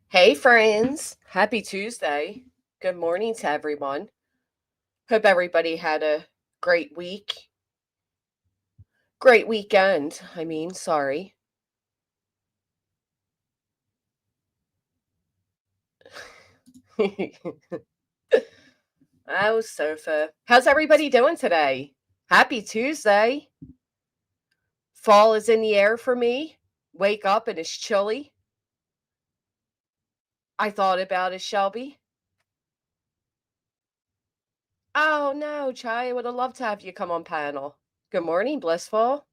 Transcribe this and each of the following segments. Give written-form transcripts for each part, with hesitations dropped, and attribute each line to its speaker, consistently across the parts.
Speaker 1: Hey, friends. Happy Tuesday. Good morning to everyone. Hope everybody had a great week. Great weekend. Sorry. Oh, Sofa. How's everybody doing today? Happy Tuesday. Fall is in the air for me. Wake up and it's chilly. I thought about it, Shelby. Oh, no, Chai. I would have loved to have you come on panel. Good morning, Blissful.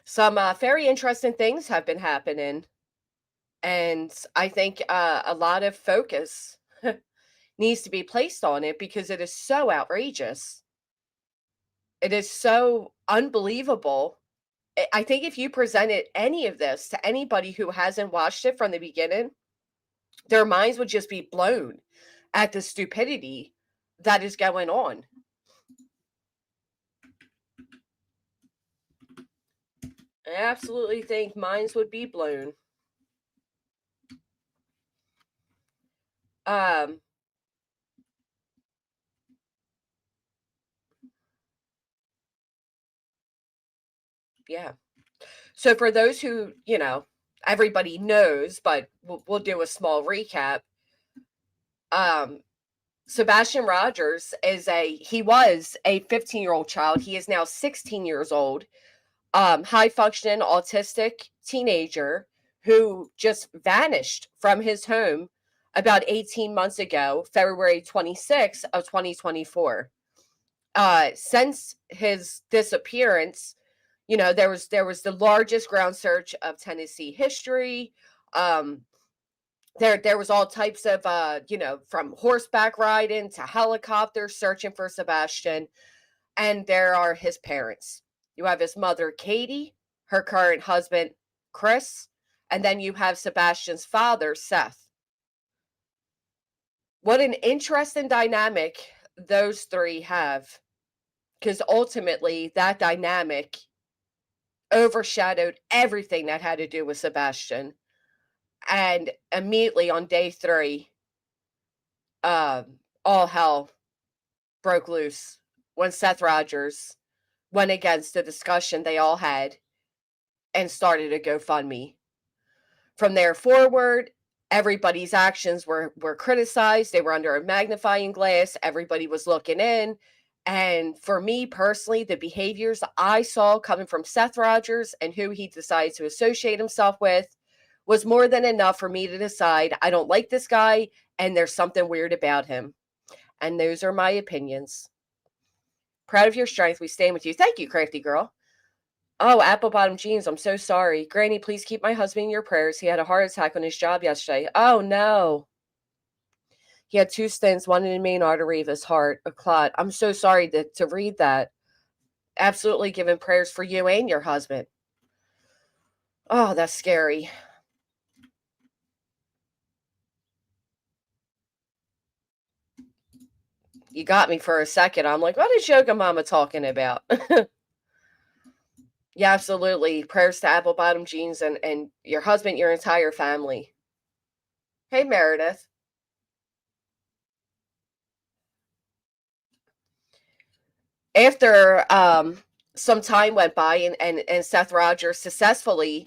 Speaker 1: Some very interesting things have been happening. And I think a lot of focus needs to be placed on it because it is so outrageous. It is so unbelievable. I think if you presented any of this to anybody who hasn't watched it from the beginning, their minds would just be blown at the stupidity that is going on. I absolutely think minds would be blown. Um, yeah. So for those who, everybody knows, but we'll do a small recap. Um, Sebastian Rogers he was a 15-year-old child. He is now 16 years old. High functioning autistic teenager who just vanished from his home about 18 months ago, February 26th of 2024. Since his disappearance, there was the largest ground search of Tennessee history. Um, there was all types of from horseback riding to helicopters searching for Sebastian. And there are his parents. You have his mother Katie, her current husband Chris, and then you have Sebastian's father Seth. What an interesting dynamic those three have, because ultimately that dynamic overshadowed everything that had to do with Sebastian. And immediately on day 3, all hell broke loose when Seth Rogers went against the discussion they all had and started a GoFundMe. From there forward, everybody's actions were criticized. They were under a magnifying glass. Everybody was looking in. And for me personally, the behaviors I saw coming from Seth Rogers and who he decided to associate himself with was more than enough for me to decide I don't like this guy and there's something weird about him. And those are my opinions. Proud of your strength. We stand with you. Thank you, crafty girl. Oh, apple bottom jeans. I'm so sorry. Granny, please keep my husband in your prayers. He had a heart attack on his job yesterday. Oh, no. He had 2 stents, one in the main artery of his heart, a clot. I'm so sorry to read that. Absolutely giving prayers for you and your husband. Oh, that's scary. You got me for a second. I'm like, what is Yoga Mama talking about? Yeah, absolutely. Prayers to apple bottom jeans and your husband, your entire family. Hey, Meredith. After some time went by and Seth Rogers successfully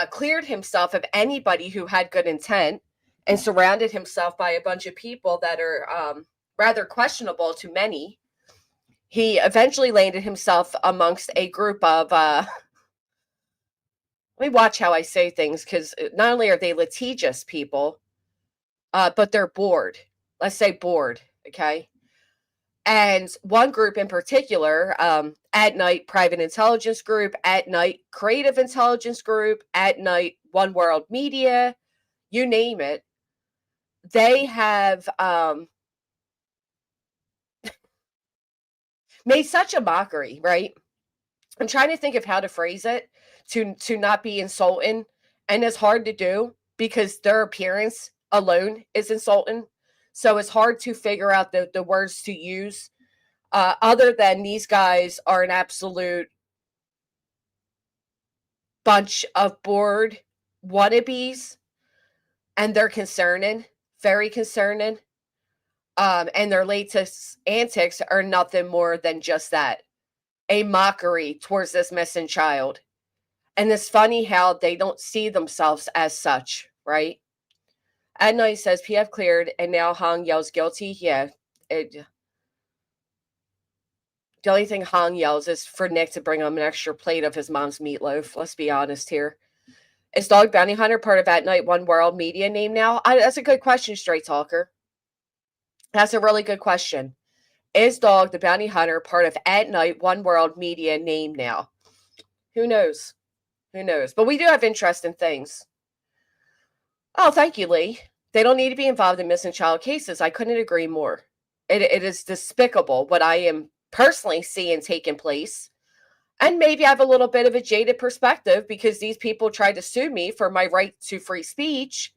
Speaker 1: cleared himself of anybody who had good intent and surrounded himself by a bunch of people that are rather questionable to many, he eventually landed himself amongst a group of let me watch how I say things, because not only are they litigious people, but they're bored. Let's say bored, okay? And one group in particular, At Night Private Intelligence Group, At Night Creative Intelligence Group, At Night One World Media, you name it, they have made such a mockery, right? I'm trying to think of how to phrase it to not be insulting, and it's hard to do because their appearance alone is insulting. So it's hard to figure out the words to use, other than these guys are an absolute bunch of bored wannabes, and they're concerning, very concerning. And their latest antics are nothing more than just that, a mockery towards this missing child. And it's funny how they don't see themselves as such, right? At night says PF cleared, and now Hong yells guilty. Yeah, the only thing Hong yells is for Nick to bring him an extra plate of his mom's meatloaf. Let's be honest here. Is Dog Bounty Hunter part of At Night One World media name now? That's a good question, Straight Talker. That's a really good question. Is Dog the Bounty Hunter part of At Night One World media name now? Who knows? Who knows? But we do have interesting things. Oh, thank you, Lee. They don't need to be involved in missing child cases. I couldn't agree more. It is despicable what I am personally seeing taking place. And maybe I have a little bit of a jaded perspective because these people tried to sue me for my right to free speech.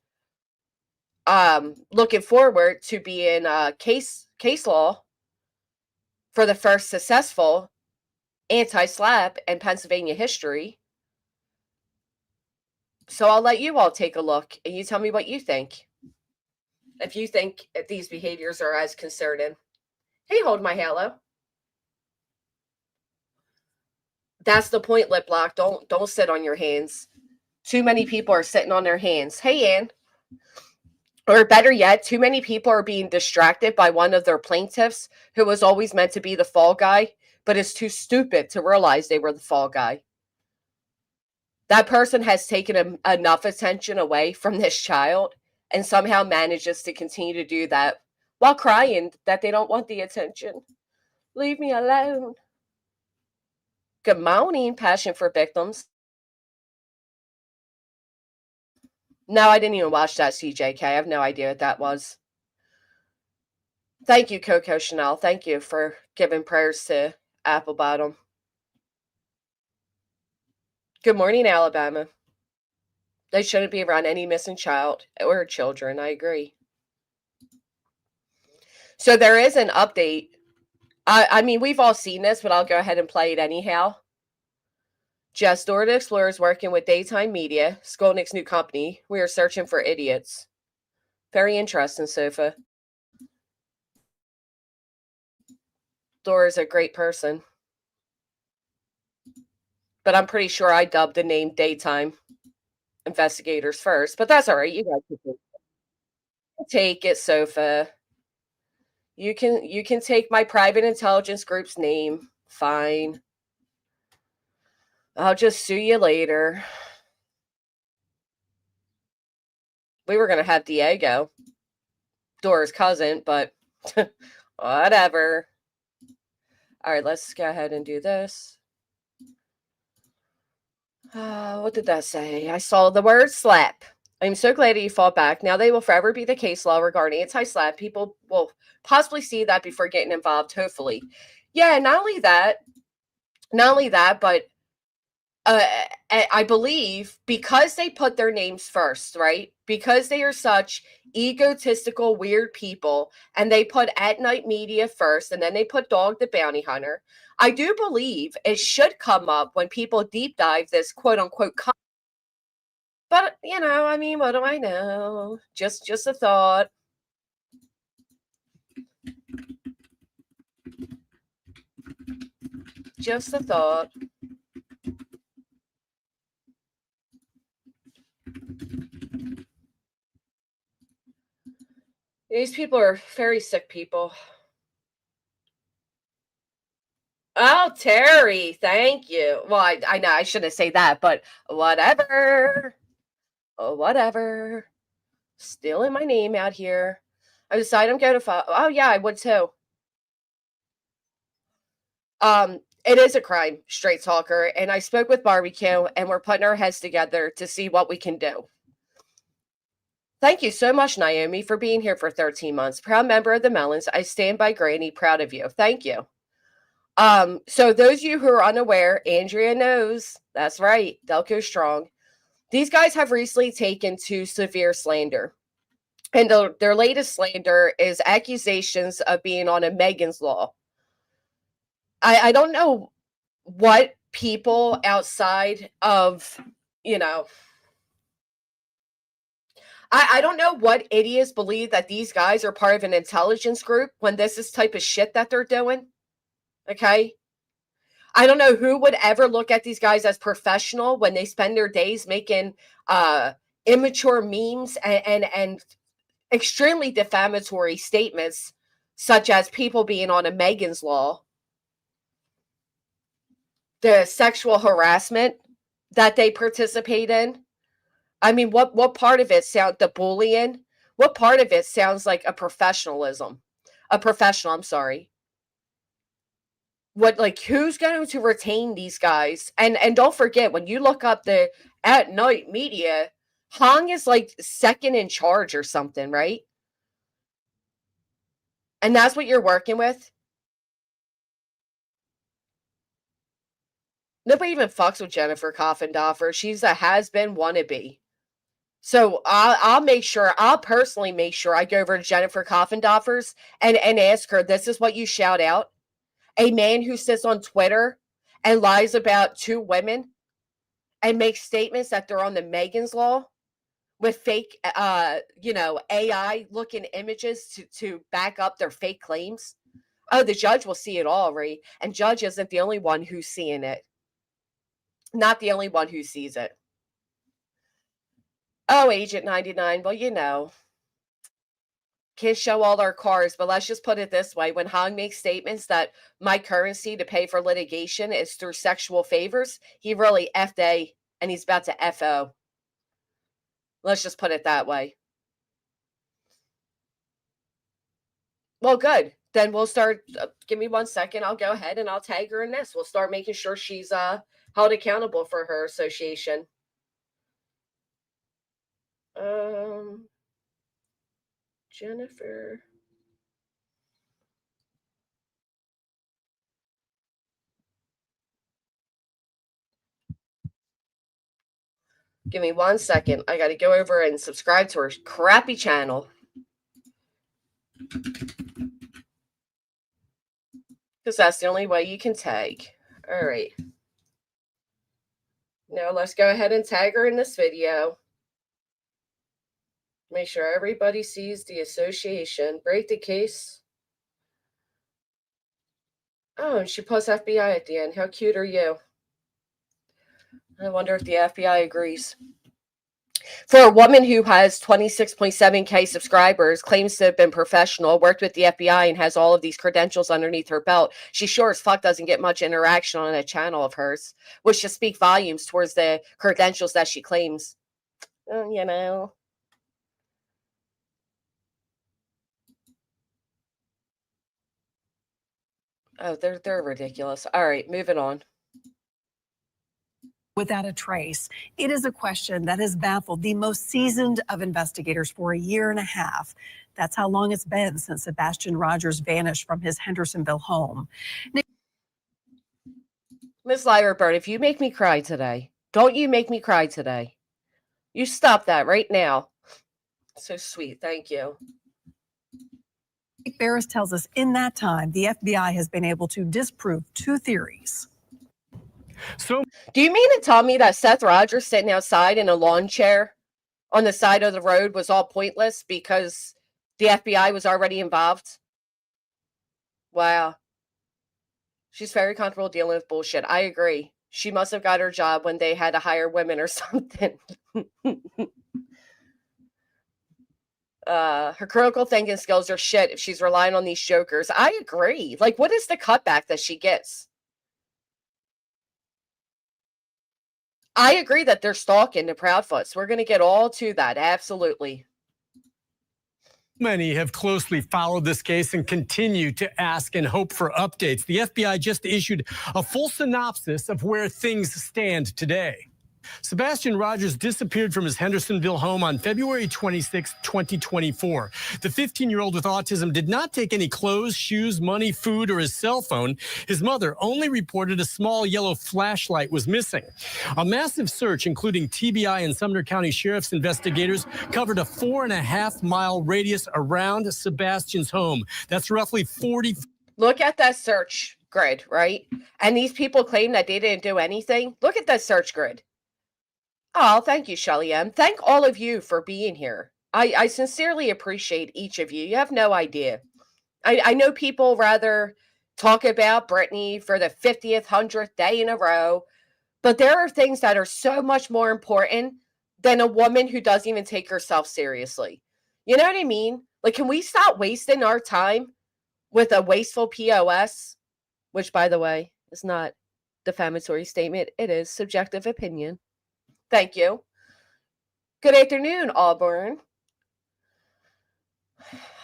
Speaker 1: Looking forward to being case law for the first successful anti-SLAPP in Pennsylvania history. So I'll let you all take a look and you tell me what you think. If you think these behaviors are as concerning. Hey, hold my halo. That's the point, lip lock. Don't sit on your hands. Too many people are sitting on their hands. Hey, Ann. Or better yet, too many people are being distracted by one of their plaintiffs who was always meant to be the fall guy, but is too stupid to realize they were the fall guy. That person has taken enough attention away from this child and somehow manages to continue to do that while crying that they don't want the attention. Leave me alone. Good morning, Passion for Victims. No, I didn't even watch that, CJK. I have no idea what that was. Thank you, Coco Chanel. Thank you for giving prayers to Apple Bottom. Good morning, Alabama. They shouldn't be around any missing child or children. I agree. So there is an update. I mean, we've all seen this, but I'll go ahead and play it anyhow. Just Door to Explorer is working with Daytime Media, Skolnick's new company. We are searching for idiots. Very interesting, Sofa. Door is a great person. But I'm pretty sure I dubbed the name Daytime Investigators first. But that's all right. You guys can take it, Sofa. You can take my private intelligence group's name. Fine. I'll just sue you later. We were going to have Diego, Dora's cousin, but whatever. All right, let's go ahead and do this. What did that say? I saw the word slap. I'm so glad you fought back. Now they will forever be the case law regarding anti-slap. People will possibly see that before getting involved, hopefully. Yeah, not only that, but I believe because they put their names first, right? Because they are such egotistical, weird people, and they put At Night Media first, and then they put Dog the Bounty Hunter. I do believe it should come up when people deep dive this quote unquote. But I mean, what do I know? Just a thought. Just a thought. These people are very sick people. Oh, Terry, thank you. Well, I know I shouldn't say that, but whatever. Oh, whatever. Stealing my name out here. I decided I'm going to Oh, yeah, I would too. It is a crime, Straight Talker, and I spoke with Barbecue, and we're putting our heads together to see what we can do. Thank you so much, Naomi, for being here for 13 months. Proud member of the Melons. I stand by Granny. Proud of you. Thank you. So those of you who are unaware, Andrea knows. That's right. Delco Strong. These guys have recently taken to severe slander. And their latest slander is accusations of being on a Megan's Law. I don't know what people outside of, you know, I don't know what idiots believe that these guys are part of an intelligence group when this is type of shit that they're doing. Okay. I don't know who would ever look at these guys as professional when they spend their days making immature memes and extremely defamatory statements, such as people being on a Megan's Law, the sexual harassment that they participate in. I mean, what part of it the bullying? What part of it sounds like a professional, I'm sorry. What, like, who's going to retain these guys? And don't forget, when you look up the at night media, Hong is like second in charge or something, right? And that's what you're working with? Nobody even fucks with Jennifer Coffindoffer. She's a has-been wannabe. So I'll personally make sure I go over to Jennifer Coffindoffer's and ask her, this is what you shout out? A man who sits on Twitter and lies about two women and makes statements that they're on the Megan's Law with fake, AI looking images to back up their fake claims. Oh, the judge will see it all, right? And judge isn't the only one who's seeing it. Not the only one who sees it. Oh, Agent 99, well, you know, can't show all our cars, but let's just put it this way. When Hong makes statements that my currency to pay for litigation is through sexual favors, he really F'd A and he's about to FO. Let's just put it that way. Well, good. Then we'll start. Give me 1 second. I'll go ahead and I'll tag her in this. We'll start making sure she's held accountable for her association. Jennifer. Give me 1 second. I got to go over and subscribe to her crappy channel. Because that's the only way you can tag. All right. Now let's go ahead and tag her in this video. Make sure everybody sees the association. Break the case. Oh, and she puts FBI at the end. How cute are you? I wonder if the FBI agrees. For a woman who has 26.7K subscribers, claims to have been professional, worked with the FBI, and has all of these credentials underneath her belt, she sure as fuck doesn't get much interaction on a channel of hers, which should speak volumes towards the credentials that she claims. You know. Oh, they're ridiculous. All right, moving on.
Speaker 2: Without a trace, it is a question that has baffled the most seasoned of investigators for a year and a half. That's how long it's been since Sebastian Rogers vanished from his Hendersonville home.
Speaker 1: Miss Lyrebird, if you make me cry today, don't you make me cry today. You stop that right now. So sweet. Thank you.
Speaker 2: Nick Barris tells us in that time, the FBI has been able to disprove two theories.
Speaker 1: So, do you mean to tell me that Seth Rogers sitting outside in a lawn chair on the side of the road was all pointless because the FBI was already involved? Wow. She's very comfortable dealing with bullshit. I agree. She must have got her job when they had to hire women or something. Her critical thinking skills are shit if she's relying on these jokers. I agree. Like, what is the cutback that she gets? I agree that they're stalking the Proudfoots. We're going to get all to that. Absolutely.
Speaker 3: Many have closely followed this case and continue to ask and hope for updates. The FBI just issued a full synopsis of where things stand today. Sebastian Rogers disappeared from his Hendersonville home on February 26, 2024. The 15-year-old with autism did not take any clothes, shoes, money, food, or his cell phone. His mother only reported a small yellow flashlight was missing. A massive search, including TBI and Sumner County Sheriff's investigators, covered a 4.5-mile radius around Sebastian's home. That's roughly 40.
Speaker 1: Look at that search. grid, right? And these people claim that they didn't do anything. Look at that search grid. Oh, thank you, Shelly M. Thank all of you for being here. I sincerely appreciate each of you. You have no idea. I know people rather talk about Brittany for the 50th, 100th day in a row, but there are things that are so much more important than a woman who doesn't even take herself seriously. You know what I mean? Like, can we stop wasting our time with a wasteful POS, which, by the way, is not defamatory statement. It is subjective opinion. Thank you. Good afternoon, Auburn.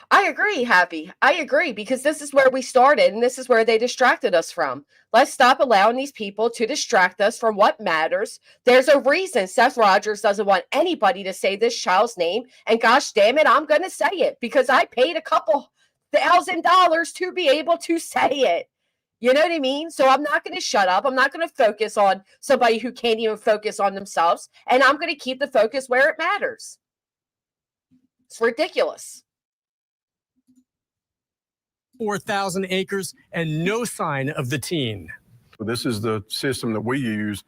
Speaker 1: I agree, Happy. I agree, because this is where we started and this is where they distracted us from. Let's stop allowing these people to distract us from what matters. There's a reason Seth Rogers doesn't want anybody to say this child's name. And gosh damn it, I'm going to say it because I paid a couple $1,000 to be able to say it. You know what I mean? So I'm not going to shut up. I'm not going to focus on somebody who can't even focus on themselves. And I'm going to keep the focus where it matters. It's ridiculous.
Speaker 3: 4,000 acres and no sign of the teen.
Speaker 4: This is the system that we use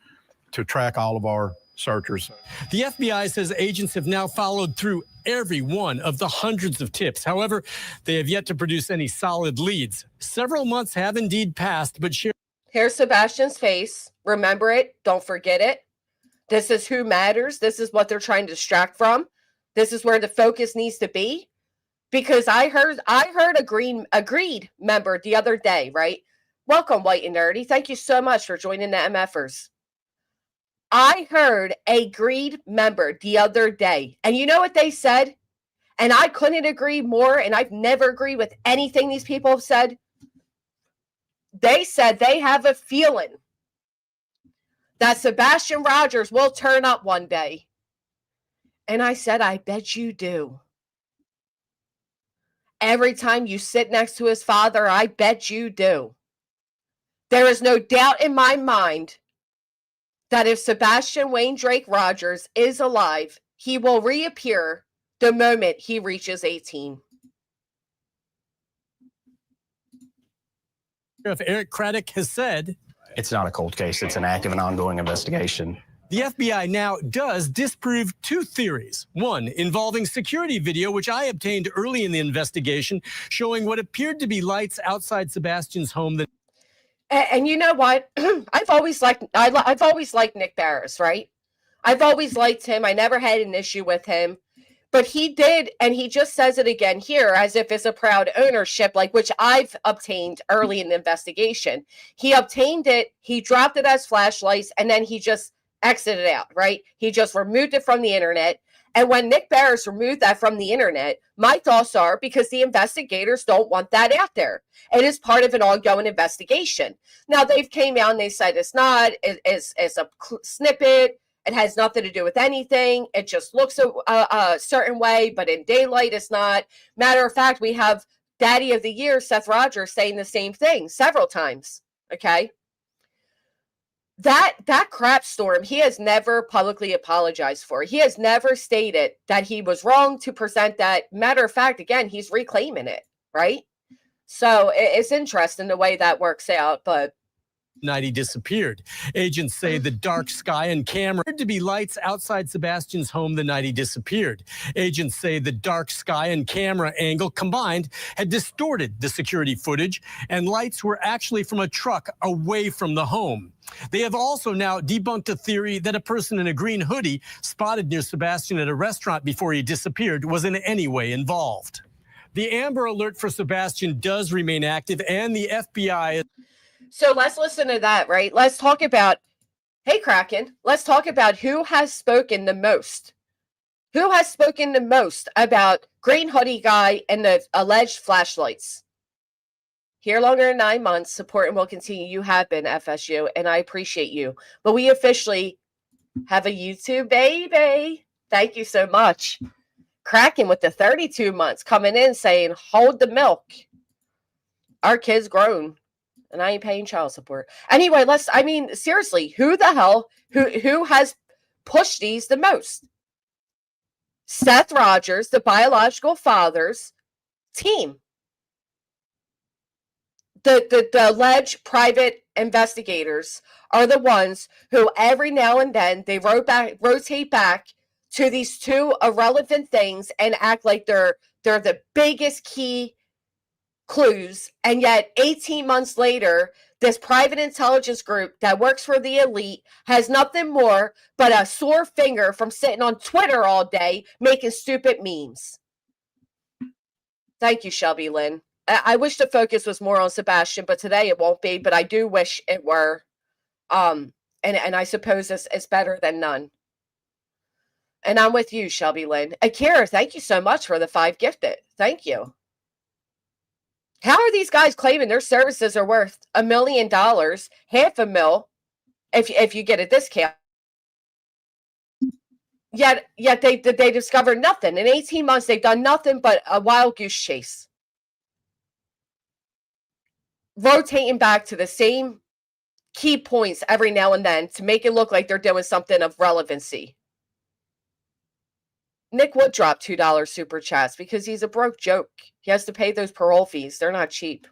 Speaker 4: to track all of our searchers.
Speaker 3: The FBI says agents have now followed through every one of the hundreds of tips. However, they have yet to produce any solid leads. Several months have indeed passed, but
Speaker 1: here's Sebastian's face. Remember it. Don't forget it. This is who matters. This is what they're trying to distract from. This is where the focus needs to be. Because I heard a Greed member the other day, right? Welcome, White and Nerdy. Thank you so much for joining the MFers. I heard a Greed member the other day, and you know what they said? And I couldn't agree more, and I've never agreed with anything these people have said. They said they have a feeling that Sebastian Rogers will turn up one day. And I said, I bet you do. Every time you sit next to his father, I bet you do. There is no doubt in my mind that if Sebastian Wayne Drake Rogers is alive, he will reappear the moment he reaches 18.
Speaker 3: Sheriff Eric Craddock has said,
Speaker 5: it's not a cold case. It's an active and ongoing investigation.
Speaker 3: the FBI now does disprove two theories. One involving security video, which I obtained early in the investigation, showing what appeared to be lights outside Sebastian's home.
Speaker 1: And you know what? I've always liked Nick Barris, right? I've always liked him. I never had an issue with him. But he did, and he just says it again here as if it's a proud ownership, like which I've obtained early in the investigation. He obtained it, he dropped it as flashlights, and then he just exited out, right? He just removed it from the internet. And when Nick Barris removed that from the internet, my thoughts are because the investigators don't want that out there. It is part of an ongoing investigation. Now, they've came out and they said it's not, it's a snippet. It has nothing to do with anything. It just looks a certain way, but in daylight, it's not. Matter of fact, we have Daddy of the Year, Seth Rogers, saying the same thing several times, okay? That crap storm, he has never publicly apologized for. He has never stated that he was wrong to present that. Matter of fact, again, he's reclaiming it, right? So it's interesting the way that works out, but
Speaker 3: night he disappeared. Agents say the dark sky and camera appeared to be lights outside Sebastian's home the night he disappeared. Agents say the dark sky and camera angle combined had distorted the security footage, and lights were actually from a truck away from the home. They have also now debunked a theory that a person in a green hoodie spotted near Sebastian at a restaurant before he disappeared was in any way involved. The Amber Alert for Sebastian does remain active, and the FBI...
Speaker 1: So let's listen to that, right? Let's talk about, hey, Kraken, let's talk about who has spoken the most. Who has spoken the most about Green Hoodie Guy and the alleged flashlights? Here longer than 9 months, support and will continue. You have been, FSU, and I appreciate you. But we officially have a YouTube baby. Thank you so much. Kraken with the 32 months coming in saying, hold the milk. Our kid's grown. And I ain't paying child support. Anyway, seriously, who the hell, who has pushed these the most? Seth Rogers, the biological father's team. the alleged private investigators are the ones who every now and then they rotate back to these two irrelevant things and act like they're the biggest key clues. And yet 18 months later, this private intelligence group that works for the elite has nothing more but a sore finger from sitting on Twitter all day making stupid memes. Thank you, Shelby Lynn. I wish the focus was more on Sebastian, but today it won't be. But I do wish it were. And I suppose it's better than none. And I'm with you, Shelby Lynn. Akira, thank you so much for the 5 gifted. Thank you. How are these guys claiming their services are worth $1 million, $500,000, if you get a discount? Yet they discovered nothing. In 18 months, they've done nothing but a wild goose chase. Rotating back to the same key points every now and then to make it look like they're doing something of relevancy. Nick would drop $2 super chats because he's a broke joke. He has to pay those parole fees. They're not cheap.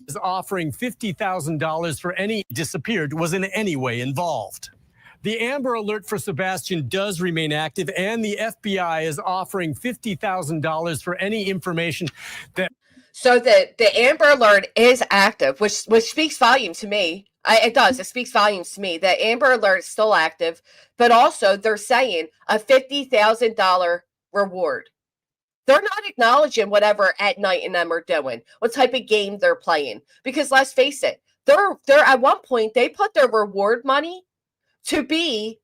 Speaker 3: Is offering $50,000 for any disappeared was in any way involved. The Amber Alert for Sebastian does remain active, and the FBI is offering $50,000 for any information that...
Speaker 1: So the Amber Alert is active, which speaks volume to me. It does. It speaks volumes to me. The Amber Alert is still active, but also they're saying a $50,000 reward. They're not acknowledging whatever At Night and them are doing, what type of game they're playing. Because let's face it, they're at one point they put their reward money to be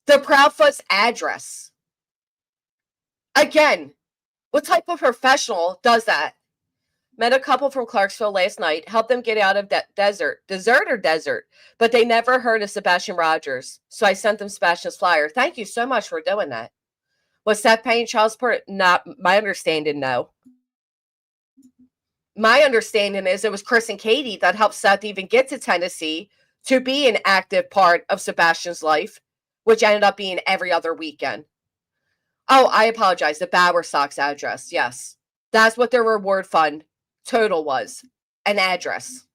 Speaker 1: the Proudfoot's address. Again, what type of professional does that? Met a couple from Clarksville last night, helped them get out of desert, but they never heard of Sebastian Rogers. So I sent them Sebastian's flyer. Thank you so much for doing that. Was Seth paying child support? Not my understanding, no. My understanding is it was Chris and Katie that helped Seth even get to Tennessee to be an active part of Sebastian's life, which ended up being every other weekend. Oh, I apologize. The Bower Sox address. Yes. That's what their reward fund total was, an address.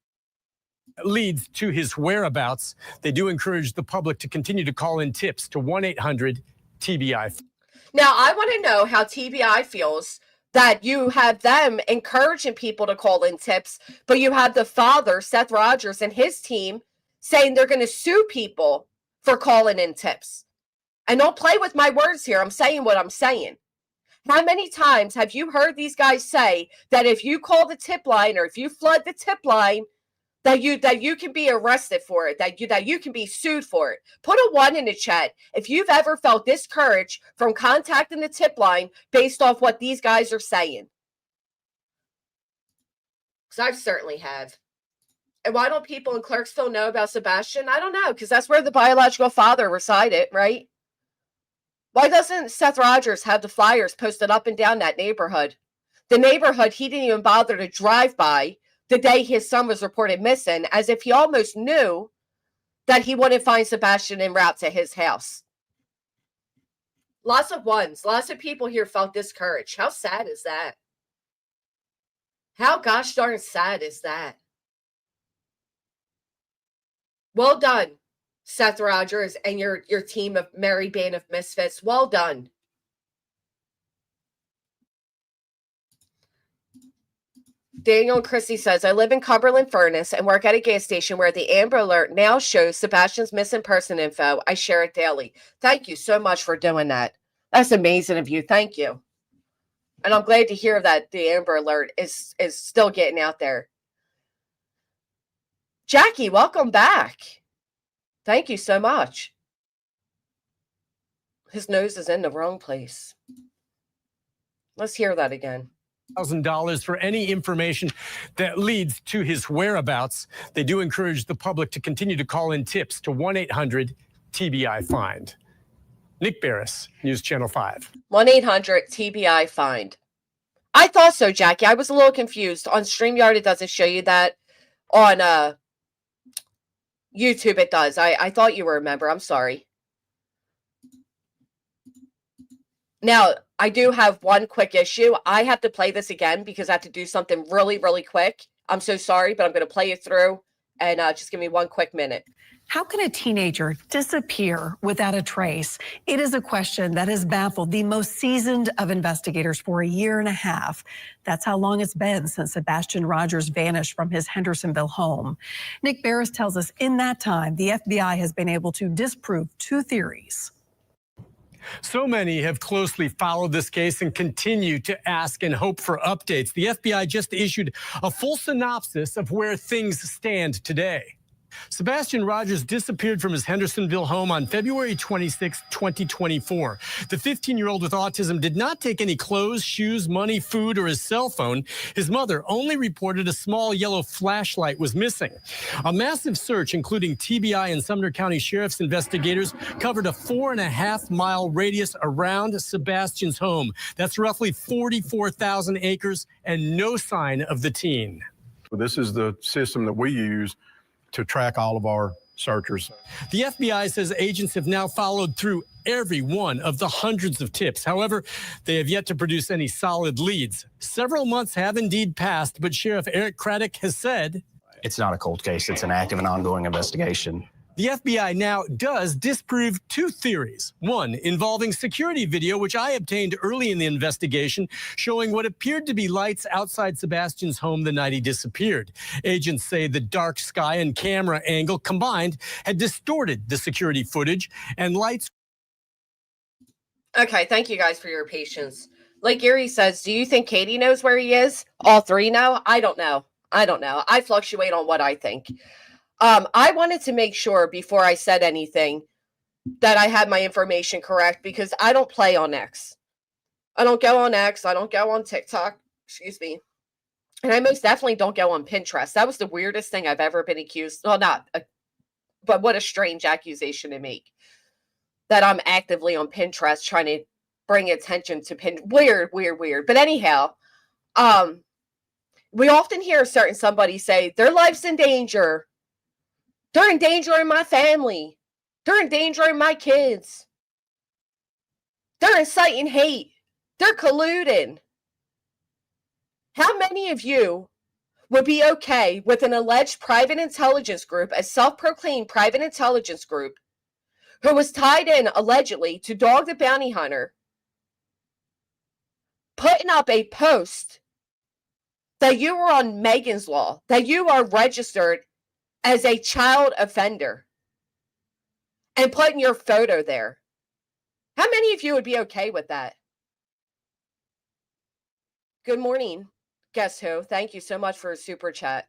Speaker 3: Leads to his whereabouts. They do encourage the public to continue to call in tips to 1-800-TBI.
Speaker 1: Now, I want to know how TBI feels that you have them encouraging people to call in tips, but you have the father, Seth Rogers, and his team saying they're going to sue people for calling in tips. And don't play with my words here. I'm saying what I'm saying. How many times have you heard these guys say that if you call the tip line or if you flood the tip line, that you can be arrested for it, that you can be sued for it? Put a 1 in the chat if you've ever felt discouraged from contacting the tip line based off what these guys are saying. Because I certainly have. And why don't people in Clarksville know about Sebastian? I don't know, because that's where the biological father resided, right? Why doesn't Seth Rogers have the flyers posted up and down that neighborhood? The neighborhood he didn't even bother to drive by the day his son was reported missing, as if he almost knew that he wouldn't find Sebastian en route to his house. Lots of ones. Lots of people here felt discouraged. How sad is that? How gosh darn sad is that? Well done, Seth Rogers and your team of Merry Band of Misfits. Well done. Daniel Christie says, I live in Cumberland Furnace and work at a gas station where the Amber Alert now shows Sebastian's missing person info. I share it daily. Thank you so much for doing that. That's amazing of you. Thank you. And I'm glad to hear that the Amber Alert is still getting out there. Jackie, welcome back. Thank you so much. His nose is in the wrong place. Let's hear that again.
Speaker 3: $1,000 for any information that leads to his whereabouts. They do encourage the public to continue to call in tips to 1-800-TBI-FIND. Nick Barris, News Channel 5.
Speaker 1: 1-800-TBI-FIND. I thought so, Jackie. I was a little confused. On StreamYard, it doesn't show you that. On YouTube, it does. I thought you were a member. I'm sorry. Now, I do have one quick issue. I have to play this again because I have to do something really, really quick. I'm so sorry, but I'm going to play it through, and just give me one quick minute.
Speaker 2: How can a teenager disappear without a trace? It is a question that has baffled the most seasoned of investigators for a year and a half. That's how long it's been since Sebastian Rogers vanished from his Hendersonville home. Nick Barris tells us in that time, the FBI has been able to disprove two theories.
Speaker 3: So many have closely followed this case and continue to ask and hope for updates. The FBI just issued a full synopsis of where things stand today. Sebastian Rogers disappeared from his Hendersonville home on February 26, 2024. The 15-year-old with autism did not take any clothes, shoes, money, food, or his cell phone. His mother only reported a small yellow flashlight was missing. A massive search, including TBI and Sumner County Sheriff's investigators, covered a 4.5-mile radius around Sebastian's home. That's roughly 44,000 acres, and no sign of the teen.
Speaker 4: This is the system that we use to track all of our searchers.
Speaker 3: The FBI says agents have now followed through every one of the hundreds of tips. However, they have yet to produce any solid leads. Several months have indeed passed, but Sheriff Eric Craddock has said,
Speaker 5: It's not a cold case. It's an active and ongoing investigation.
Speaker 3: the FBI now does disprove two theories. One involving security video, which I obtained early in the investigation, showing what appeared to be lights outside Sebastian's home the night he disappeared. Agents say the dark sky and camera angle combined had distorted the security footage, and lights.
Speaker 1: Okay, thank you guys for your patience. Like Gary says, do you think Katie knows where he is? All three know? I don't know. I fluctuate on what I think. I wanted to make sure before I said anything that I had my information correct because I don't play on X. I don't go on X. I don't go on TikTok. Excuse me. And I most definitely don't go on Pinterest. That was the weirdest thing I've ever been accused. Well, but what a strange accusation to make. That I'm actively on Pinterest trying to bring attention to Weird. But anyhow, we often hear somebody say their life's in danger. They're endangering my family. They're endangering my kids. They're inciting hate. They're colluding. How many of you would be okay with an alleged private intelligence group, a self-proclaimed private intelligence group, who was tied in allegedly to Dog the Bounty Hunter, putting up a post that you were on Megan's Law, that you are registered as a child offender, and putting your photo there? How many of you would be okay with that? Good morning. Guess who? Thank you so much for a super chat.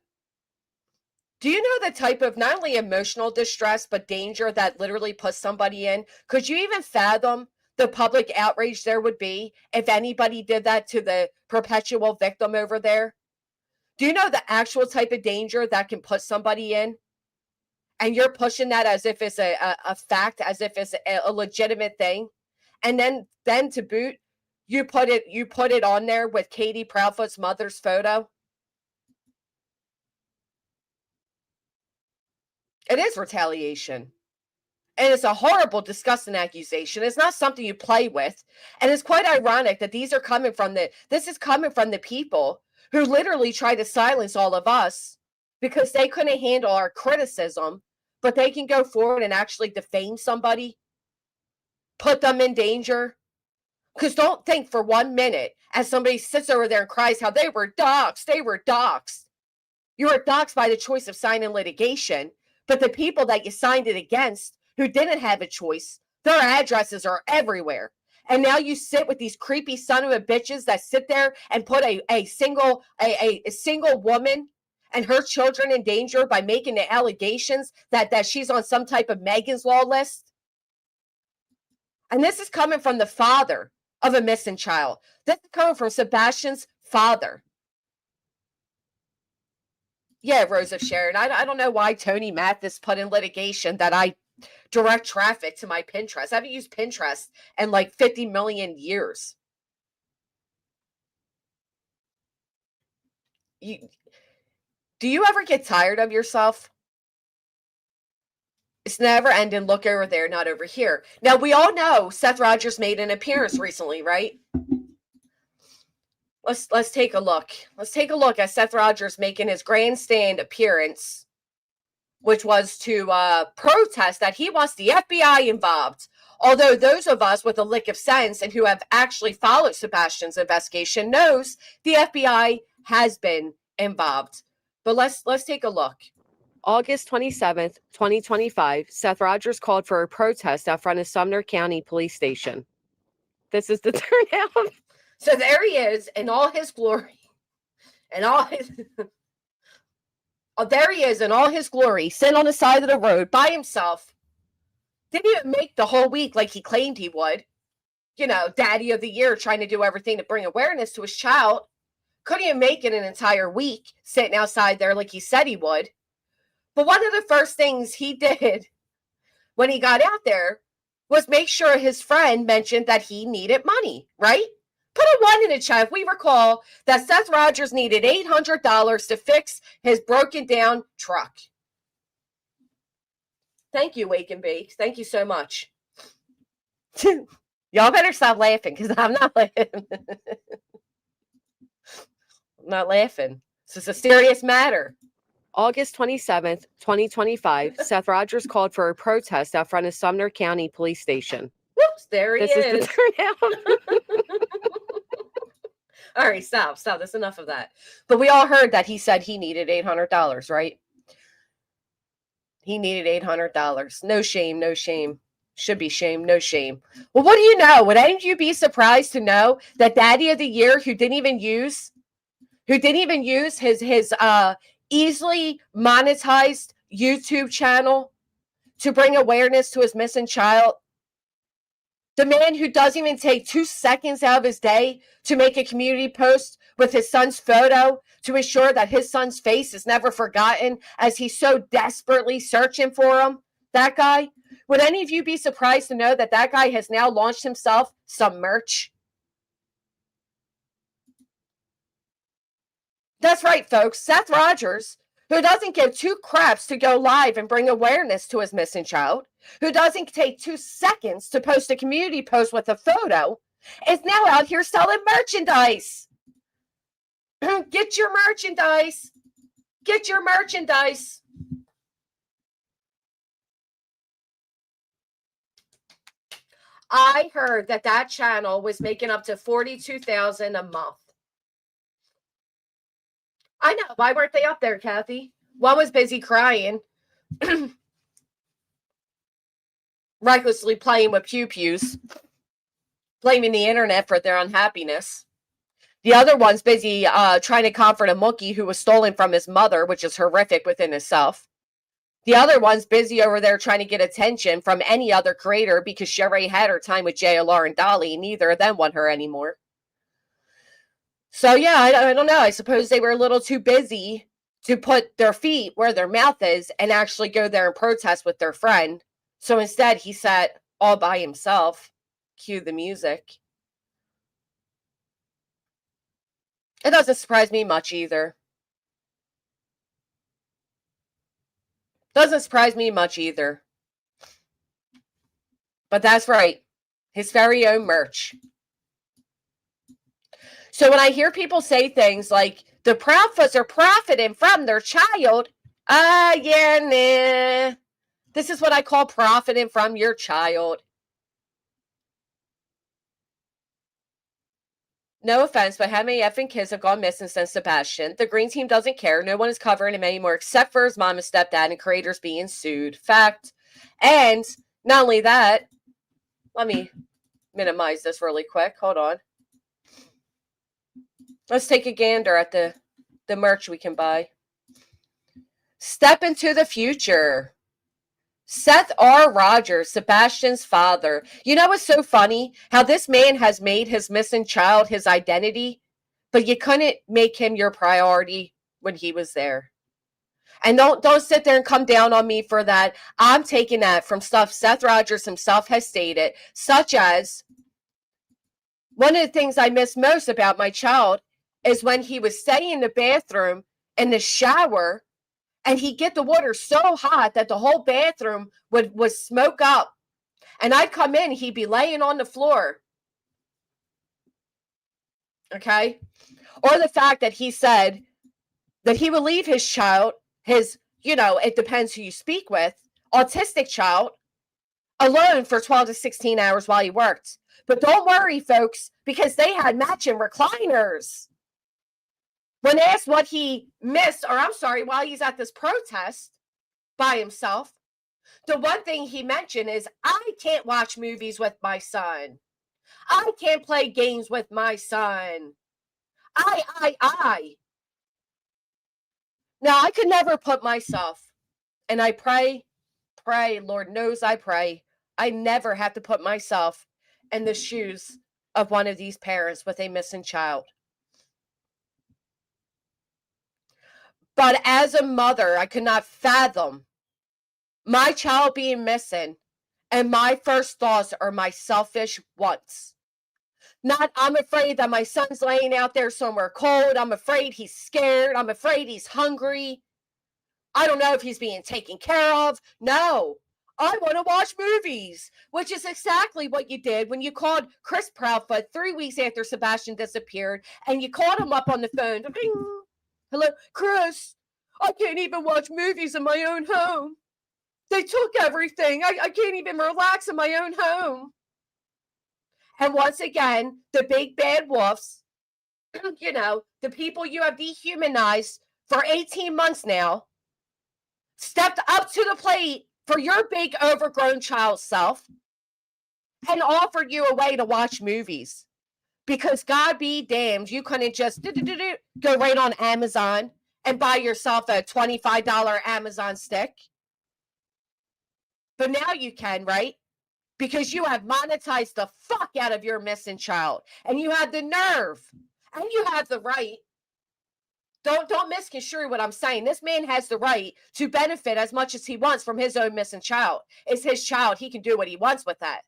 Speaker 1: Do you know the type of not only emotional distress, but danger that literally puts somebody in? Could you even fathom the public outrage there would be if anybody did that to the perpetual victim over there? Do you know the actual type of danger that can put somebody in? And you're pushing that as if it's a fact, as if it's a legitimate thing. And then to boot, you put it on there with Katie Proudfoot's mother's photo. It is retaliation. And it's a horrible, disgusting accusation. It's not something you play with. And it's quite ironic that this is coming from the people who literally try to silence all of us because they couldn't handle our criticism, but they can go forward and actually defame somebody, put them in danger. Because don't think for 1 minute as somebody sits over there and cries how they were doxxed. You were doxxed by the choice of signing litigation. But the people that you signed it against who didn't have a choice, their addresses are everywhere. And now you sit with these creepy son of a bitches that sit there and put a single woman and her children in danger by making the allegations that she's on some type of Megan's Law list. And this is coming from the father of a missing child. This is coming from Sebastian's father. Yeah, Rose of Sharon. I don't know why Tony Mathis put in litigation that I direct traffic to my Pinterest. I haven't used Pinterest in like 50 million years. Do you ever get tired of yourself? It's never ending. Look over there, not over here. Now, we all know Seth Rogers made an appearance recently, right? Let's take a look. Let's take a look at Seth Rogers making his grandstand appearance, which was to protest that he wants the FBI involved. Although those of us with a lick of sense and who have actually followed Sebastian's investigation knows the FBI has been involved. But let's take a look. August 27th, 2025, Seth Rogers called for a protest out front of Sumner County Police Station. This is the turnout. So there he is in all his glory. And all his... Oh, there he is in all his glory, sitting on the side of the road by himself. Didn't even make the whole week like he claimed he would. You know, daddy of the year, trying to do everything to bring awareness to his child. Couldn't even make it an entire week, sitting outside there like he said he would. But one of the first things he did when he got out there was make sure his friend mentioned that he needed money, right? Put a 1 in the chat if we recall that Seth Rogers needed $800 to fix his broken down truck. Thank you, Wake and Bake. Thank you so much. Y'all better stop laughing because I'm not laughing. I'm not laughing. This is a serious matter. August 27th, 2025, Seth Rogers called for a protest out front of Sumner County Police Station. Whoops, there he is. This is the turnout. All right, stop. That's enough of that. But we all heard that he said he needed $800, right? He needed $800. No shame, no shame. Should be shame, no shame. Well, what do you know? Would any of you be surprised to know that Daddy of the Year, who didn't even use his easily monetized YouTube channel to bring awareness to his missing child, the man who doesn't even take 2 seconds out of his day to make a community post with his son's photo to ensure that his son's face is never forgotten as he's so desperately searching for him, that guy, would any of you be surprised to know that that guy has now launched himself some merch? That's right, folks. Seth Rogers, who doesn't give 2 craps to go live and bring awareness to his missing child, who doesn't take 2 seconds to post a community post with a photo, is now out here selling merchandise. Get your merchandise. Get your merchandise. I heard that channel was making up to $42,000 a month. I know. Why weren't they up there, Kathy? One was busy crying, recklessly playing with pew-pews, blaming the internet for their unhappiness. The other one's busy trying to comfort a monkey who was stolen from his mother, which is horrific within itself. The other one's busy over there trying to get attention from any other creator because she already had her time with JLR and Dolly, and neither of them want her anymore. So, yeah, I don't know. I suppose they were a little too busy to put their feet where their mouth is and actually go there and protest with their friend. So instead, he sat all by himself. Cue the music. It doesn't surprise me much either. Doesn't surprise me much either. But that's right. His very own merch. So when I hear people say things like, the prophets are profiting from their child, yeah, nah. This is what I call profiting from your child. No offense, but how many effing kids have gone missing since Sebastian? The green team doesn't care. No one is covering him anymore except for his mom and stepdad and creators being sued. Fact. And not only that, let me minimize this really quick. Hold on. Let's take a gander at the merch we can buy. Step into the future. Seth R. Rogers, Sebastian's father. You know what's so funny? How this man has made his missing child his identity, but you couldn't make him your priority when he was there. And don't sit there and come down on me for that. I'm taking that from stuff Seth Rogers himself has stated, such as, one of the things I miss most about my child is when he would stay in the bathroom, in the shower, And he'd get the water so hot that the whole bathroom would smoke up. And I'd come in, he'd be laying on the floor. Okay? Or the fact that he said that he would leave his child, his, it depends who you speak with, autistic child, alone for 12 to 16 hours while he worked. But don't worry, folks, because they had matching recliners. When asked what he missed, while he's at this protest by himself, the one thing he mentioned is, I can't watch movies with my son. I can't play games with my son. I. Now, I could never put myself, and I pray, Lord knows I pray, I never have to put myself in the shoes of one of these parents with a missing child. But as a mother, I could not fathom my child being missing, and my first thoughts are my selfish wants. Not, I'm afraid that my son's laying out there somewhere cold. I'm afraid he's scared. I'm afraid he's hungry. I don't know if he's being taken care of. No, I want to watch movies, which is exactly what you did when you called Chris Proudfoot 3 weeks after Sebastian disappeared, and you called him up on the phone. Ding. Hello, Chris, I can't even watch movies in my own home. They took everything. I can't even relax in my own home. And once again, the big bad wolves, the people you have dehumanized for 18 months now, stepped up to the plate for your big overgrown child self and offered you a way to watch movies. Because God be damned, you couldn't just go right on Amazon and buy yourself a $25 Amazon stick. But now you can, right? Because you have monetized the fuck out of your missing child. And you have the nerve. And you have the right. Don't misconstrue what I'm saying. This man has the right to benefit as much as he wants from his own missing child. It's his child. He can do what he wants with that.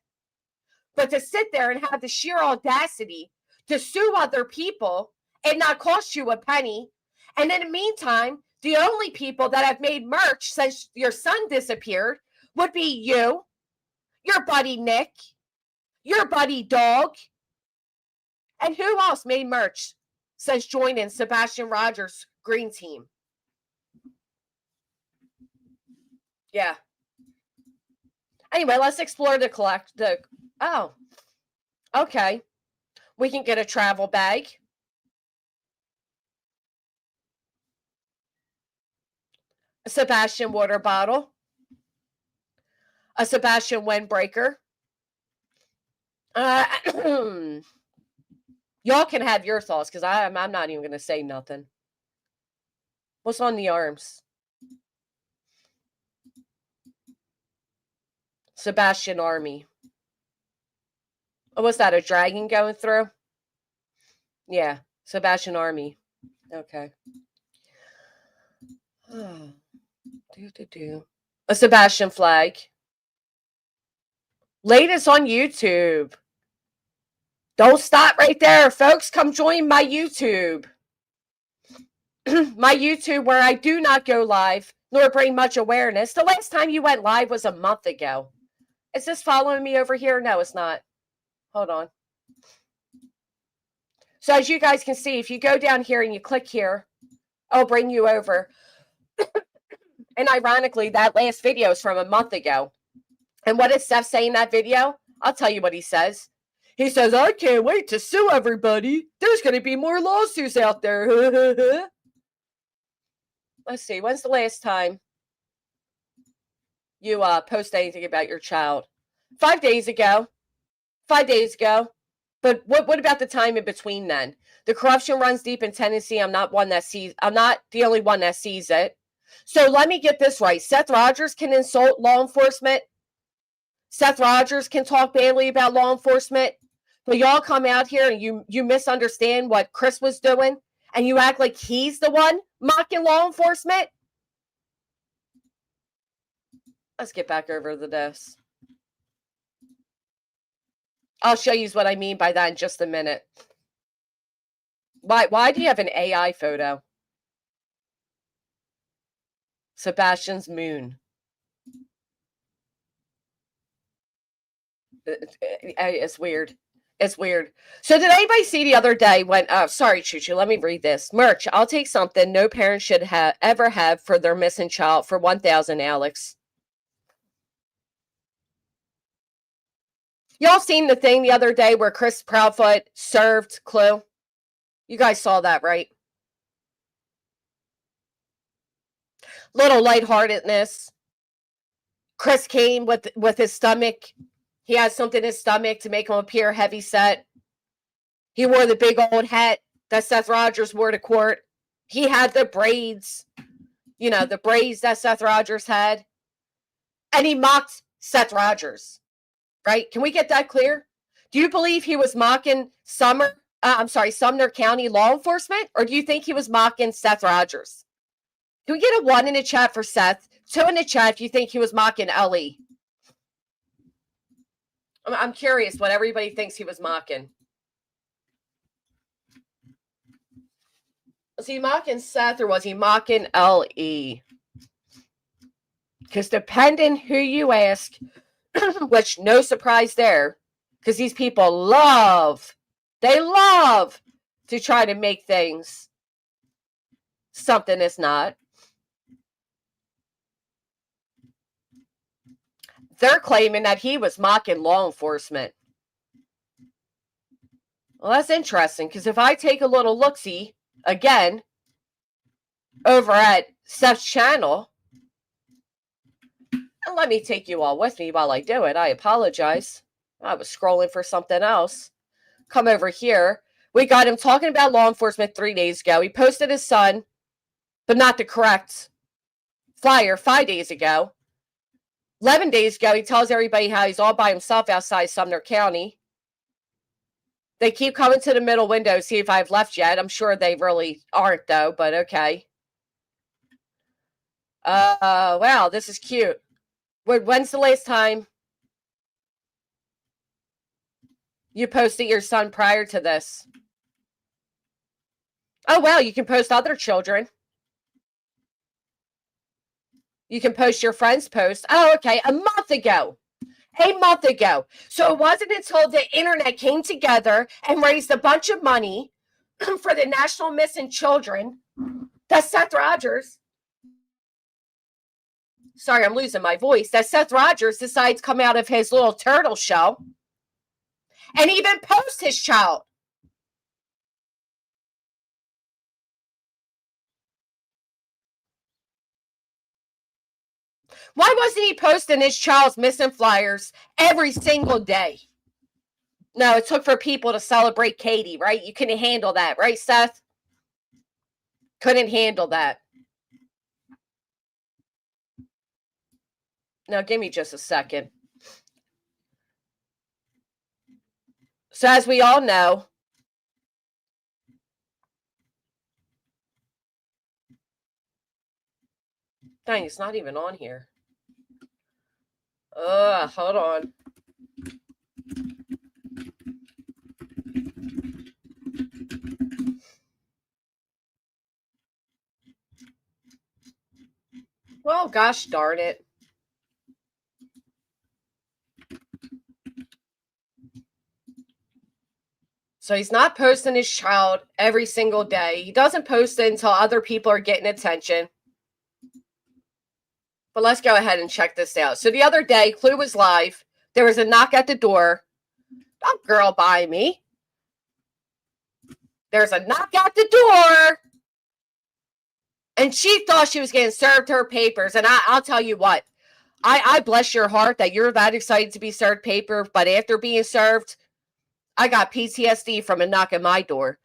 Speaker 1: But to sit there and have the sheer audacity to sue other people and not cost you a penny. And in the meantime, the only people that have made merch since your son disappeared would be you, your buddy Nick, your buddy Dog, and who else made merch since joining Sebastian Rogers' green team? Yeah. Anyway, let's explore oh, okay. We can get a travel bag. A Sebastian water bottle. A Sebastian windbreaker. Y'all can have your thoughts because I'm not even going to say nothing. What's on the arms? Sebastian Army. Oh, what's that? A dragon going through? Yeah, Sebastian Army. Okay. A Sebastian flag. Latest on YouTube. Don't stop right there, folks. Come join my YouTube. My YouTube where I do not go live nor bring much awareness. The last time you went live was a month ago. Is this following me over here? No, it's not. Hold on. So as you guys can see, if you go down here and you click here, I'll bring you over. And ironically, that last video is from a month ago. And what did Seth say in that video? I'll tell you what he says. He says, I can't wait to sue everybody. There's going to be more lawsuits out there. Let's see. When's the last time you post anything about your child? 5 days ago. 5 days ago. But what about the time in between then? The corruption runs deep in Tennessee. I'm not the only one that sees it. So let me get this right. Seth Rogers can insult law enforcement. Seth Rogers can talk badly about law enforcement. But y'all come out here and you misunderstand what Chris was doing. And you act like he's the one mocking law enforcement. Let's get back over to this. I'll show you what I mean by that in just a minute. Why do you have an AI photo? Sebastian's moon. It's weird. It's weird. So did anybody see the other day when, sorry, Choo-Choo, let me read this. Merch, I'll take something no parent should ever have for their missing child for 1,000, Alex. Y'all seen the thing the other day where Chris Proudfoot served Clue? You guys saw that, right? Little lightheartedness. Chris came with his stomach. He had something in his stomach to make him appear heavy set. He wore the big old hat that Seth Rogers wore to court. He had the braids, the braids that Seth Rogers had. And he mocked Seth Rogers. Right? Can we get that clear? Do you believe he was mocking Sumner County law enforcement? Or do you think he was mocking Seth Rogers? Can we get a 1 in the chat for Seth? 2 in the chat if you think he was mocking Ellie. I'm curious what everybody thinks he was mocking. Was he mocking Seth or was he mocking L.E.? Because depending who you ask, which no surprise there, because these people love to try to make things something it's not. They're claiming that he was mocking law enforcement. Well, that's interesting, because if I take a little look-see, again, over at Seth's channel, and let me take you all with me while I do it. I apologize. I was scrolling for something else. Come over here. We got him talking about law enforcement 3 days ago. He posted his son, but not the correct flyer 5 days ago. 11 days ago, he tells everybody how he's all by himself outside Sumner County. They keep coming to the middle window, see if I've left yet. I'm sure they really aren't, though, but okay. Wow, this is cute. When's the last time you posted your son prior to this? Oh, well, you can post other children. You can post your friend's post. Oh, okay, a month ago. So it wasn't until the internet came together and raised a bunch of money for the National Missing Children that Seth Rogers, sorry, I'm losing my voice, that Seth Rogers decides to come out of his little turtle shell and even post his child. Why wasn't he posting his child's missing flyers every single day? No, it took for people to celebrate Katie, right? You couldn't handle that, right, Seth? Couldn't handle that. Now, give me just a second. So, as we all know, dang, it's not even on here. Hold on. Well, gosh darn it. So he's not posting his child every single day. He doesn't post it until other people are getting attention. But let's go ahead and check this out. So the other day, Clue was live. There was a knock at the door. A girl by me. There's a knock at the door. And she thought she was getting served her papers. And I'll tell you what. I bless your heart that you're that excited to be served paper. But after being served, I got PTSD from a knock at my door.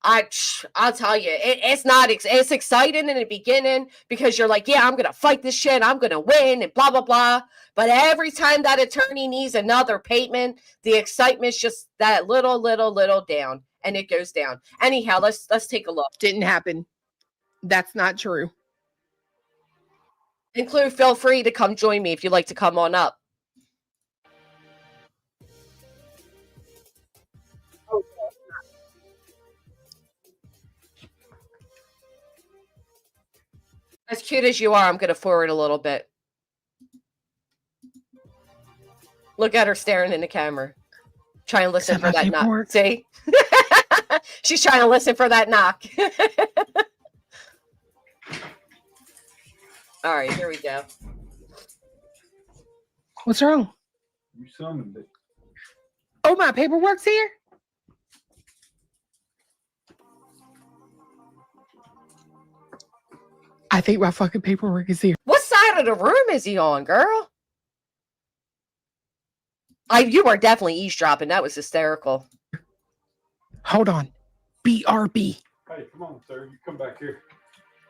Speaker 1: I'll tell you, it's exciting in the beginning because you're like, yeah, I'm going to fight this shit. I'm going to win and blah, blah, blah. But every time that attorney needs another payment, the excitement's just that little down, and it goes down. Anyhow, let's take a look.
Speaker 6: Didn't happen. That's not true.
Speaker 1: Include, feel free to come join me if you'd like to come on up. As cute as you are, I'm going to forward a little bit. Look at her staring in the camera. Trying to listen for that knock. See? She's trying to listen for that knock. All right, here we go.
Speaker 6: What's wrong?
Speaker 4: You summoned it.
Speaker 6: Oh, my paperwork's here? I think my fucking paperwork is here.
Speaker 1: What side of the room is he on, girl? You are definitely eavesdropping. That was hysterical.
Speaker 6: Hold on. BRB.
Speaker 4: Hey, come on, sir. You come back here.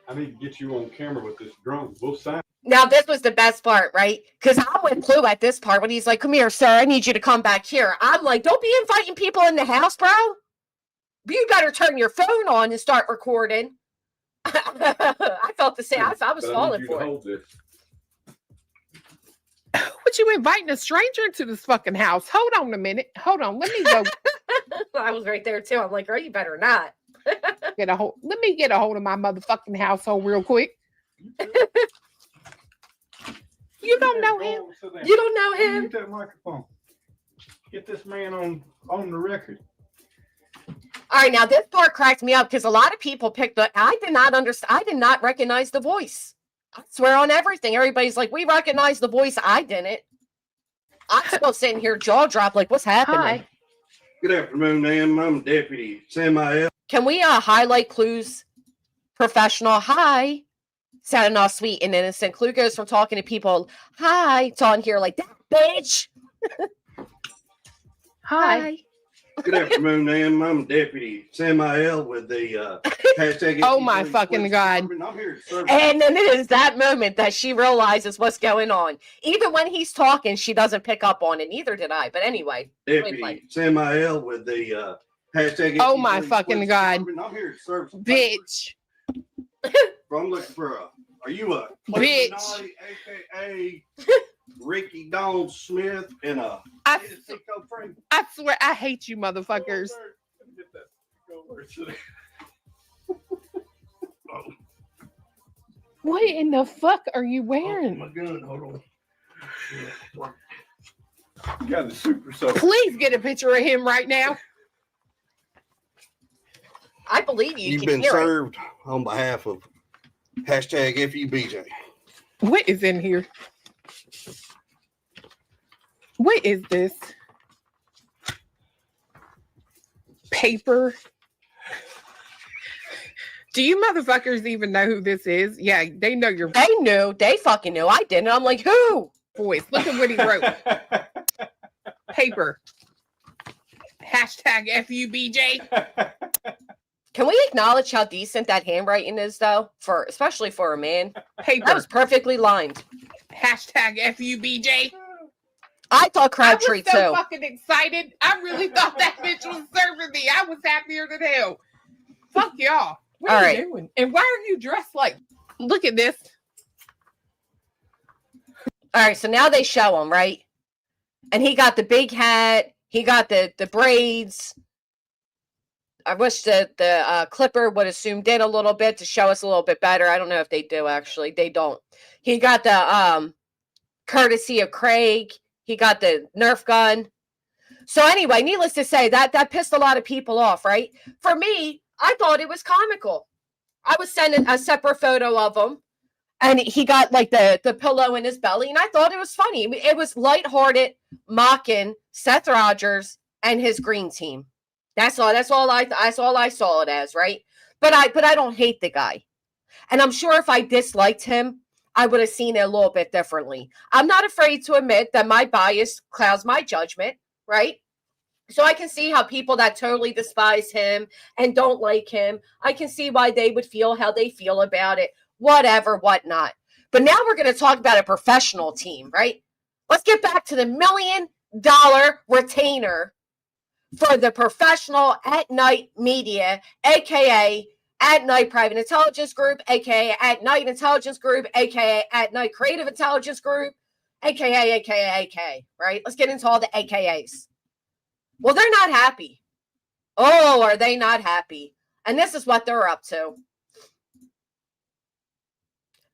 Speaker 4: I need to get you on camera with this drone. We'll sign.
Speaker 1: Now, this was the best part, right? Because I went blue at this part when he's like, come here, sir. I need you to come back here. I'm like, don't be inviting people in the house, bro. You better turn your phone on and start recording. I felt the same. I was falling for it.
Speaker 6: What, you inviting a stranger into this fucking house? Hold on a minute. Hold on. Let me go.
Speaker 1: I was right there, too. I'm like, girl, you better not.
Speaker 6: Let me get a hold of my motherfucking household real quick. You don't know him.
Speaker 1: You don't know him.
Speaker 4: Get that microphone. Get this man on the record.
Speaker 1: All right, now this part cracked me up because a lot of people picked up. I did not understand. I did not recognize the voice. I swear on everything. Everybody's like, we recognize the voice. I didn't. I'm still sitting here jaw dropped like, what's happening?
Speaker 6: Hi.
Speaker 7: Good afternoon, ma'am. I'm Deputy Samael.
Speaker 1: Can we highlight Clue's professional hi? Sounding all sweet and innocent. Clue goes from talking to people, hi, to on here like, that bitch.
Speaker 6: Hi.
Speaker 7: Good afternoon, ma'am. I'm Deputy Samael with the hashtag.
Speaker 6: Oh my fucking God.
Speaker 7: I'm here to serve.
Speaker 1: And then it is that moment that she realizes what's going on. Even when he's talking, she doesn't pick up on it. Neither did I. But anyway.
Speaker 7: Deputy Samael with the hashtag.
Speaker 6: Oh my fucking God.
Speaker 7: I'm here to serve.
Speaker 6: Bitch.
Speaker 7: I'm looking for are you a
Speaker 6: Bitch.
Speaker 7: Naughty, aka Ricky Don Smith and
Speaker 6: I swear I hate you motherfuckers. What in the fuck are you wearing?
Speaker 7: My gun, hold on.
Speaker 4: You got the super soaker.
Speaker 6: Please get a picture of him right now.
Speaker 1: I believe you.
Speaker 7: You've been served on behalf of hashtag FUBJ.
Speaker 6: What is in here? What is this? Paper. Do you motherfuckers even know who this is? Yeah, they know your
Speaker 1: They knew. They fucking knew. I didn't. I'm like, who?
Speaker 6: voice. Look at what he wrote. Paper. Hashtag FUBJ.
Speaker 1: Can we acknowledge how decent that handwriting is, though? Especially for a man.
Speaker 6: Paper.
Speaker 1: That was perfectly lined.
Speaker 6: Hashtag FUBJ.
Speaker 1: I thought Crabtree,
Speaker 6: I was so
Speaker 1: too.
Speaker 6: fucking excited. I really thought that bitch was serving me. I was happier than hell. Fuck y'all. What are you doing? And why are you dressed like? Look at this.
Speaker 1: All right, so now they show him, right? And he got the big hat. He got the braids. I wish the clipper would have zoomed in a little bit to show us a little bit better. I don't know if they do, actually. They don't. He got the courtesy of Craig. He got the Nerf gun. So anyway, needless to say, that pissed a lot of people off, right? For me, I thought it was comical. I was sending a separate photo of him, and he got like the pillow in his belly, and I thought it was funny. It was lighthearted, mocking Seth Rogers and his green team. That's all I saw it as, right? But I don't hate the guy. And I'm sure if I disliked him, I would have seen it a little bit differently. I'm not afraid to admit that my bias clouds my judgment, right? So I can see how people that totally despise him and don't like him, I can see why they would feel how they feel about it, whatever, whatnot. But now we're going to talk about a professional team, right? Let's get back to the $1 million retainer for the professional at night media, aka at night private intelligence group, aka at night intelligence group, aka at night creative intelligence group, aka, right? Let's get into all the AKAs. Well, they're not happy. Oh, are they not happy? And this is what they're up to.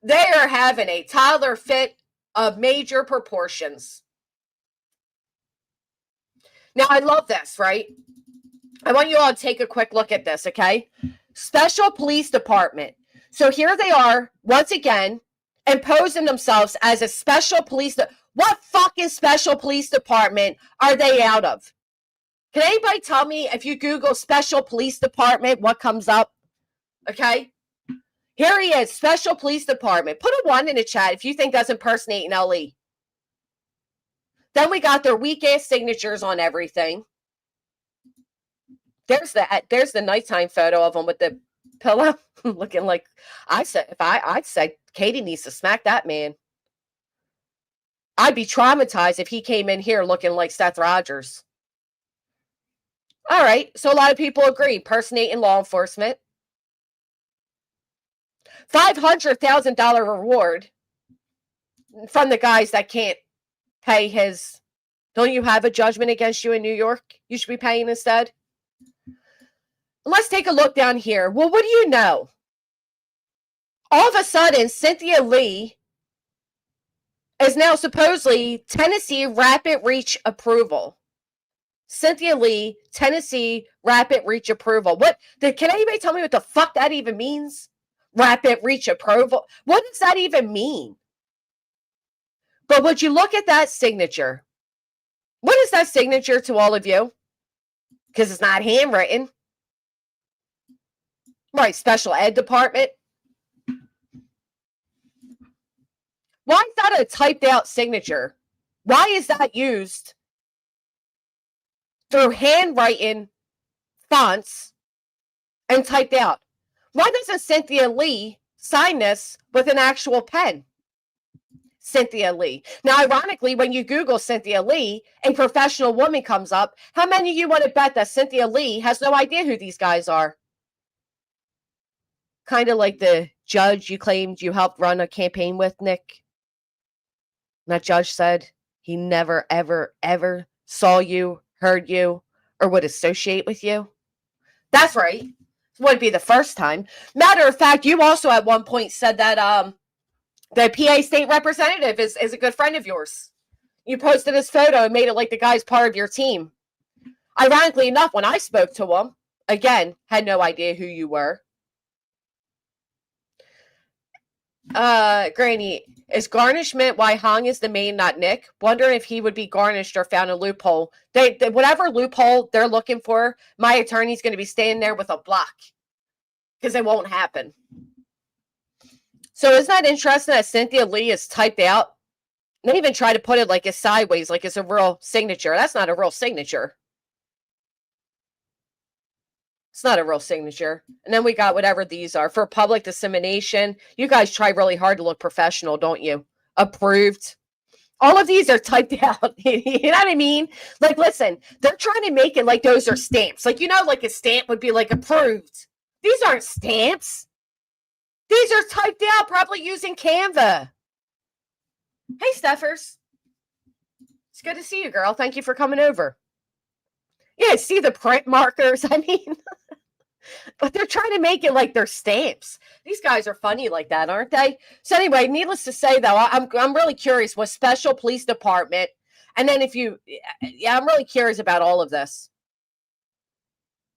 Speaker 1: They are having a toddler fit of major proportions. Now, I love this, right? I want you all to take a quick look at this, okay? Special Police Department. So here they are, once again, imposing themselves as a special police. What fucking special police department are they out of? Can anybody tell me if you Google special police department, what comes up? Okay. Here he is, special police department. Put a 1 in the chat if you think that's impersonating LE. Then we got their weak ass signatures on everything. There's the nighttime photo of him with the pillow, looking like I'd say Katie needs to smack that man. I'd be traumatized if he came in here looking like Seth Rogers. All right, so a lot of people agree, impersonating law enforcement. $500,000 reward from the guys that can't pay his. Don't you have a judgment against you in New York? You should be paying instead. Let's take a look down here. Well, what do you know? All of a sudden, Cynthia Lee is now supposedly Tennessee rapid reach approval. Cynthia Lee, Tennessee rapid reach approval. Can anybody tell me what the fuck that even means? Rapid reach approval. What does that even mean? But would you look at that signature? What is that signature to all of you? Because it's not handwritten. Right, special ed department. Why is that a typed out signature? Why is that used through handwriting fonts and typed out? Why doesn't Cynthia Lee sign this with an actual pen? Cynthia Lee. Now, ironically, when you Google Cynthia Lee, a professional woman comes up. How many of you want to bet that Cynthia Lee has no idea who these guys are? Kind of like the judge you claimed you helped run a campaign with, Nick. That judge said he never, ever, ever saw you, heard you, or would associate with you. That's right. It wouldn't be the first time. Matter of fact, you also at one point said that the PA state representative is a good friend of yours. You posted his photo and made it like the guy's part of your team. Ironically enough, when I spoke to him, again, had no idea who you were. Granny, is garnishment why Hong is the main, not Nick? Wondering if he would be garnished or found a loophole. They whatever loophole they're looking for, my attorney's going to be standing there with a block because it won't happen. So isn't that interesting that Cynthia Lee is typed out? They even try to put it like it's sideways, like it's a real signature. That's not a real signature. It's not a real signature. And then we got whatever these are. For public dissemination, you guys try really hard to look professional, don't you? Approved. All of these are typed out. You know what I mean? Like, listen, they're trying to make it like those are stamps. Like, you know, like a stamp would be like approved. These aren't stamps. These are typed out, probably using Canva. Hey, Steffers. It's good to see you, girl. Thank you for coming over. Yeah, see the print markers? I mean, but they're trying to make it like they're stamps. These guys are funny like that, aren't they? So anyway, needless to say, though, I'm really curious what special police department. And then I'm really curious about all of this.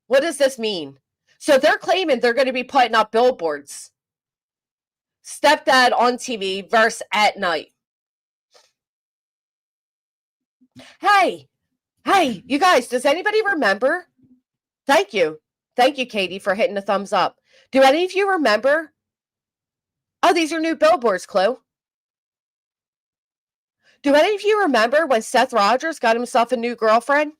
Speaker 1: What does this mean? So they're claiming they're going to be putting up billboards. Stepdad on TV versus at night. Hey, you guys, does anybody remember? Thank you. Thank you, Katie, for hitting the thumbs up. Do any of you remember? Oh, these are new billboards, Chloe. Do any of you remember when Seth Rogers got himself a new girlfriend?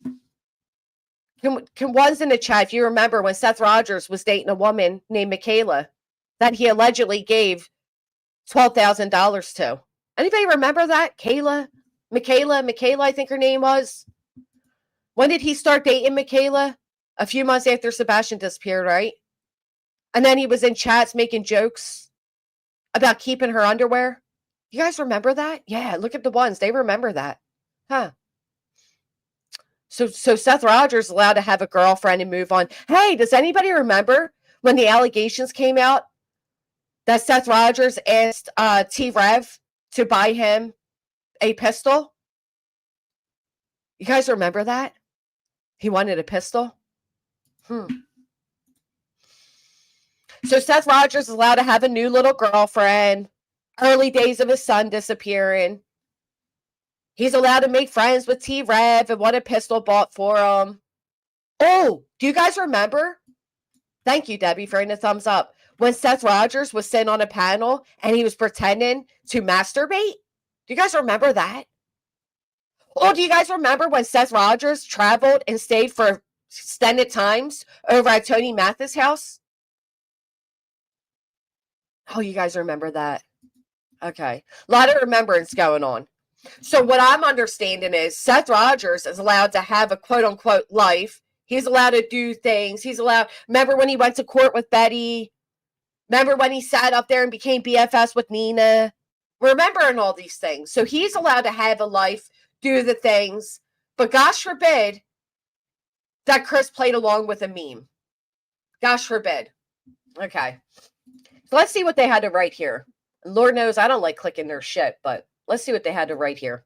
Speaker 1: Can ones in the chat, if you remember when Seth Rogers was dating a woman named Michaela that he allegedly gave $12,000 to. Anybody remember that? Michaela, I think her name was. When did he start dating Michaela? A few months after Sebastian disappeared, right? And then he was in chats making jokes about keeping her underwear. You guys remember that? Yeah, look at the ones. They remember that. Huh. So Seth Rogers is allowed to have a girlfriend and move on. Hey, does anybody remember when the allegations came out that Seth Rogers asked T-Rev to buy him a pistol? You guys remember that? He wanted a pistol? So Seth Rogers is allowed to have a new little girlfriend. Early days of his son disappearing. He's allowed to make friends with T-Rev and want a pistol bought for him. Oh, do you guys remember? Thank you, Debbie, for the thumbs up. When Seth Rogers was sitting on a panel and he was pretending to masturbate? Do you guys remember that? Oh, do you guys remember when Seth Rogers traveled and stayed for extended times over at Tony Mathis' house? Oh, you guys remember that? Okay. A lot of remembrance going on. So what I'm understanding is Seth Rogers is allowed to have a quote-unquote life. He's allowed to do things. He's allowed... Remember when he went to court with Betty? Remember when he sat up there and became BFS with Nina? Remembering all these things. So he's allowed to have a life, do the things. But gosh forbid that Chris played along with a meme. Gosh forbid. Okay. So let's see what they had to write here. Lord knows I don't like clicking their shit, but let's see what they had to write here.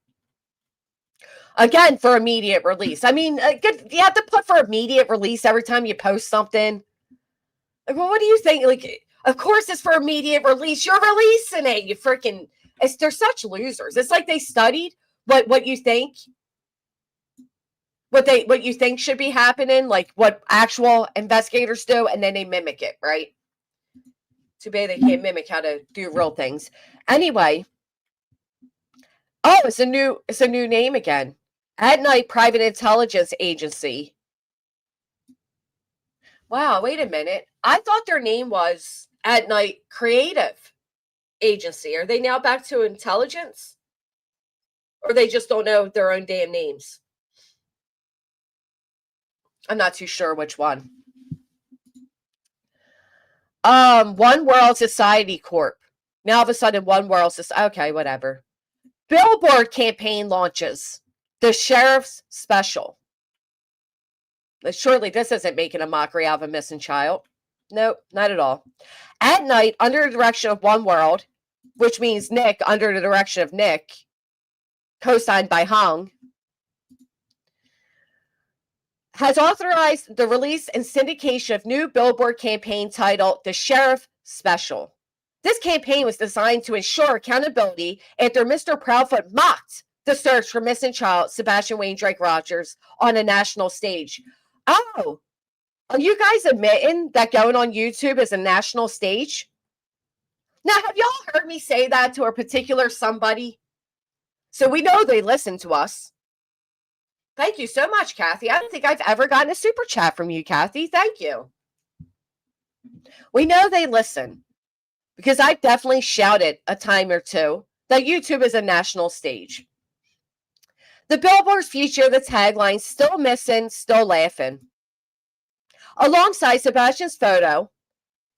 Speaker 1: Again, for immediate release. I mean, you have to put for immediate release every time you post something. Like, well, what do you think? Like, of course it's for immediate release. You're releasing it. You freaking... They're such losers. It's like they studied what you think. What you think should be happening, like what actual investigators do, and then they mimic it, right? Too bad they can't mimic how to do real things. Anyway. Oh, it's a new name again. At Night Private Intelligence Agency. Wow, wait a minute. I thought their name was At Night Creative Agency. Are they now back to intelligence? Or they just don't know their own damn names? I'm not too sure which one. One World Society Corp. Now all of a sudden, One World Society. Okay, whatever. Billboard campaign launches. The Sheriff's Special. But surely this isn't making a mockery out of a missing child. Nope, not at all. At Night, under the direction of One World, which means Nick, under the direction of Nick, co-signed by Hung, has authorized the release and syndication of new Billboard campaign titled The Sheriff Special. This campaign was designed to ensure accountability after Mr. Proudfoot mocked the search for missing child Sebastian Wayne Drake Rogers on a national stage. Oh, are you guys admitting that going on YouTube is a national stage? Now, have y'all heard me say that to a particular somebody? So we know they listen to us. Thank you so much, Kathy. I don't think I've ever gotten a super chat from you, Kathy. Thank you. We know they listen because I've definitely shouted a time or two that YouTube is a national stage. The Billboards feature the tagline, "Still Missing, Still Laughing," alongside Sebastian's photo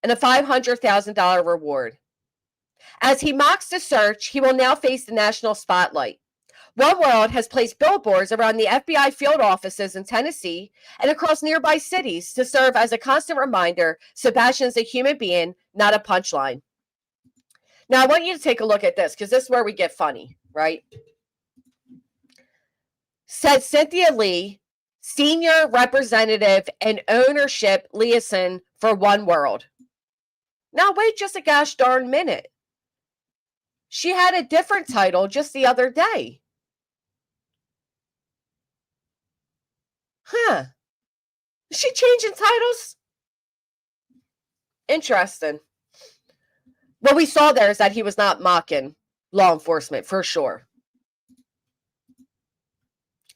Speaker 1: and a $500,000 reward. As he mocks the search, he will now face the national spotlight. One World has placed billboards around the FBI field offices in Tennessee and across nearby cities to serve as a constant reminder Sebastian's a human being, not a punchline. Now, I want you to take a look at this because this is where we get funny, right? Said Cynthia Lee, senior representative and ownership liaison for One World. Now, wait just a gosh darn minute. She had a different title just the other day. Huh. Is she changing titles? Interesting. What we saw there is that he was not mocking law enforcement, for sure.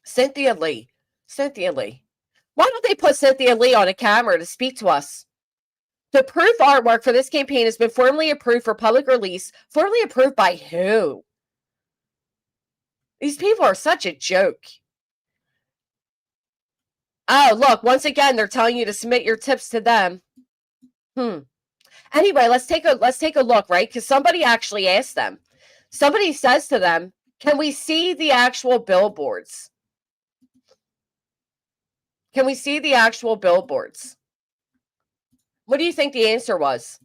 Speaker 1: Cynthia Lee. Cynthia Lee. Why don't they put Cynthia Lee on a camera to speak to us? The proof artwork for this campaign has been formally approved for public release. Formally approved by who? These people are such a joke. Oh, look, once again, they're telling you to submit your tips to them. Anyway, let's take a look, right? Because somebody actually asked them. Somebody says to them, can we see the actual billboards? Can we see the actual billboards? What do you think the answer was?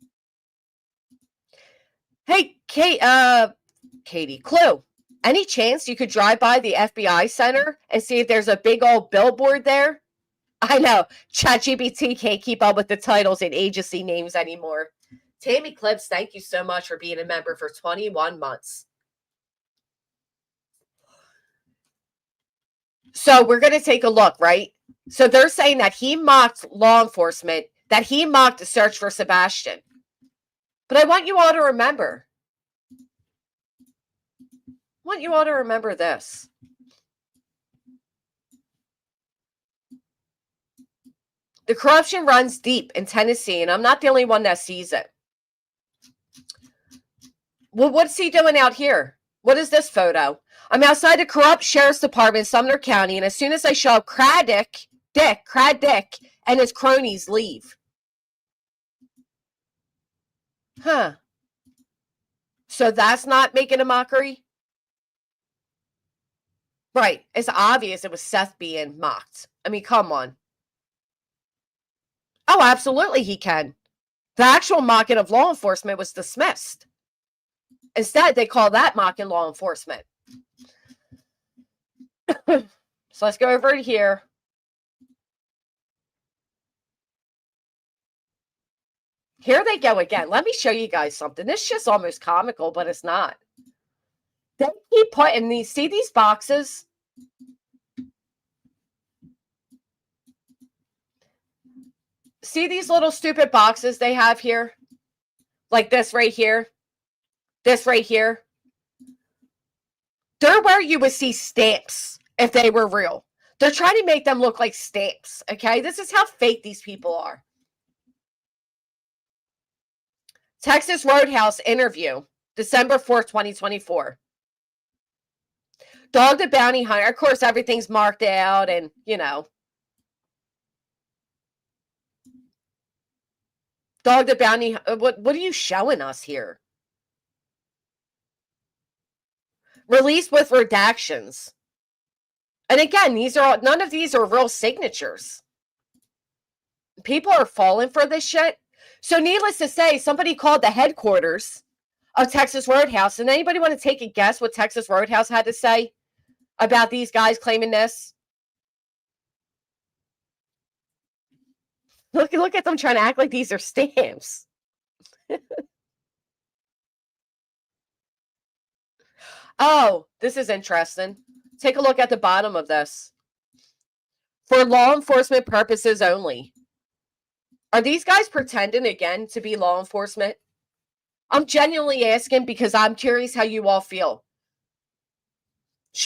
Speaker 1: Hey, Katie, clue. Any chance you could drive by the FBI center and see if there's a big old billboard there? I know. ChatGPT can't keep up with the titles and agency names anymore. Tammy Clips, thank you so much for being a member for 21 months. So we're going to take a look, right? So they're saying that he mocked law enforcement, that he mocked the search for Sebastian. But I want you all to remember. This. The corruption runs deep in Tennessee, and I'm not the only one that sees it. Well, what's he doing out here? What is this photo? I'm outside the corrupt sheriff's department in Sumner County, and as soon as I show up, Crad Dick, and his cronies leave. Huh. So that's not making a mockery? Right. It's obvious it was Seth being mocked. I mean, come on. Oh, absolutely he can. The actual mocking of law enforcement was dismissed. Instead, they call that mocking law enforcement. So let's go over to here. Here they go again. Let me show you guys something. This shit's almost comical, but it's not. They keep putting these, see these boxes? See these little stupid boxes they have here? Like this right here. This right here. They're where you would see stamps if they were real. They're trying to make them look like stamps, okay? This is how fake these people are. Texas Roadhouse interview, December 4th, 2024. Dog the Bounty Hunter. Of course, everything's marked out and, you know. Dog the Bounty. What are you showing us here? Released with redactions. And again, none of these are real signatures. People are falling for this shit. So needless to say, somebody called the headquarters of Texas Roadhouse. And anybody want to take a guess what Texas Roadhouse had to say about these guys claiming this? Look at them trying to act like these are stamps. Oh, this is interesting. Take a look at the bottom of this. For law enforcement purposes only. Are these guys pretending again to be law enforcement? I'm genuinely asking because I'm curious how you all feel.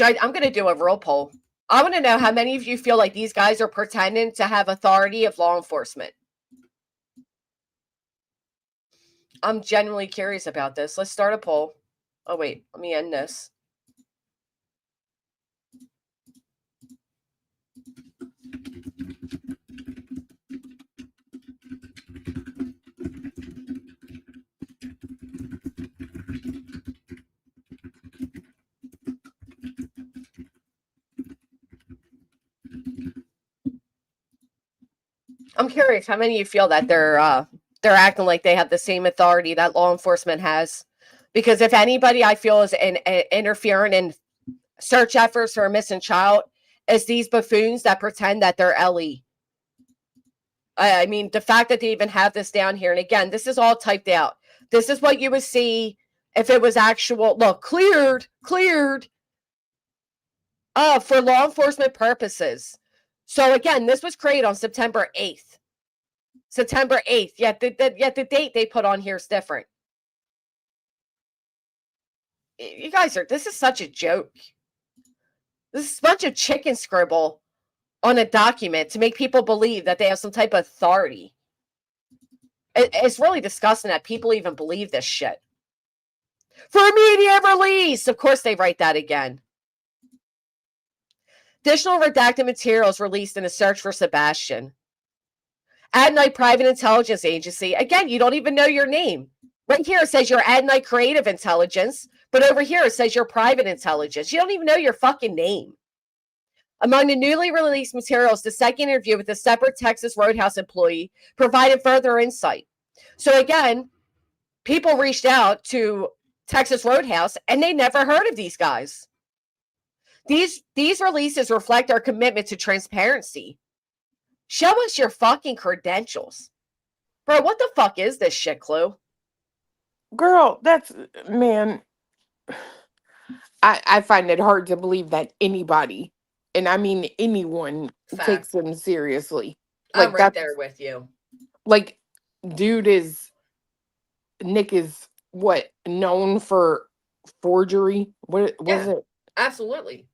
Speaker 1: I'm going to do a real poll. I want to know how many of you feel like these guys are pretending to have authority of law enforcement. I'm genuinely curious about this. Let's start a poll. Oh, wait. Let me end this. I'm curious how many of you feel that they're acting like they have the same authority that law enforcement has. Because if anybody I feel is interfering in search efforts for a missing child, it's these buffoons that pretend that they're LE. I mean, the fact that they even have this down here, and again, this is all typed out. This is what you would see if it was actual, look, cleared, for law enforcement purposes. So again, this was created on September 8th. September 8th, yet the date they put on here is different. You guys this is such a joke. This is a bunch of chicken scribble on a document to make people believe that they have some type of authority. It's really disgusting that people even believe this shit. For immediate release! Of course they write that again. Additional redacted materials released in a search for Sebastian. At Night Private Intelligence Agency. Again, you don't even know your name. Right here it says you're At Night Creative Intelligence, but over here it says you're Private Intelligence. You don't even know your fucking name. Among the newly released materials, the second interview with a separate Texas Roadhouse employee provided further insight. So again, people reached out to Texas Roadhouse and they never heard of these guys. These releases reflect our commitment to transparency. Show us your fucking credentials. Bro, what the fuck is this shit, Clue?
Speaker 6: Girl, that's, man, I find it hard to believe that anybody, and I mean anyone,
Speaker 1: Fact.
Speaker 6: takes them seriously.
Speaker 1: I'm right
Speaker 6: that's-
Speaker 1: there with you.
Speaker 6: Like, Nick is what, known for forgery? What was
Speaker 1: Yeah.
Speaker 6: it?
Speaker 1: Absolutely.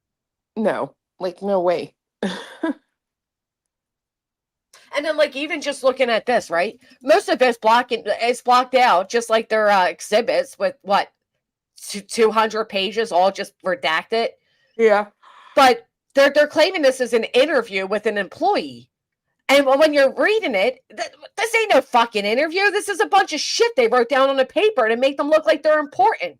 Speaker 6: No, like, no way.
Speaker 1: And then, like, even just looking at this, right? Most of it's blocked out, just like their exhibits with what, 200 pages, all just redacted.
Speaker 6: Yeah.
Speaker 1: But they're claiming this is an interview with an employee. And when you're reading it, this ain't no fucking interview. This is a bunch of shit they wrote down on a paper to make them look like they're important.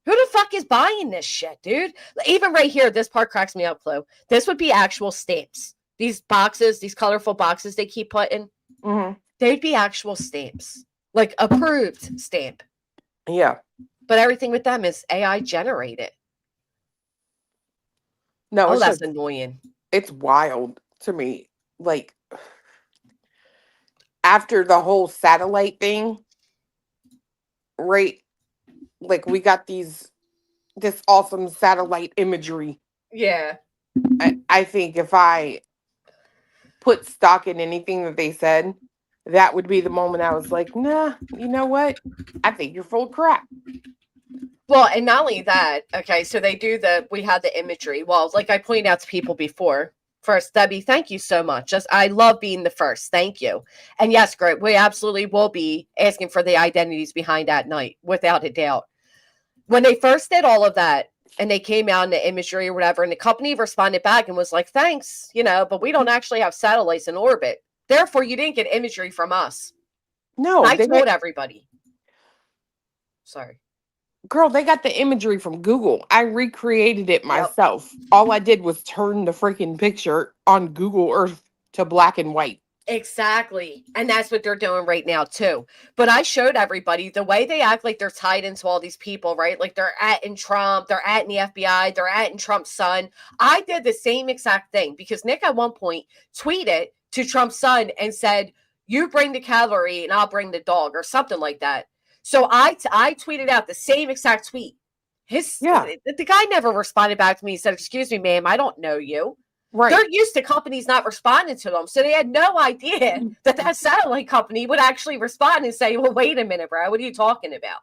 Speaker 1: Who the fuck is buying this shit, dude? Even right here, this part cracks me up, Chloe. This would be actual stamps. These boxes, these colorful boxes they keep putting, they'd be actual stamps. Like approved stamp.
Speaker 6: Yeah.
Speaker 1: But everything with them is AI generated.
Speaker 6: No,
Speaker 1: Oh,
Speaker 6: it's
Speaker 1: that's
Speaker 6: just,
Speaker 1: annoying.
Speaker 6: it's wild to me. Like, after the whole satellite thing, right? Like, we got this awesome satellite imagery.
Speaker 1: Yeah.
Speaker 6: I think if I put stock in anything that they said, that would be the moment I was like, nah, you know what? I think you're full of crap.
Speaker 1: Well, and not only that, okay, so we had the imagery. Well, like I pointed out to people before, first, Debbie, thank you so much. I love being the first. Thank you. And yes, great. We absolutely will be asking for the identities behind At Night, without a doubt. When they first did all of that, and they came out in the imagery or whatever, and the company responded back and was like, thanks, but we don't actually have satellites in orbit. Therefore, you didn't get imagery from us.
Speaker 6: No,
Speaker 1: I told everybody. Sorry.
Speaker 6: Girl, they got the imagery from Google. I recreated it myself. All I did was turn the freaking picture on Google Earth to black and white.
Speaker 1: Exactly. And that's what they're doing right now, too. But I showed everybody the way they act like they're tied into all these people, right? Like they're in Trump, they're in the FBI, they're in Trump's son. I did the same exact thing because Nick at one point tweeted to Trump's son and said, you bring the cavalry and I'll bring the dog or something like that. So I tweeted out the same exact tweet. The guy never responded back to me. He said, excuse me, ma'am, I don't know you.
Speaker 6: Right.
Speaker 1: They're used to companies not responding to them. So they had no idea that satellite company would actually respond and say, well, wait a minute, bro. What are you talking about?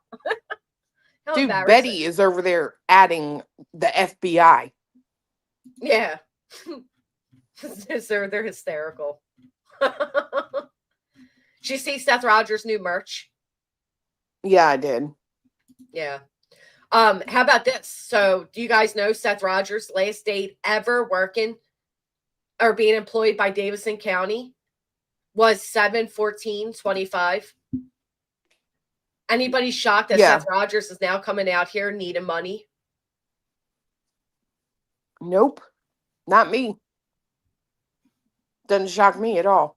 Speaker 6: Dude, Betty is over there adding the FBI.
Speaker 1: Yeah. They're hysterical. Did you see Seth Rogers' new merch?
Speaker 6: Yeah, I did.
Speaker 1: Yeah. How about this? So do you guys know Seth Rogers' last date ever working or being employed by Davidson County was 7/14/25? Anybody shocked that Seth Rogers is now coming out here needing money?
Speaker 6: Nope. Not me. Doesn't shock me at all.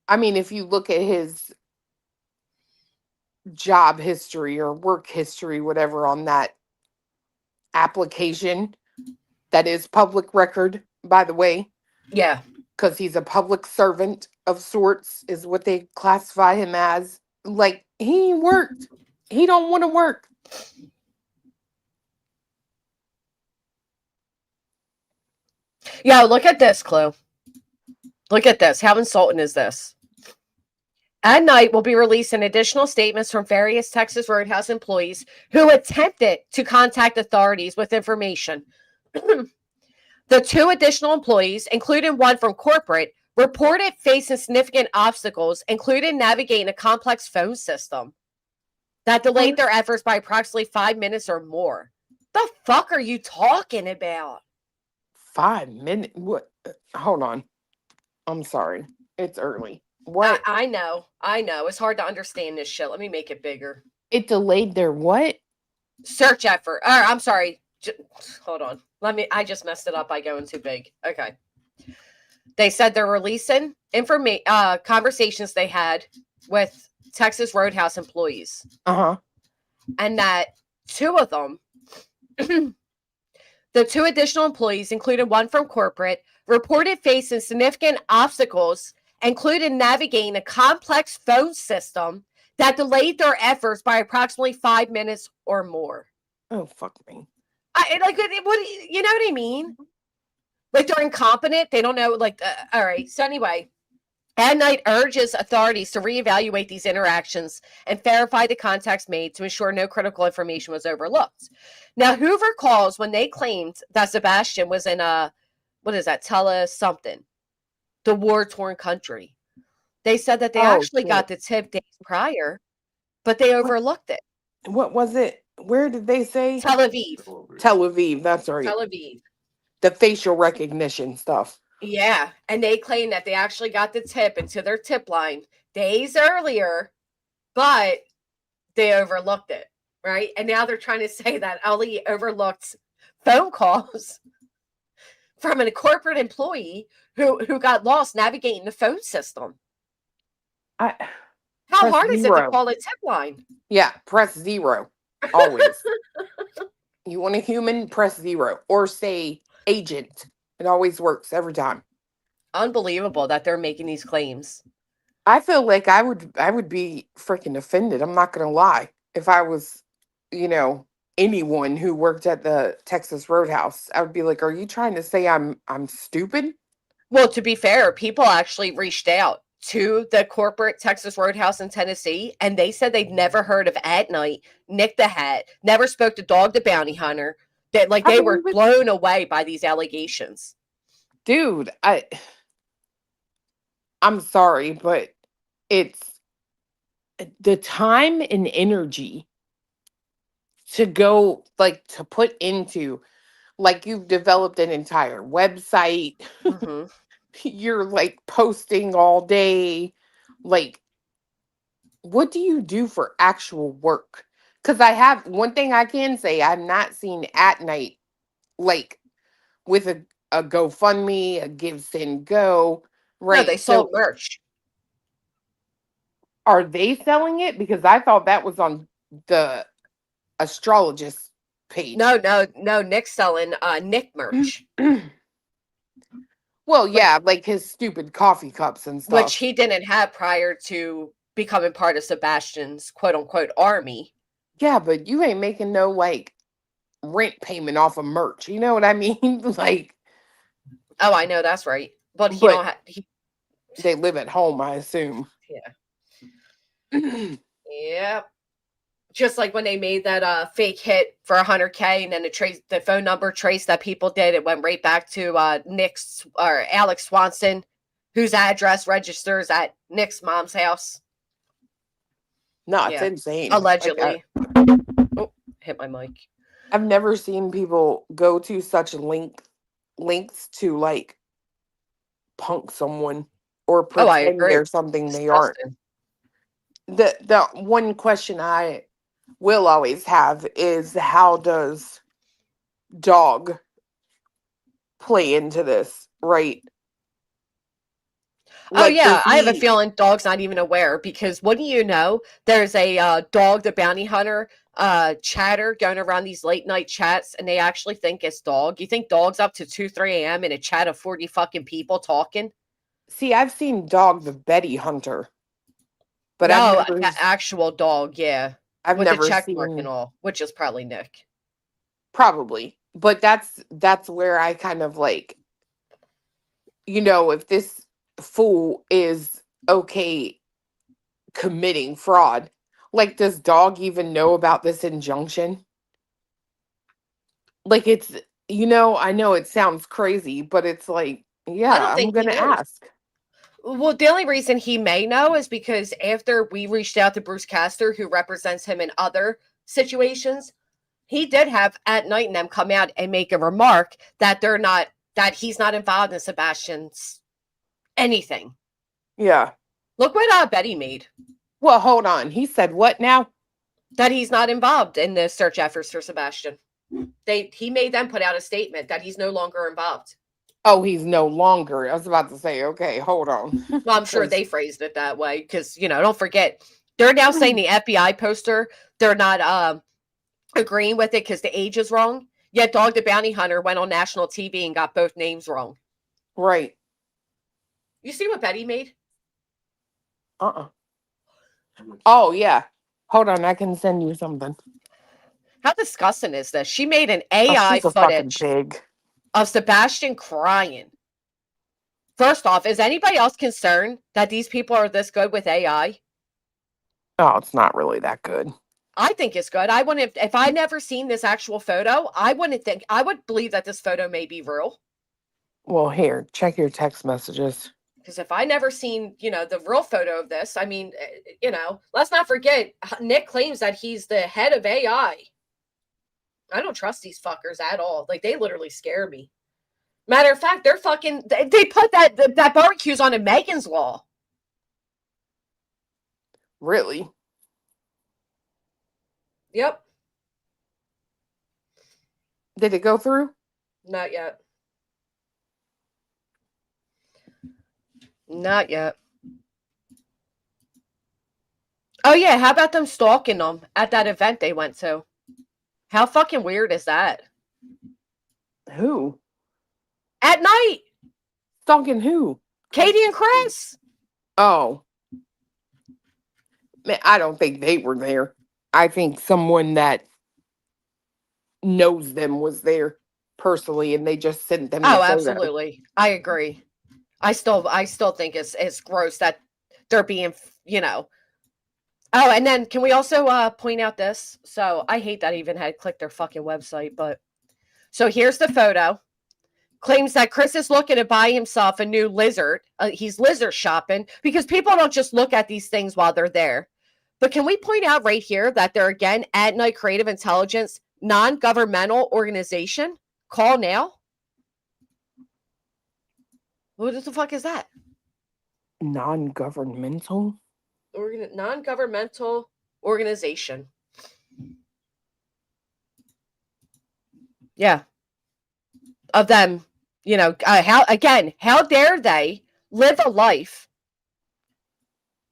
Speaker 6: I mean, if you look at his job history or work history, whatever, on that application, that is public record, by the way.
Speaker 1: Yeah.
Speaker 6: Because he's a public servant of sorts, is what they classify him as. Like, he worked. He don't want to work.
Speaker 1: Yeah, look at this, Chloe. Look at this. How insulting is this? At Night will be releasing additional statements from various Texas Roadhouse employees who attempted to contact authorities with information. The two additional employees, including one from corporate, reported facing significant obstacles, including navigating a complex phone system that delayed their efforts by approximately 5 minutes or more. The fuck are you talking about?
Speaker 6: 5 minutes? What? Hold on. I'm sorry. It's early. What?
Speaker 1: I know. It's hard to understand this shit. Let me make it bigger.
Speaker 6: It delayed their what?
Speaker 1: Search effort. I'm sorry. Hold on. I just messed it up by going too big. Okay. They said they're releasing conversations they had with Texas Roadhouse employees. And that two of them, the two additional employees, including one from corporate, reported facing significant obstacles, including navigating a complex phone system that delayed their efforts by approximately 5 minutes or more.
Speaker 6: Oh, fuck me.
Speaker 1: What you know what I mean? Like, they're incompetent. They don't know, like, all right. So anyway, At Night urges authorities to reevaluate these interactions and verify the contacts made to ensure no critical information was overlooked. Now, Hoover calls when they claimed that Sebastian was in tell us something, the war-torn country. They said that they actually got the tip days prior, but they overlooked it.
Speaker 6: What was it? Where did they say?
Speaker 1: Tel Aviv.
Speaker 6: Tel Aviv, that's right.
Speaker 1: Tel Aviv.
Speaker 6: The facial recognition stuff.
Speaker 1: Yeah, and they claim that they actually got the tip into their tip line days earlier, but they overlooked it, right? And now they're trying to say that Ali overlooked phone calls from a corporate employee who got lost navigating the phone system. How hard is it to call a tip line?
Speaker 6: Yeah, press 0. Always. You want a human, press 0. Or say agent. It always works every time.
Speaker 1: Unbelievable that they're making these claims.
Speaker 6: I feel like I would be freaking offended. I'm not gonna lie. If I was, anyone who worked at the Texas Roadhouse, I would be like, "Are you trying to say I'm stupid?"
Speaker 1: Well, to be fair, people actually reached out to the corporate Texas Roadhouse in Tennessee, and they said they'd never heard of At Night, Nick the Hat, never spoke to Dog the Bounty Hunter. That they were blown away by these allegations.
Speaker 6: Dude, I'm sorry, but it's the time and energy to go, to put into, you've developed an entire website.
Speaker 1: Mm-hmm.
Speaker 6: You're posting all day. What do you do for actual work? Because one thing I can say, I've not seen At Night with a GoFundMe, a Give, Send, Go. Right.
Speaker 1: No, they sold merch.
Speaker 6: Are they selling it? Because I thought that was on the astrologist page.
Speaker 1: No, Nick's selling Nick merch.
Speaker 6: Well, yeah, his stupid coffee cups and stuff.
Speaker 1: Which he didn't have prior to becoming part of Sebastian's quote-unquote army.
Speaker 6: Yeah, but you ain't making no, rent payment off of merch. You know what I mean?
Speaker 1: Oh, I know, that's right. But
Speaker 6: they live at home, I assume.
Speaker 1: Yeah. Yep. Just like when they made that fake hit for $100K, and then the phone number trace that people did, it went right back to Alex Swanson, whose address registers at Nick's mom's house.
Speaker 6: No, it's insane.
Speaker 1: Allegedly. Hit my mic.
Speaker 6: I've never seen people go to such lengths to punk someone or pretend they're something they aren't. The one question I will always have is, how does Dog play into this, right?
Speaker 1: Oh, yeah. I have a feeling Dog's not even aware, because wouldn't you know, there's a Dog the Bounty Hunter chatter going around these late night chats, and they actually think it's Dog. You think Dog's up to 2, 3 a.m. in a chat of 40 fucking people talking?
Speaker 6: See, I've seen Dog the Betty Hunter. But
Speaker 1: no, actual Dog, yeah.
Speaker 6: I've
Speaker 1: with
Speaker 6: never
Speaker 1: the check
Speaker 6: seen
Speaker 1: mark and all, which is probably Nick.
Speaker 6: Probably. But that's where I kind of if this fool is okay committing fraud, does Dog even know about this injunction? It's, I know it sounds crazy, but it's yeah, I'm gonna ask.
Speaker 1: Well, the only reason he may know is because after we reached out to Bruce Castor, who represents him in other situations, he did have At Night and them come out and make a remark that he's not involved in Sebastian's anything.
Speaker 6: Yeah.
Speaker 1: Look what Betty made.
Speaker 6: Well, hold on. He said what now?
Speaker 1: That he's not involved in the search efforts for Sebastian. He made them put out a statement that he's no longer involved.
Speaker 6: Oh, he's no longer. I was about to say, okay, hold on.
Speaker 1: Well, I'm sure they phrased it that way because, don't forget, they're now saying the FBI poster, they're not agreeing with it because the age is wrong. Yet Dog the Bounty Hunter went on national TV and got both names wrong.
Speaker 6: Right.
Speaker 1: You see what Betty made?
Speaker 6: Oh, yeah. Hold on, I can send you something.
Speaker 1: How disgusting is this? She made an AI footage of Sebastian crying. First off, is anybody else concerned that these people are this good with AI?
Speaker 6: Oh, it's not really that good.
Speaker 1: I think it's good. I wouldn't, if I never seen this actual photo, I would believe that this photo may be real.
Speaker 6: Well, here, check your text messages.
Speaker 1: Because if I never seen, the real photo of this, I mean, let's not forget, Nick claims that he's the head of AI. I don't trust these fuckers at all. Like, they literally scare me. Matter of fact, they're fucking, they put that barbecues on in Megan's Law.
Speaker 6: Really?
Speaker 1: Yep.
Speaker 6: Did it go through?
Speaker 1: Not yet. Not yet. Oh, yeah. How about them stalking them at that event they went to? How fucking weird is that?
Speaker 6: Who?
Speaker 1: At night.
Speaker 6: Stalking who?
Speaker 1: Katie and Chris.
Speaker 6: Oh. Man, I don't think they were there. I think someone that knows them was there personally, and they just sent them.
Speaker 1: Oh, absolutely. I agree. I still think it's gross that they're being, Oh, and then can we also point out this? So I hate that I even had clicked their fucking website, but so here's the photo. Claims that Chris is looking to buy himself a new lizard. He's lizard shopping because people don't just look at these things while they're there. But can we point out right here that they're again At Night Creative Intelligence non-governmental organization? Call now. What the fuck is that?
Speaker 6: Non-governmental?
Speaker 1: Non-governmental organization. Yeah. Of them, how dare they live a life?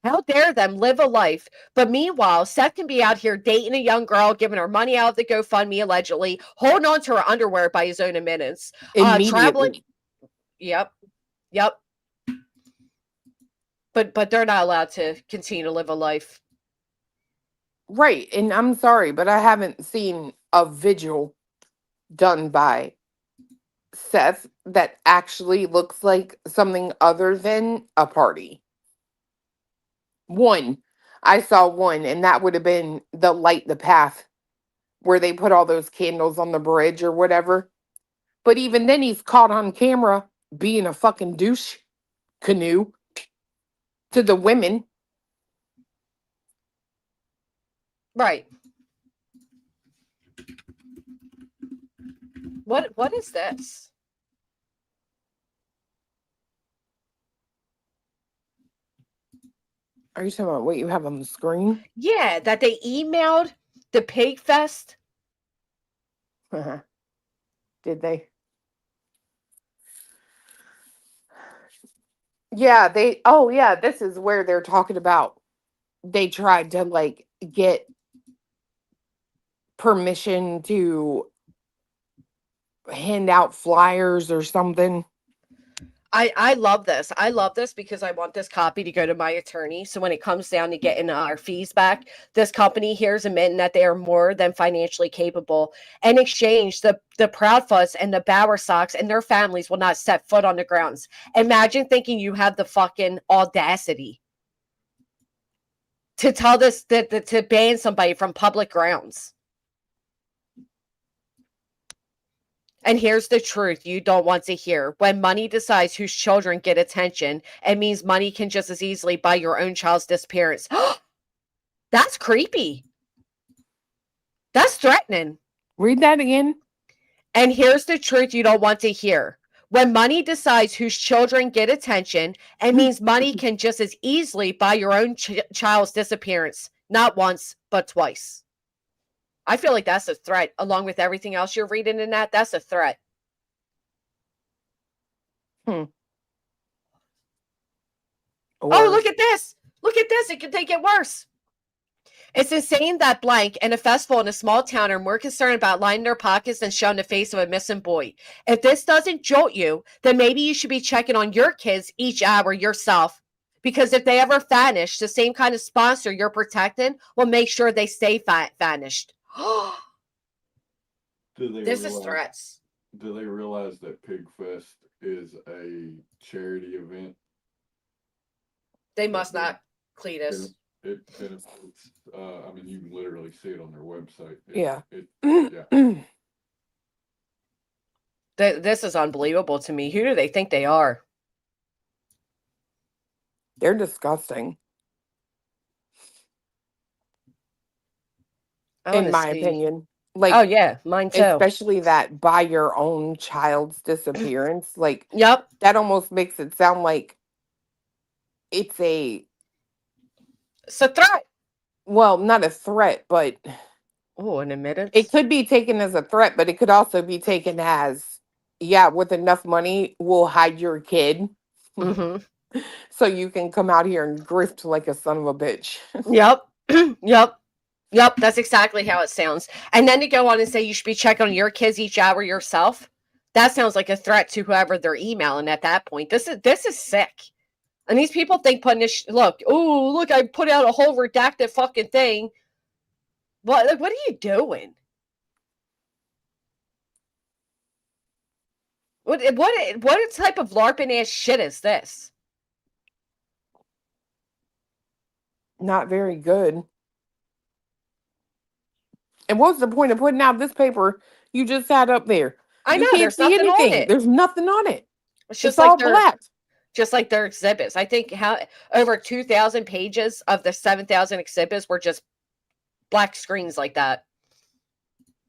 Speaker 1: How dare them live a life? But meanwhile, Seth can be out here dating a young girl, giving her money out of the GoFundMe, allegedly, holding on to her underwear by his own admittance. Traveling. Yep. But they're not allowed to continue to live a life.
Speaker 6: Right. And I'm sorry, but I haven't seen a vigil done by Seth that actually looks like something other than a party. One. I saw one, and that would have been the Light the Path, where they put all those candles on the bridge or whatever. But even then, he's caught on camera being a fucking douche canoe to the women.
Speaker 1: Right. What is this?
Speaker 6: Are you talking about what you have on the screen?
Speaker 1: Yeah, that they emailed the Pig Fest.
Speaker 6: Did they? Yeah, this is where they're talking about they tried to get permission to hand out flyers or something.
Speaker 1: I love this. I love this because I want this copy to go to my attorney. So when it comes down to getting our fees back, this company here is admitting that they are more than financially capable. In exchange, the Proudfus and the Bowersox and their families will not set foot on the grounds. Imagine thinking you have the fucking audacity to tell this to ban somebody from public grounds. And here's the truth you don't want to hear. When money decides whose children get attention, it means money can just as easily buy your own child's disappearance. That's creepy. That's threatening.
Speaker 6: Read that again.
Speaker 1: And here's the truth you don't want to hear. When money decides whose children get attention, it means money can just as easily buy your own child's disappearance. Not once, but twice. I feel like that's a threat, along with everything else you're reading in that. That's a threat.
Speaker 6: Or,
Speaker 1: oh, look at this. Look at this. It could take it worse. It's insane that blank and a festival in a small town are more concerned about lining their pockets than showing the face of a missing boy. If this doesn't jolt you, then maybe you should be checking on your kids each hour yourself. Because if they ever vanish, the same kind of sponsor you're protecting will make sure they stay vanished. This is threats.
Speaker 8: Do they realize that Pig Fest is a charity event?
Speaker 1: They must not, Cletus.
Speaker 8: It benefits, I mean, you can literally see it on their website.
Speaker 6: Yeah.
Speaker 1: This is unbelievable to me. Who do they think they are?
Speaker 6: They're disgusting. In my opinion. Like,
Speaker 1: oh yeah, mine too.
Speaker 6: Especially that by your own child's disappearance. Like,
Speaker 1: yep.
Speaker 6: That almost makes it sound like it's a
Speaker 1: threat.
Speaker 6: Well, not a threat, but
Speaker 1: an admittance.
Speaker 6: It could be taken as a threat, but it could also be taken as, yeah, with enough money, we'll hide your kid. So you can come out here and grift like a son of a bitch.
Speaker 1: Yep. Yep. That's exactly how it sounds. And then to go on and say you should be checking on your kids each hour yourself. That sounds like a threat to whoever they're emailing at that point. This is sick. And these people think putting this look, I put out a whole redacted fucking thing. What are you doing? What type of LARPing ass shit is this?
Speaker 6: Not very good. And what's the point of putting out this paper you just had up there?
Speaker 1: I know,
Speaker 6: you can't
Speaker 1: there's
Speaker 6: see
Speaker 1: nothing
Speaker 6: anything.
Speaker 1: on it.
Speaker 6: There's nothing on it.
Speaker 1: It's just
Speaker 6: all
Speaker 1: like
Speaker 6: black.
Speaker 1: Just like their exhibits. I think over 2,000 pages of the 7,000 exhibits were just black screens like that.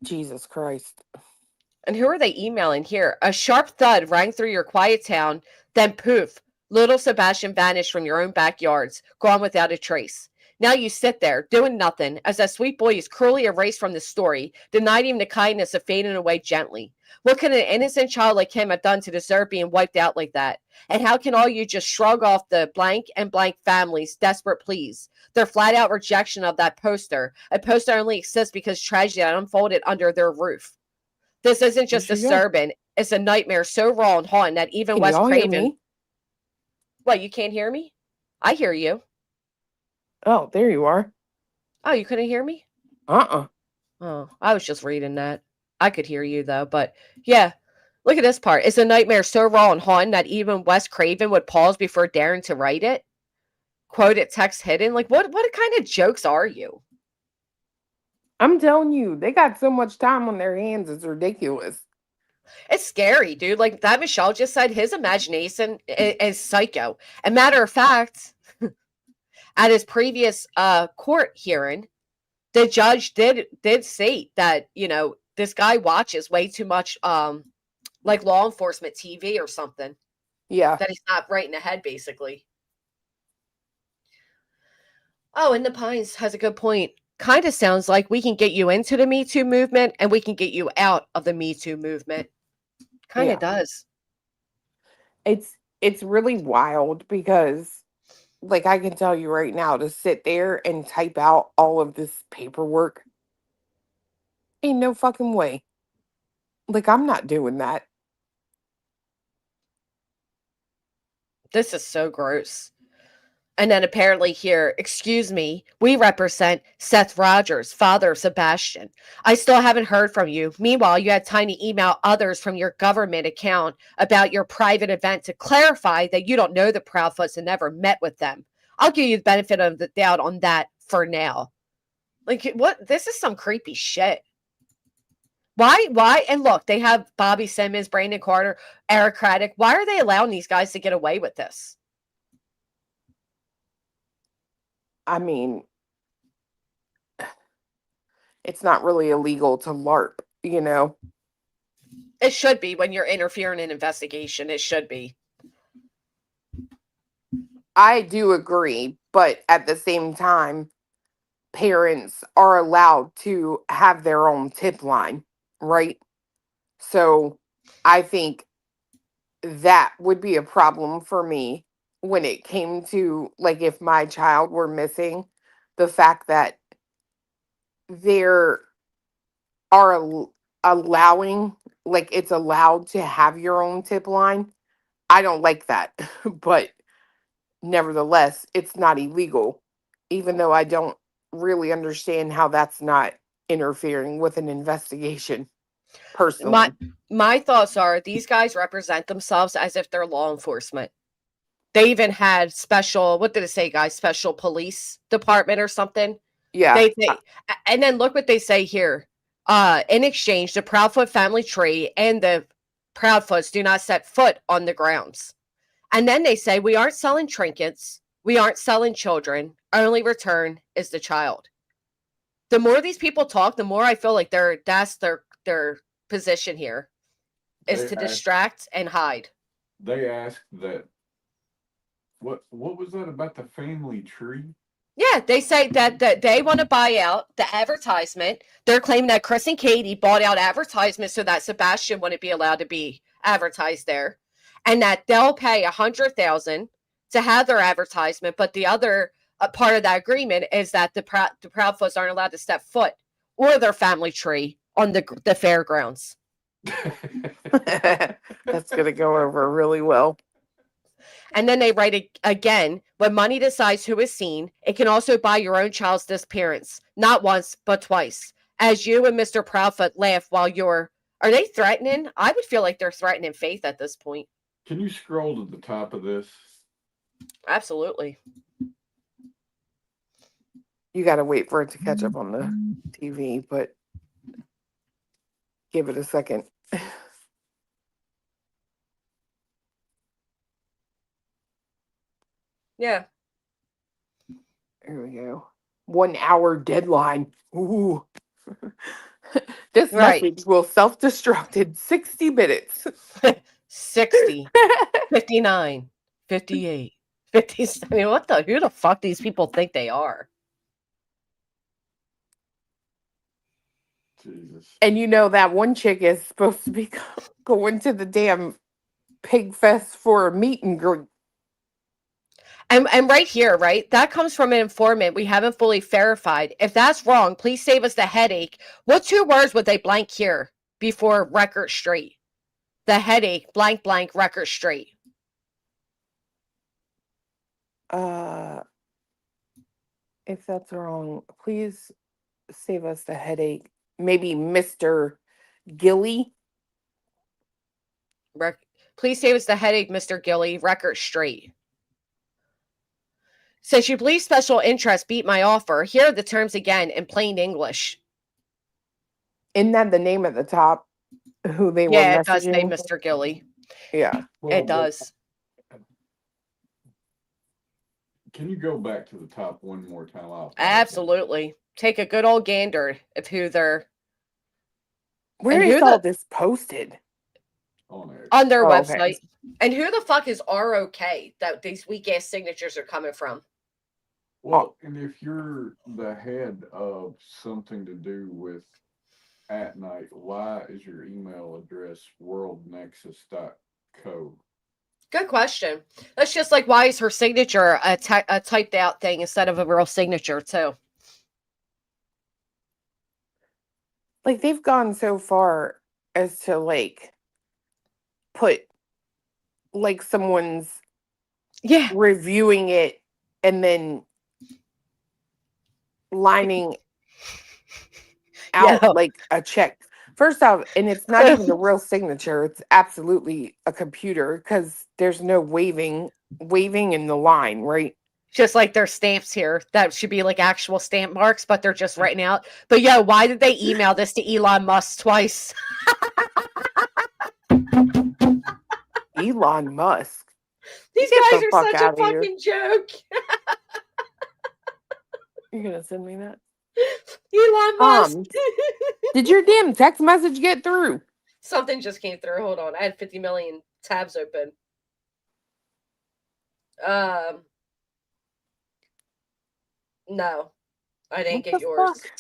Speaker 6: Jesus Christ.
Speaker 1: And who are they emailing here? A sharp thud rang through your quiet town, then poof, little Sebastian vanished from your own backyards, gone without a trace. Now you sit there, doing nothing, as that sweet boy is cruelly erased from the story, denied him the kindness of fading away gently. What could an innocent child like him have done to deserve being wiped out like that? And how can all you just shrug off the blank and blank families' desperate pleas? Their flat-out rejection of that poster. A poster only exists because tragedy unfolded under their roof. This isn't just disturbing. It's a nightmare so raw and haunting that even Wes Craven... What, you can't hear me? I hear you.
Speaker 6: Oh, there you are.
Speaker 1: Oh, you couldn't hear me?
Speaker 6: Oh,
Speaker 1: I was just reading that. I could hear you, though. But, yeah. Look at this part. It's a nightmare so raw and haunting that even Wes Craven would pause before daring to write it. Quote it, text hidden. Like, what kind of jokes are you?
Speaker 6: I'm telling you, they got so much time on their hands. It's ridiculous.
Speaker 1: It's scary, dude. Like that Michelle just said, his imagination is psycho. And matter of fact, at his previous court hearing, the judge did state that, this guy watches way too much like law enforcement TV or something.
Speaker 6: Yeah.
Speaker 1: That he's not right in the head, basically. Oh, and the Pines has a good point. Kind of sounds like we can get you into the Me Too movement and we can get you out of the Me Too movement. Kind of does.
Speaker 6: It's really wild because, like, I can tell you right now, to sit there and type out all of this paperwork, ain't no fucking way. Like, I'm not doing that.
Speaker 1: This is so gross. And then apparently here, excuse me, we represent Seth Rogers, father of Sebastian. I still haven't heard from you. Meanwhile, you had time to email others from your government account about your private event to clarify that you don't know the Proudfoots and never met with them. I'll give you the benefit of the doubt on that for now. Like, what? This is some creepy shit. Why? And look, they have Bobby Simmons, Brandon Carter, Eric Craddock. Why are they allowing these guys to get away with this?
Speaker 6: I mean, it's not really illegal to LARP,
Speaker 1: It should be when you're interfering in an investigation. It should be.
Speaker 6: I do agree, but at the same time, parents are allowed to have their own tip line, right? So I think that would be a problem for me when it came to, like, if my child were missing, the fact that there are allowing, like, it's allowed to have your own tip line. I don't like that. But nevertheless, it's not illegal, even though I don't really understand how that's not interfering with an investigation personally.
Speaker 1: My thoughts are these guys represent themselves as if they're law enforcement. They even had special, what did it say, guys? Special police department or something.
Speaker 6: Yeah.
Speaker 1: And then look what they say here. In exchange, the Proudfoot family tree and the Proudfoots do not set foot on the grounds. And then they say, we aren't selling trinkets. We aren't selling children. Our only return is the child. The more these people talk, the more I feel like that's their position here is to distract and hide.
Speaker 8: They asked that. What was that about the family tree?
Speaker 1: Yeah, they say that they want to buy out the advertisement. They're claiming that Chris and Katie bought out advertisements so that Sebastian wouldn't be allowed to be advertised there, and that they'll pay $100,000 to have their advertisement. But the other part of that agreement is that the Proudfoots aren't allowed to step foot or their family tree on the fairgrounds.
Speaker 6: That's gonna go over really well.
Speaker 1: And then they write again, when money decides who is seen, it can also buy your own child's disappearance, not once, but twice. As you and Mr. Proudfoot laugh while are they threatening? I would feel like they're threatening Faith at this point.
Speaker 8: Can you scroll to the top of this?
Speaker 1: Absolutely.
Speaker 6: You got to wait for it to catch up on the TV, but give it a second.
Speaker 1: Yeah.
Speaker 6: There we go. 1 hour deadline. Ooh. This message will self-destruct in 60 minutes.
Speaker 1: 60, 59, 58, 50. I mean, who the fuck these people think they are?
Speaker 8: Jesus.
Speaker 6: And you know that one chick is supposed to be going to the damn pig fest for a meet and greet.
Speaker 1: And right here, right? That comes from an informant we haven't fully verified. If that's wrong, please save us the headache. What 2 words would they blank here before record straight? The headache, blank, blank, record straight.
Speaker 6: If that's wrong, please save us the headache. Maybe Mr. Gilly.
Speaker 1: Please save us the headache, Mr. Gilly. Record straight. Since you believe special interest beat my offer, here are the terms again in plain English.
Speaker 6: Isn't that the name at the top? Who they were messaging?
Speaker 1: Yeah, it does say Mr. Gilly.
Speaker 6: Yeah.
Speaker 8: Well,
Speaker 1: it does.
Speaker 8: Can you go back to the top one more time?
Speaker 1: Absolutely. Take a good old gander of who they're...
Speaker 6: Where is all this posted?
Speaker 1: On their website. Okay. And who the fuck is ROK that these weak-ass signatures are coming from?
Speaker 8: Well, and if you're the head of something to do with at night, why is your email address worldnexus.co?
Speaker 1: Good question. That's just like, why is her signature a typed out thing instead of a real signature too?
Speaker 6: Like, they've gone so far as to, like, put, like, someone's reviewing it and then lining out like a check. First off, and it's not even a real signature, it's absolutely a computer because there's no waving in the line, right?
Speaker 1: Just like their stamps here that should be like actual stamp marks, but they're just writing out. But yo, why did they email this to Elon Musk twice?
Speaker 6: Elon Musk.
Speaker 1: These guys are such a fucking joke.
Speaker 6: You're gonna send me that?
Speaker 1: Elon Musk.
Speaker 6: Did your damn text message get through?
Speaker 1: Something just came through. Hold on. I had 50 million tabs open. No. I didn't get yours.
Speaker 6: Fuck?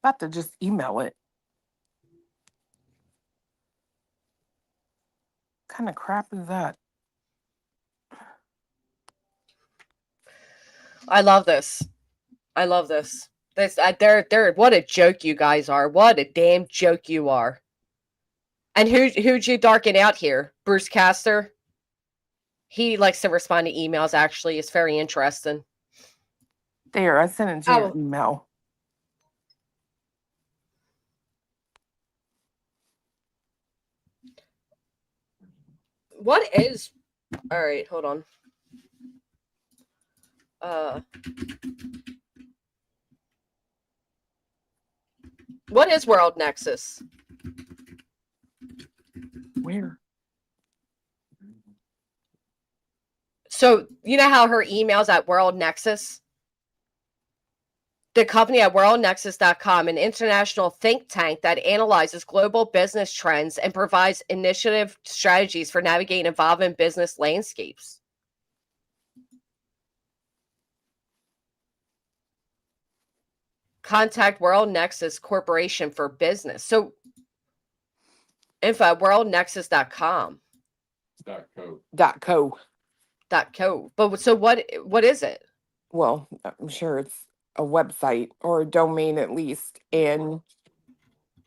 Speaker 6: About to just email it. kind of crap is that?
Speaker 1: I love this. I love this. They're what a joke you guys are. What a damn joke you are. And who'd you darken out here? Bruce Castor? He likes to respond to emails, actually. It's very interesting.
Speaker 6: There, I sent it to your email.
Speaker 1: What is... All right, hold on. What is World Nexus?
Speaker 6: Where?
Speaker 1: So, you know how her email's at World Nexus? The company at worldnexus.com, an international think tank that analyzes global business trends and provides initiative strategies for navigating evolving business landscapes. Contact World Nexus Corporation for business. So, info at worldnexus.com.
Speaker 6: .co.
Speaker 1: But so what is it?
Speaker 6: Well, I'm sure it's a website or a domain at least, and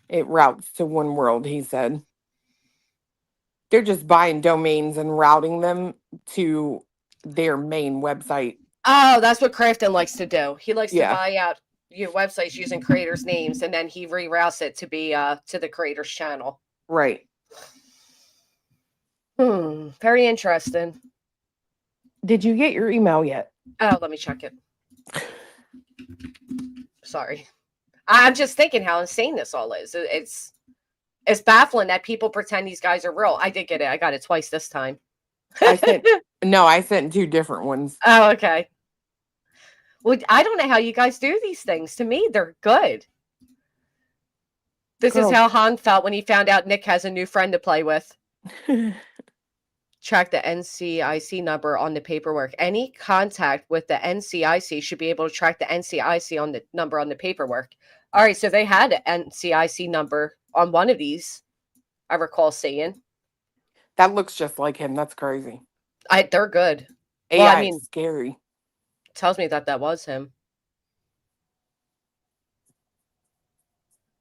Speaker 6: it routes to One World, he said. They're just buying domains and routing them to their main website.
Speaker 1: Oh, that's what Crafton likes to do. He likes to
Speaker 6: Yeah.
Speaker 1: buy out your websites using creators' names, and then he reroutes it to be to the creator's channel.
Speaker 6: Right.
Speaker 1: Very interesting.
Speaker 6: Did you get your email yet?
Speaker 1: Oh, let me check it. Sorry. I'm just thinking how insane this all is. It's baffling that people pretend these guys are real. I did get it. I got it twice this time.
Speaker 6: I sent 2 different ones.
Speaker 1: Oh, okay. Well, I don't know how you guys do these things. To me, they're good. This is how Han felt when he found out Nick has a new friend to play with. Track the NCIC number on the paperwork. Any contact with the NCIC should be able to track the NCIC on the number on the paperwork. All right, so they had an NCIC number on one of these, I recall saying.
Speaker 6: That looks just like him. That's crazy.
Speaker 1: They're good.
Speaker 6: AI well, I mean, is scary.
Speaker 1: Tells me that was him.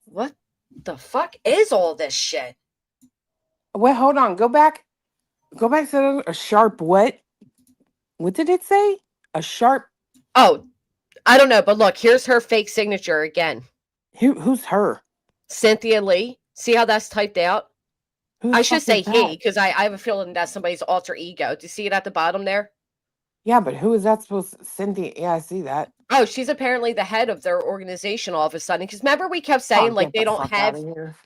Speaker 1: What the fuck is all this shit?
Speaker 6: Wait, hold on. Go back to a sharp what? What did it say? A sharp...
Speaker 1: Oh, I don't know, but look, here's her fake signature again.
Speaker 6: Who's her?
Speaker 1: Cynthia Lee. See how that's typed out? I should say he, because I have a feeling that's somebody's alter ego. Do you see it at the bottom there?
Speaker 6: Yeah, but who is that supposed to... Cynthia, yeah, I see that.
Speaker 1: Oh, she's apparently the head of their organization all of a sudden. Because remember we kept saying, like, they don't have...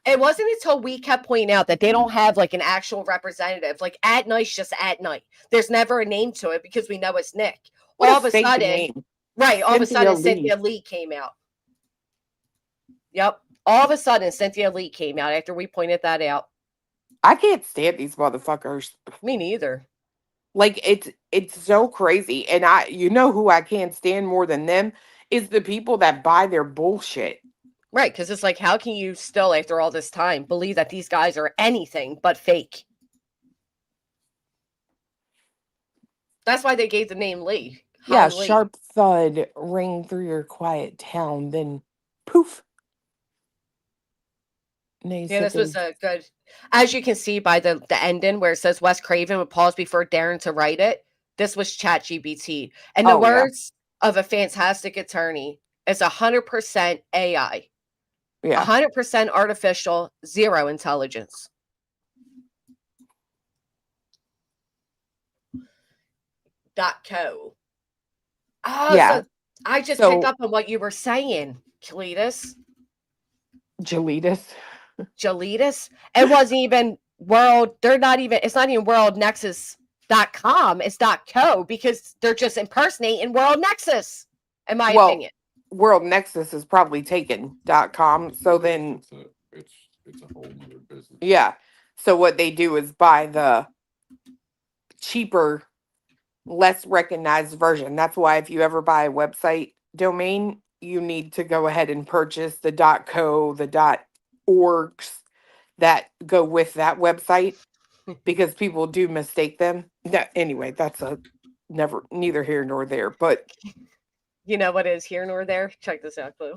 Speaker 1: It wasn't until we kept pointing out that they don't have, like, an actual representative. Like, At Night's just At Night. There's never a name to it because we know it's Nick. All of a sudden... Right, all of a sudden Cynthia Lee came out. Yep. All of a sudden Cynthia Lee came out after we pointed that out.
Speaker 6: I can't stand these motherfuckers.
Speaker 1: Me neither.
Speaker 6: Like, it's so crazy. And you know who I can't stand more than them is the people that buy their bullshit.
Speaker 1: Right, because it's like, how can you still, after all this time, believe that these guys are anything but fake? That's why they gave the name Lee.
Speaker 6: Yeah, Lee. Sharp thud ring through your quiet town, then poof.
Speaker 1: Yeah, this was a good... As you can see by the ending where it says Wes Craven would pause before daring to write it, this was ChatGPT. And the words of a fantastic attorney is 100% AI.
Speaker 6: Yeah.
Speaker 1: 100% artificial, 0 intelligence. .co. Oh, yeah. So I just picked up on what you were saying, Jaletus. Jaletus. It wasn't even world. They're not even, it's not even worldnexus.com. It's .co because they're just impersonating World Nexus, in my opinion.
Speaker 6: World Nexus is probably taken .com. So then
Speaker 8: it's a whole other business.
Speaker 6: Yeah. So what they do is buy the cheaper, less recognized version. That's why if you ever buy a website domain, you need to go ahead and purchase the .co, the .orgs that go with that website, because people do mistake them. Anyway, that's neither here nor there. But
Speaker 1: you know what is here nor there? Check this out, Clue.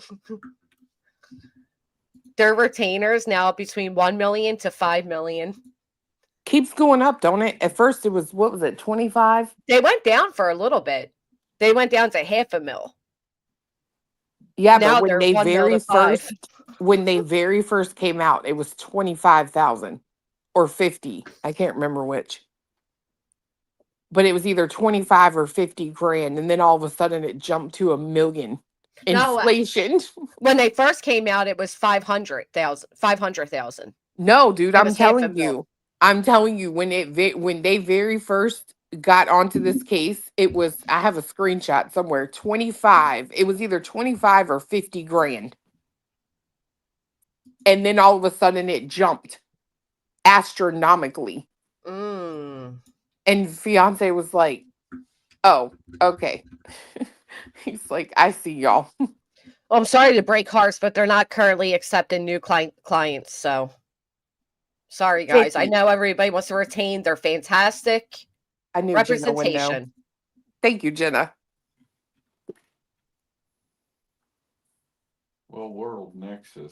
Speaker 1: Their retainers now between 1 million to 5 million.
Speaker 6: Keeps going up, don't it? At first it was, what was it, 25?
Speaker 1: They went down for a little bit. They went down to $500,000.
Speaker 6: Yeah,
Speaker 1: now
Speaker 6: but
Speaker 1: when they
Speaker 6: very first came out, it was 25,000 or 50. I can't remember which. But it was either 25 or 50 grand, and then all of a sudden it jumped to $1 million. Inflation.
Speaker 1: When they first came out, it was 500,000.
Speaker 6: No, dude, I'm telling you, when they very first got onto this case, it was, I have a screenshot somewhere, 25. It was either 25 or 50 grand. And then all of a sudden it jumped astronomically. And fiance was like, oh, okay. He's like, I see y'all.
Speaker 1: Well, I'm sorry to break hearts, but they're not currently accepting new clients. So sorry, guys. I know everybody wants to retain their fantastic representation.
Speaker 6: Thank you, Jenna.
Speaker 8: Well, World Nexus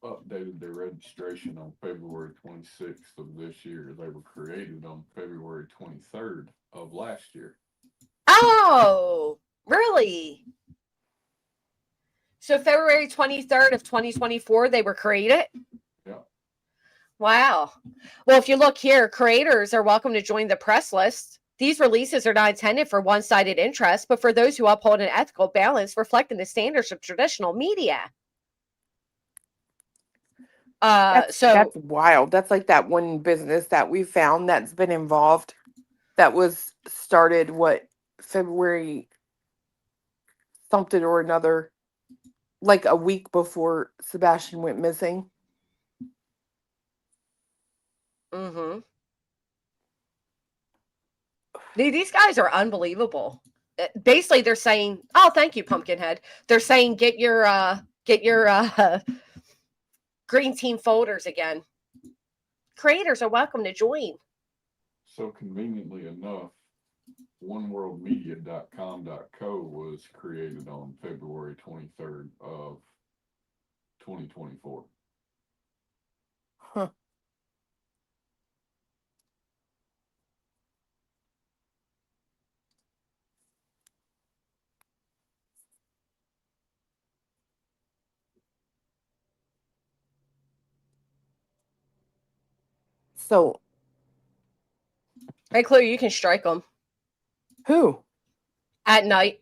Speaker 8: updated their registration on February 26th of this year. They were created on February 23rd of last year.
Speaker 1: Oh, really? So February 23rd of 2024, they were created?
Speaker 8: Yeah.
Speaker 1: Wow. Well, if you look here, creators are welcome to join the press list. These releases are not intended for one-sided interest, but for those who uphold an ethical balance reflecting the standards of traditional media.
Speaker 6: That's wild. That's like that one business that we found that's been involved that was started, February something or another, like a week before Sebastian went missing.
Speaker 1: These guys are unbelievable. Basically, they're saying, "Oh, thank you, Pumpkinhead." They're saying, "Get your green team folders again." Creators are welcome to join.
Speaker 8: So conveniently enough, oneworldmedia.com.co was created on February 23rd of 2024.
Speaker 6: Huh. So,
Speaker 1: hey, Clue, you can strike them.
Speaker 6: Who?
Speaker 1: At night.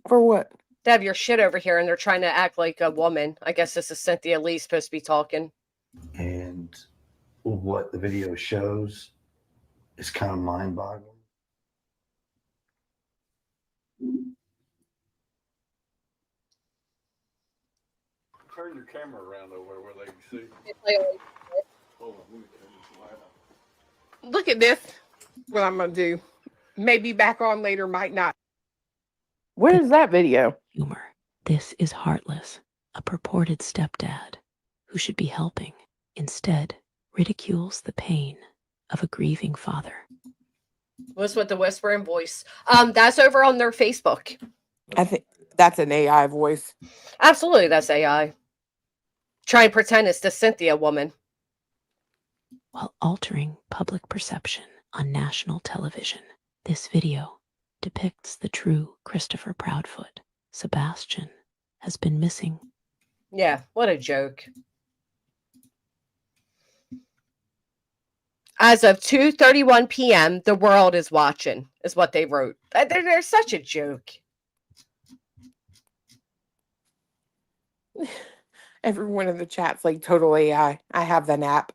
Speaker 6: For what?
Speaker 1: They have your shit over here, and they're trying to act like a woman. I guess this is Cynthia Lee supposed to be talking.
Speaker 9: And what the video shows is kind of mind-boggling.
Speaker 8: Turn your camera around over where they can see. Hold on, let me turn this light on.
Speaker 6: Look at this. What I'm gonna do. Maybe back on later, might not. Where's that video?
Speaker 10: Humor. This is heartless. A purported stepdad who should be helping instead ridicules the pain of a grieving father.
Speaker 1: What's with the whispering voice? That's over on their Facebook.
Speaker 6: I think that's an AI voice.
Speaker 1: Absolutely, that's AI. Try and pretend it's the Cynthia woman.
Speaker 10: While altering public perception on national television, this video depicts the true Christopher Proudfoot. Sebastian has been missing.
Speaker 1: Yeah, what a joke. As of 2:31 p.m., the world is watching, is what they wrote. They're such a joke.
Speaker 6: Everyone in the chat's like total AI. I have that app.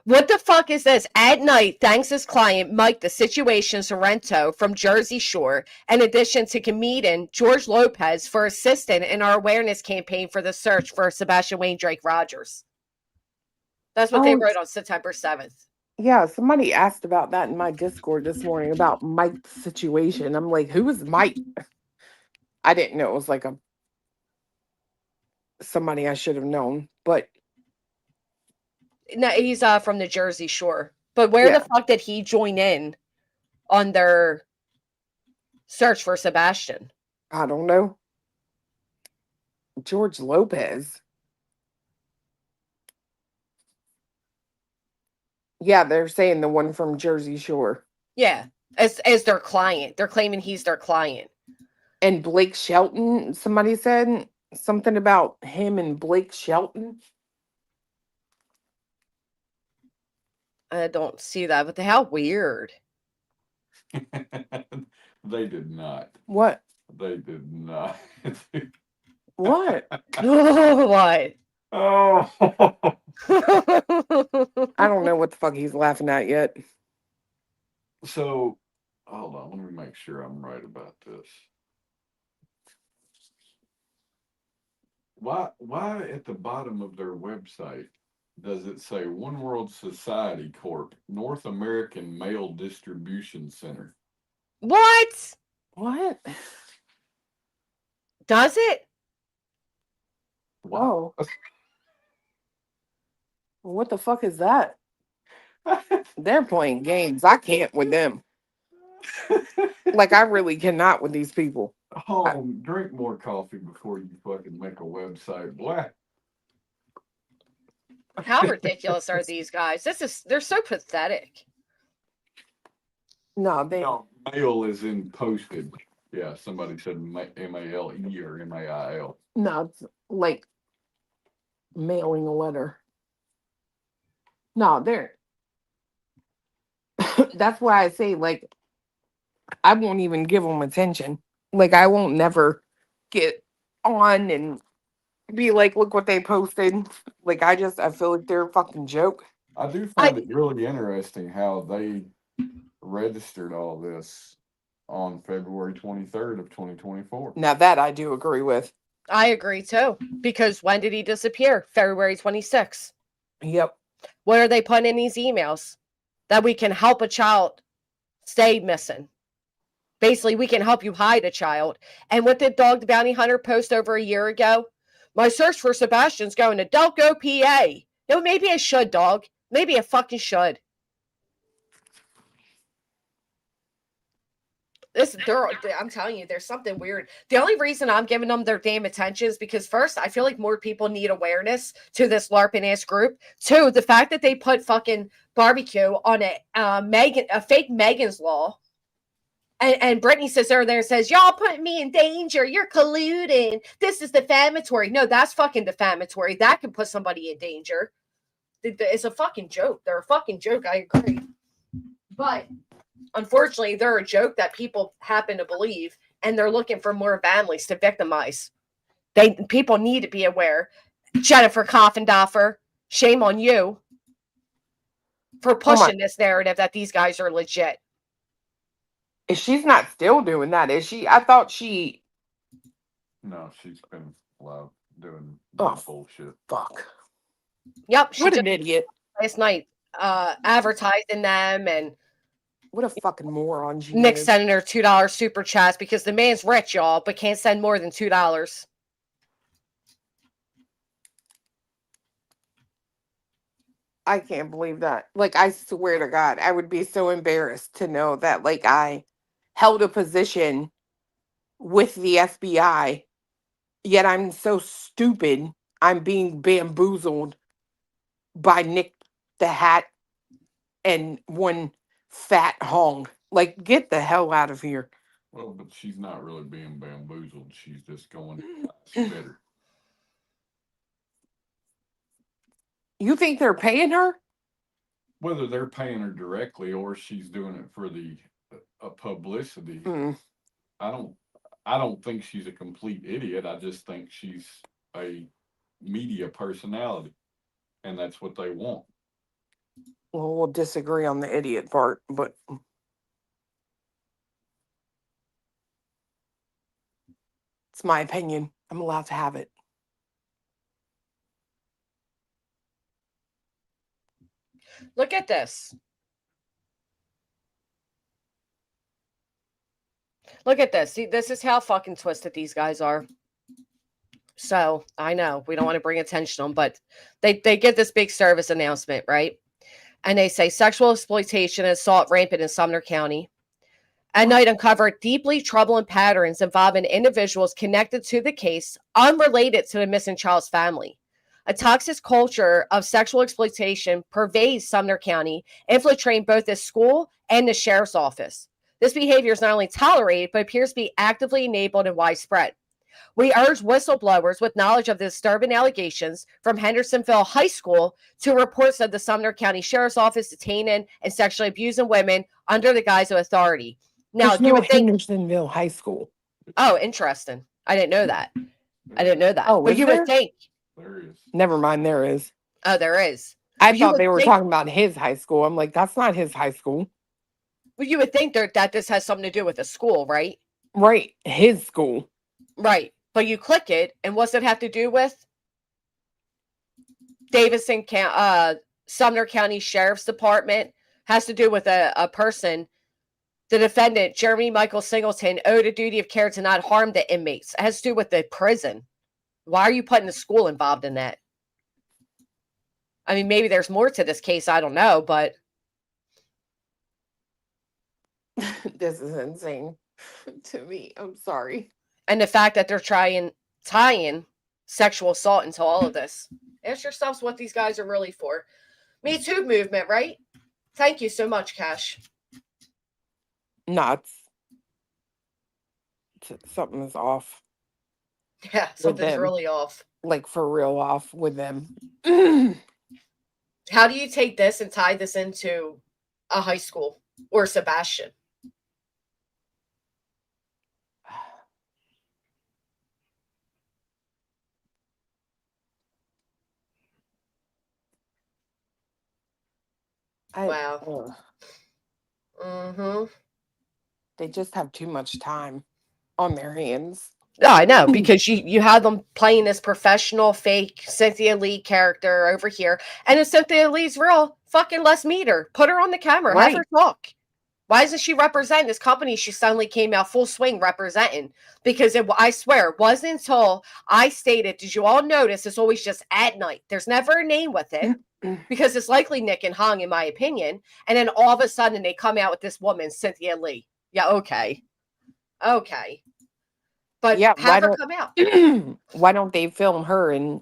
Speaker 1: What the fuck is this? At night, thanks his client, Mike the Situation Sorrento from Jersey Shore, in addition to comedian George Lopez for assisting in our awareness campaign for the search for Sebastian Wayne Drake Rogers. That's what they wrote on September 7th.
Speaker 6: Yeah, somebody asked about that in my Discord this morning about Mike's situation. I'm like, who is Mike? I didn't know it was like somebody I should have known, but
Speaker 1: No, he's from the Jersey Shore. But where the fuck did he join in on their search for Sebastian?
Speaker 6: I don't know. George Lopez. Yeah, they're saying the one from Jersey Shore.
Speaker 1: Yeah, as their client. They're claiming he's their client.
Speaker 6: And Blake Shelton, somebody said something about him and Blake Shelton.
Speaker 1: I don't see that, but how weird.
Speaker 8: They did not.
Speaker 6: What?
Speaker 8: They did not.
Speaker 6: What?
Speaker 1: What?
Speaker 8: Oh.
Speaker 6: I don't know what the fuck he's laughing at yet.
Speaker 8: So, hold on. Let me make sure I'm right about this. Why at the bottom of their website does it say One World Society Corp, North American Mail Distribution Center?
Speaker 1: What?
Speaker 6: What?
Speaker 1: Does it?
Speaker 6: Whoa. What the fuck is that? They're playing games. I can't with them. Like, I really cannot with these people.
Speaker 8: Drink more coffee before you fucking make a website. What?
Speaker 1: How ridiculous are these guys? They're so pathetic.
Speaker 6: No,
Speaker 8: mail is in posted. Yeah, somebody said M-A-L-E or M-A-I-L.
Speaker 6: No, it's like mailing a letter. No, they're that's why I say, like, I won't even give them attention. Like, I won't never get on and be like, look what they posted. Like, I feel like they're a fucking joke.
Speaker 8: I do find it really interesting how they registered all this on February 23rd of 2024.
Speaker 6: Now that I do agree with.
Speaker 1: I agree too. Because when did he disappear? February 26th.
Speaker 6: Yep.
Speaker 1: What are they putting in these emails? That we can help a child stay missing. Basically, we can help you hide a child. And what did Dog the Bounty Hunter post over a year ago? My search for Sebastian's going to Delco, PA. No, maybe I should, dog. Maybe I fucking should. I'm telling you, there's something weird. The only reason I'm giving them their damn attention is because, first, I feel like more people need awareness to this LARPing ass group. Two, the fact that they put fucking barbecue on a fake Megan's Law. And Brittany sits there and says, y'all put me in danger. You're colluding. This is defamatory. No, that's fucking defamatory. That can put somebody in danger. It's a fucking joke. They're a fucking joke. I agree. But unfortunately, they're a joke that people happen to believe, and they're looking for more families to victimize. People need to be aware. Jennifer Coffendoffer, shame on you for pushing this narrative that these guys are legit.
Speaker 6: She's not still doing that, is she? I thought she...
Speaker 8: No, she's been doing bullshit.
Speaker 6: Fuck.
Speaker 1: Yep.
Speaker 6: What an idiot.
Speaker 1: Last night, advertising them, and
Speaker 6: what a fucking moron she
Speaker 1: Nick
Speaker 6: is.
Speaker 1: sending her $2 super chats because the man's rich, y'all, but can't send more than $2.
Speaker 6: I can't believe that. Like, I swear to God, I would be so embarrassed to know that, like, I held a position with the FBI, yet I'm so stupid. I'm being bamboozled by Nick the Hat and one fat hong. Like, get the hell out of here.
Speaker 8: Well, but she's not really being bamboozled. She's just going better.
Speaker 6: You think they're paying her?
Speaker 8: Whether they're paying her directly or she's doing it for the publicity, I don't think she's a complete idiot. I just think she's a media personality, and that's what they want.
Speaker 6: Well, we'll disagree on the idiot part, but it's my opinion. I'm allowed to have it.
Speaker 1: Look at this. Look at this. See, this is how fucking twisted these guys are. So I know we don't want to bring attention to them, but they give this big service announcement, right? And they say sexual exploitation and assault rampant in Sumner County. At night uncovered deeply troubling patterns involving individuals connected to the case, unrelated to the missing child's family. A toxic culture of sexual exploitation pervades Sumner County, infiltrating both the school and the sheriff's office. This behavior is not only tolerated, but appears to be actively enabled and widespread. We urge whistleblowers with knowledge of the disturbing allegations from Hendersonville High School to reports of the Sumner County Sheriff's Office detaining and sexually abusing women under the guise of authority. Now,
Speaker 6: There's no Hendersonville High School.
Speaker 1: Oh, interesting. I didn't know that.
Speaker 6: Oh,
Speaker 1: but you would think.
Speaker 8: There is.
Speaker 6: Never mind, there is.
Speaker 1: Oh, there is.
Speaker 6: I thought they were talking about his high school. I'm like, that's not his high school.
Speaker 1: Well, you would think that this has something to do with the school, right?
Speaker 6: Right. His school.
Speaker 1: Right. But you click it, and what's it have to do with? Sumner County Sheriff's Department has to do with a person. The defendant, Jeremy Michael Singleton, owed a duty of care to not harm the inmates. It has to do with the prison. Why are you putting the school involved in that? I mean, maybe there's more to this case. I don't know, but.
Speaker 6: This is insane to me. I'm sorry.
Speaker 1: And the fact that they're tying sexual assault into all of this. Ask yourselves what these guys are really for. Me Too movement, right? Thank you so much, Cash.
Speaker 6: Nuts. Something is off.
Speaker 1: Yeah, something's really off.
Speaker 6: Like for real off with them.
Speaker 1: How do you take this and tie this into a high school or Sebastian? Wow. Mm-hmm.
Speaker 6: They just have too much time on their hands.
Speaker 1: No, I know, because you have them playing this professional fake Cynthia Lee character over here. And if Cynthia Lee's real, fucking let's meet her. Put her on the camera.
Speaker 6: Right.
Speaker 1: Have her talk. Why isn't she representing this company she suddenly came out full swing representing? Because I swear, it wasn't until I stated, did you all notice it's always just at night? There's never a name with it. Because it's likely Nick and Hung, in my opinion. And then all of a sudden they come out with this woman, Cynthia Lee. Yeah, okay. But
Speaker 6: yeah,
Speaker 1: have her come out.
Speaker 6: Why don't they film her in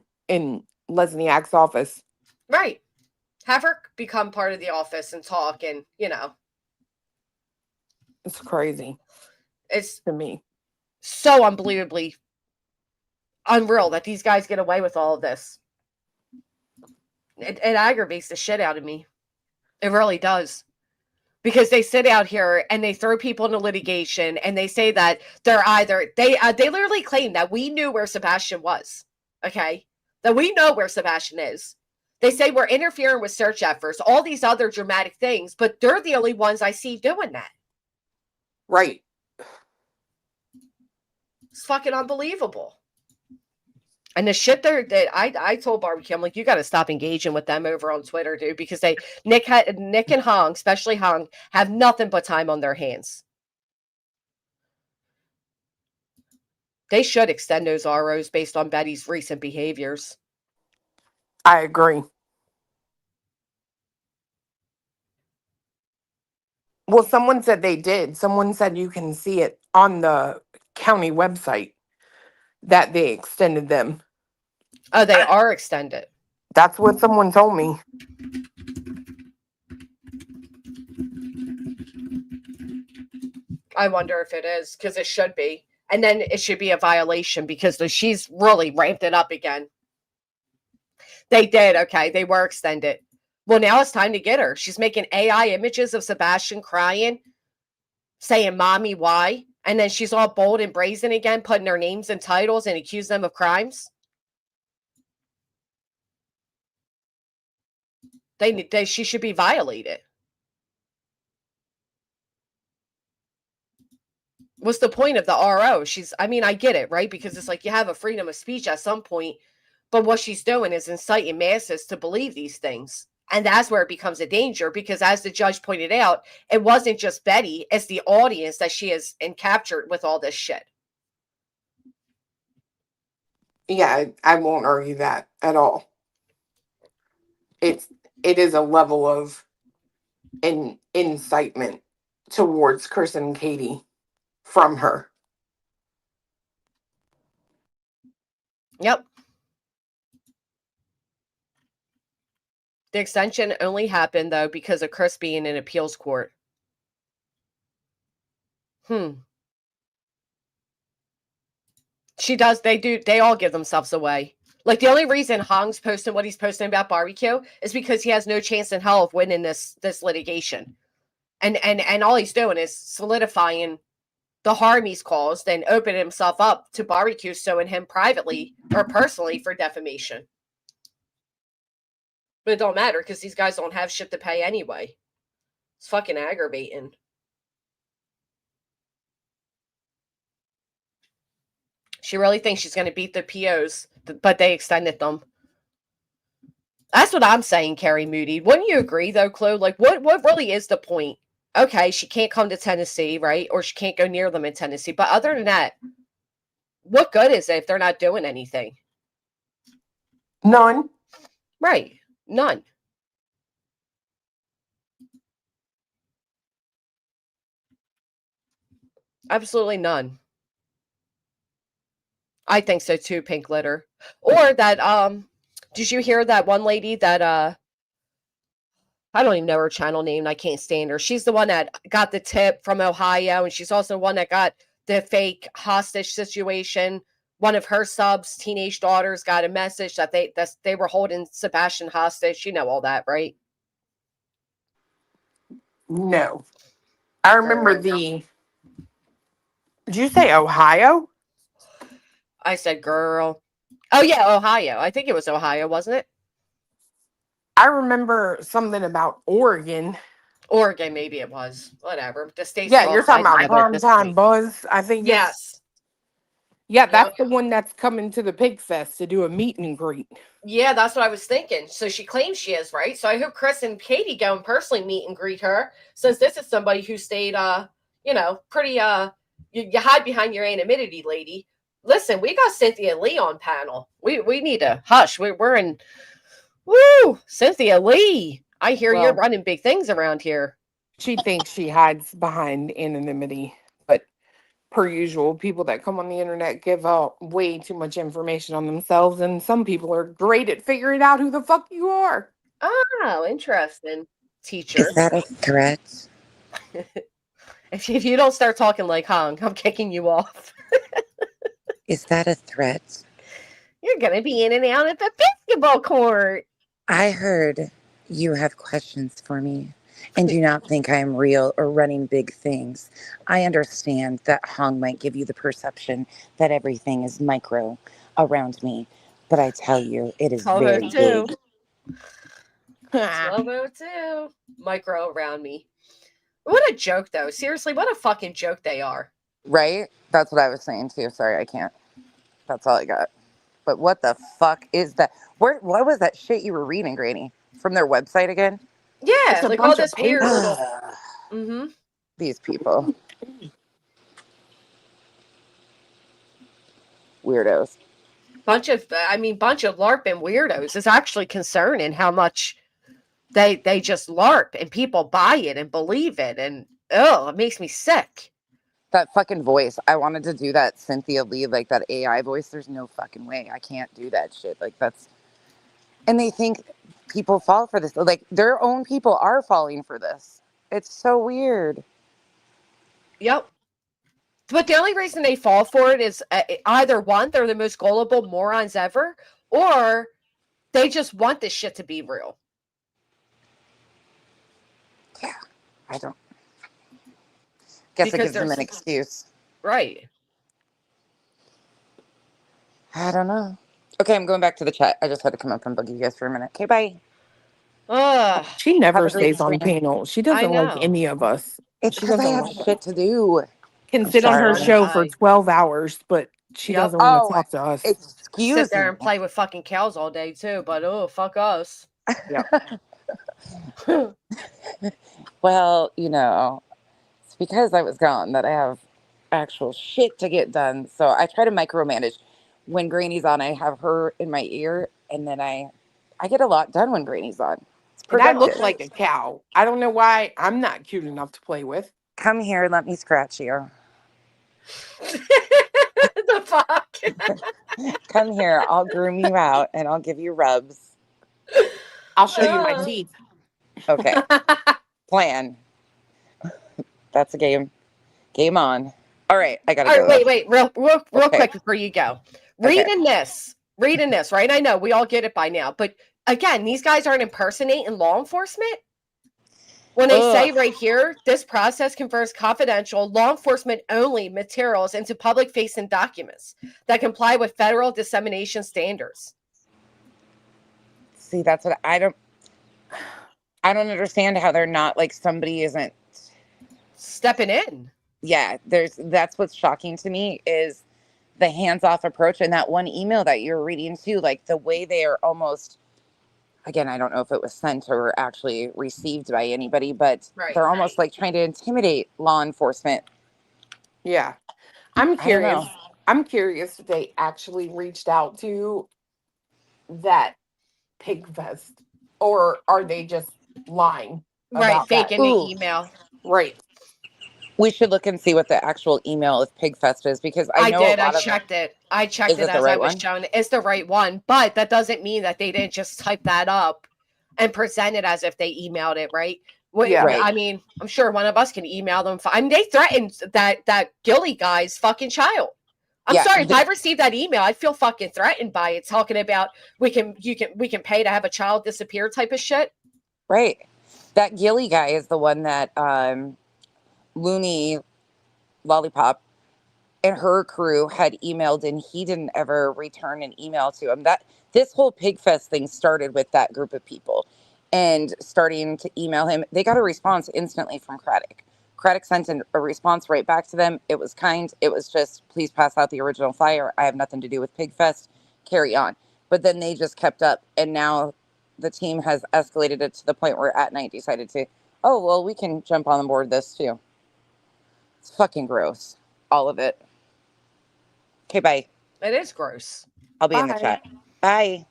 Speaker 6: Lesniak's office?
Speaker 1: Right. Have her become part of the office and talk and,
Speaker 6: It's crazy.
Speaker 1: It's
Speaker 6: to me
Speaker 1: so unbelievably unreal that these guys get away with all of this. It aggravates the shit out of me. It really does. Because they sit out here and they throw people into litigation and they say that they're they literally claim that we knew where Sebastian was. Okay? That we know where Sebastian is. They say we're interfering with search efforts, all these other dramatic things, but they're the only ones I see doing that.
Speaker 6: Right.
Speaker 1: It's fucking unbelievable. And the shit that I told Barbecue, I'm like, you got to stop engaging with them over on Twitter, dude, because Nick and Hung, especially Hung, have nothing but time on their hands. They should extend those ROs based on Betty's recent behaviors.
Speaker 6: I agree. Well, someone said they did. Someone said you can see it on the county website that they extended them.
Speaker 1: Oh, they are extended.
Speaker 6: That's what someone told me.
Speaker 1: I wonder if it is, because it should be. And then it should be a violation because she's really ramped it up again. They did. Okay. They were extended. Well, now it's time to get her. She's making AI images of Sebastian crying, saying, "Mommy, why?" And then she's all bold and brazen again, putting their names and titles and accusing them of crimes. She should be violated. What's the point of the RO? I get it, right? Because it's like you have a freedom of speech at some point, but what she's doing is inciting masses to believe these things. And that's where it becomes a danger because as the judge pointed out, it wasn't just Betty, it's the audience that she has captured with all this shit.
Speaker 6: Yeah, I won't argue that at all. It is a level of incitement towards Chris and Katie from her.
Speaker 1: Yep. The extension only happened, though, because of Chris being in appeals court. She does. They all give themselves away. Like, the only reason Hong's posting what he's posting about barbecue is because he has no chance in hell of winning this litigation. And all he's doing is solidifying the harm he's caused and opening himself up to barbecue suing him privately or personally for defamation. But it don't matter because these guys don't have shit to pay anyway. It's fucking aggravating. She really thinks she's going to beat the POs, but they extended them. That's what I'm saying, Carrie Moody. Wouldn't you agree, though, Chloe? Like, what really is the point? Okay, she can't come to Tennessee, right? Or she can't go near them in Tennessee. But other than that, what good is it if they're not doing anything?
Speaker 6: None.
Speaker 1: Right. None. Absolutely none. I think so too, Pink Litter. Or that, did you hear that one lady that, I don't even know her channel name, and I can't stand her. She's the one that got the tip from Ohio, and she's also the one that got the fake hostage situation. One of her subs' teenage daughters got a message that they were holding Sebastian hostage. You know all that, right?
Speaker 6: No. I remember did you say Ohio?
Speaker 1: I said, girl. Oh, yeah, Ohio. I think it was Ohio, wasn't it?
Speaker 6: I remember something about Oregon.
Speaker 1: Oregon, maybe it was. Whatever. The state's
Speaker 6: Yeah, you're talking about Primetime Buzz, I think.
Speaker 1: Yes.
Speaker 6: Yeah, that's the one that's coming to the Pig Fest to do a meet and greet.
Speaker 1: Yeah, that's what I was thinking. So she claims she is, right? So I hope Chris and Katie go and personally meet and greet her, since this is somebody who stayed, pretty, you hide behind your anonymity, lady. Listen, we got Cynthia Lee on panel. We need to hush. We're in, woo, Cynthia Lee. I hear you're running big things around here.
Speaker 6: She thinks she hides behind anonymity, but per usual, people that come on the internet give out way too much information on themselves, and some people are great at figuring out who the fuck you are.
Speaker 1: Oh, interesting. Teacher.
Speaker 11: Is that a threat?
Speaker 1: If you don't start talking like Hong, I'm kicking you off.
Speaker 11: Is that a threat?
Speaker 1: You're going to be in and out at the basketball court.
Speaker 11: I heard you have questions for me and do not think I am real or running big things. I understand that Hong might give you the perception that everything is micro around me, but I tell you, it is very big.
Speaker 1: 1202. Micro around me. What a joke, though. Seriously, what a fucking joke they are.
Speaker 11: Right? That's what I was saying, too. Sorry, I can't. That's all I got. But what the fuck is that? What was that shit you were reading, Granny? From their website again?
Speaker 1: Yeah, like all this weird little...
Speaker 11: These people. Weirdos.
Speaker 1: Bunch of LARPing weirdos. It's actually concerning how much they just LARP and people buy it and believe it, and it makes me sick.
Speaker 11: That fucking voice. I wanted to do that Cynthia Lee, like that AI voice. There's no fucking way. I can't do that shit. Like that's, and they think people fall for this. Like their own people are falling for this. It's so weird.
Speaker 1: Yep. But the only reason they fall for it is either one, they're the most gullible morons ever, or they just want this shit to be real.
Speaker 11: Yeah, I don't. Guess it gives them an excuse.
Speaker 1: Right.
Speaker 11: I don't know. Okay, I'm going back to the chat. I just had to come up and bug you guys for a minute. Okay, bye.
Speaker 6: She never stays on panel. She doesn't like any of us.
Speaker 11: It's because I have shit to do.
Speaker 6: Can sit on her show for 12 hours, but she doesn't want to talk to us.
Speaker 1: Sit there and play with fucking cows all day too, but fuck us.
Speaker 6: Yeah.
Speaker 11: Well, it's because I was gone that I have actual shit to get done. So I try to micromanage. when Granny's on, I have her in my ear, and then I get a lot done when Granny's on. It's
Speaker 6: And I
Speaker 11: productive.
Speaker 6: look like a cow. I don't know why I'm not cute enough to play with.
Speaker 11: Come here, let me scratch you.
Speaker 1: The fuck?
Speaker 11: Come here, I'll groom you out, and I'll give you rubs.
Speaker 6: I'll show you my teeth.
Speaker 11: Okay. Plan. That's a game. Game on. All right, I gotta go.
Speaker 1: Wait, real quick before you go. Reading this, right? I know we all get it by now, but again, these guys aren't impersonating law enforcement. When they say right here, this process converts confidential, law enforcement only materials into public facing documents that comply with federal dissemination standards.
Speaker 11: See, that's what I don't understand how they're not like somebody isn't
Speaker 1: stepping in.
Speaker 11: Yeah, that's what's shocking to me is the hands-off approach, and that one email that you're reading too, like the way they are almost, again, I don't know if it was sent or actually received by anybody, but they're almost like trying to intimidate law enforcement.
Speaker 6: Yeah. I'm curious. I'm curious if they actually reached out to that pig fest, or are they just lying?
Speaker 1: Right, faking the email.
Speaker 6: Right.
Speaker 11: We should look and see what the actual email of Pigfest is, because I know
Speaker 1: I checked it. I checked it as I was shown. It's the right one, but that doesn't mean that they didn't just type that up and present it as if they emailed it, right?
Speaker 6: Yeah. Right.
Speaker 1: I mean, I'm sure one of us can email them. I mean, they threatened that Gilly guy's fucking child. I'm sorry, if I received that email, I'd feel fucking threatened by it, talking about we can pay to have a child disappear type of shit.
Speaker 11: Right. That Gilly guy is the one that Looney Lollipop and her crew had emailed, and he didn't ever return an email to him. That this whole Pigfest thing started with that group of people and starting to email him. They got a response instantly from Craddock. Craddock sent a response right back to them. It was kind. It was just, please pass out the original flyer. I have nothing to do with Pigfest. Carry on. But then they just kept up, and now the team has escalated it to the point where At Night decided to, oh, well, we can jump on board this too. It's fucking gross. All of it. Okay, bye.
Speaker 1: It is gross.
Speaker 11: I'll be in the chat. Bye.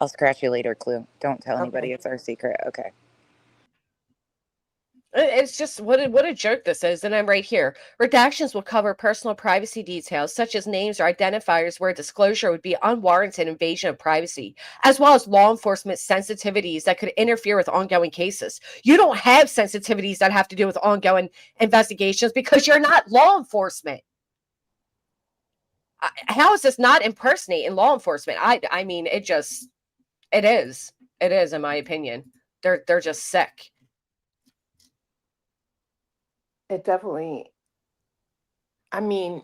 Speaker 11: I'll scratch you later, Clue. Don't tell anybody. It's our secret. Okay.
Speaker 1: It's just what a joke this is, and I'm right here. Redactions will cover personal privacy details such as names or identifiers where disclosure would be unwarranted invasion of privacy, as well as law enforcement sensitivities that could interfere with ongoing cases. You don't have sensitivities that have to do with ongoing investigations because you're not law enforcement. How is this not impersonating law enforcement? I mean, it is in my opinion. They're just sick.
Speaker 6: It definitely, I mean,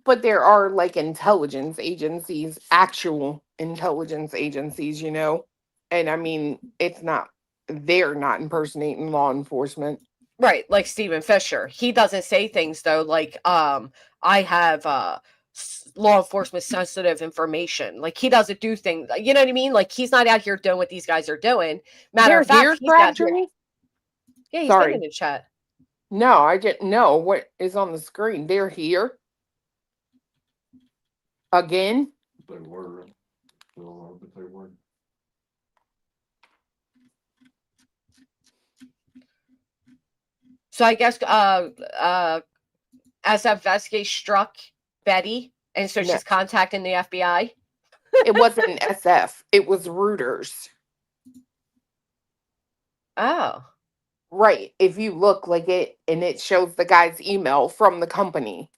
Speaker 6: but there are like intelligence agencies, actual intelligence agencies, you know? And I mean, they're not impersonating law enforcement.
Speaker 1: Right, like Stephen Fisher. He doesn't say things though like, I have law enforcement sensitive information. Like he doesn't do things, you know what I mean? Like he's not out here doing what these guys are doing. Matter of fact, he's out here. Yeah, he's been in the chat.
Speaker 6: No, I didn't know what is on the screen. They're here. Again?
Speaker 8: They were. But they weren't.
Speaker 1: So I guess as investigation struck Betty, and so she's contacting the FBI.
Speaker 6: It wasn't SF. It was Reuters.
Speaker 1: Oh.
Speaker 6: Right. If you look like it, and it shows the guy's email from the company,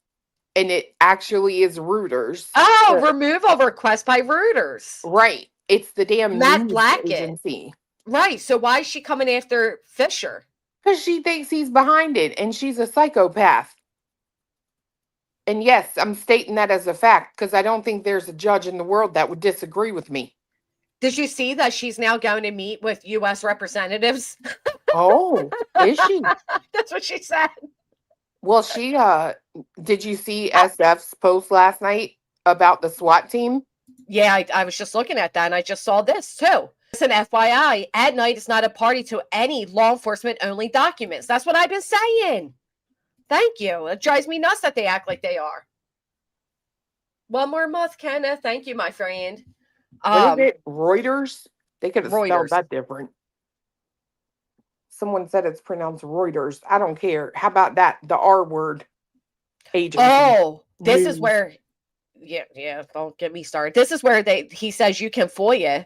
Speaker 6: and it actually is Reuters.
Speaker 1: Oh, removal request by Reuters.
Speaker 6: Right. It's the damn
Speaker 1: Matt
Speaker 6: news
Speaker 1: Blackett
Speaker 6: agency.
Speaker 1: Right. So why is she coming after Fisher?
Speaker 6: Because she thinks he's behind it, and she's a psychopath. And yes, I'm stating that as a fact, because I don't think there's a judge in the world that would disagree with me.
Speaker 1: Did you see that she's now going to meet with U.S. representatives?
Speaker 6: Oh, is she?
Speaker 1: That's what she said.
Speaker 6: Well, did you see SF's post last night about the SWAT team?
Speaker 1: Yeah, I was just looking at that, and I just saw this too. Listen, FYI, At Night is not a party to any law enforcement only documents. That's what I've been saying. Thank you. It drives me nuts that they act like they are. One more month, Kenneth. Thank you, my friend.
Speaker 6: What is it? Reuters? They could have spelled
Speaker 1: Reuters.
Speaker 6: that different. Someone said it's pronounced Reuters. I don't care. How about that? The R word. Agency.
Speaker 1: Oh, this
Speaker 6: News.
Speaker 1: is where, yeah. Don't get me started. This is where he says you can FOIA.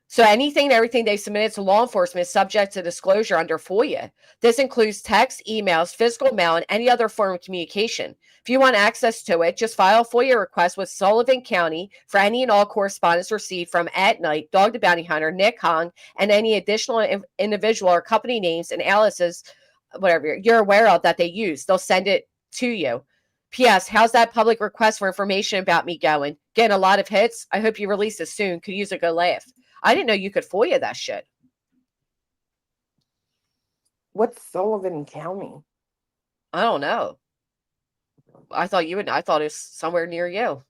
Speaker 1: So anything and everything they submitted to law enforcement is subject to disclosure under FOIA. This includes text, emails, physical mail, and any other form of communication. If you want access to it, just file a FOIA request with Sullivan County for any and all correspondence received from At Night, Dog the Bounty Hunter, Nick Hong, and any additional individual or company names and aliases, whatever you're aware of that they use. They'll send it to you. P.S. How's that public request for information about me going? Getting a lot of hits? I hope you release it soon. Could use a good laugh. I didn't know you could FOIA that shit.
Speaker 6: What's Sullivan County?
Speaker 1: I don't know. I thought you would. I thought it was somewhere near you.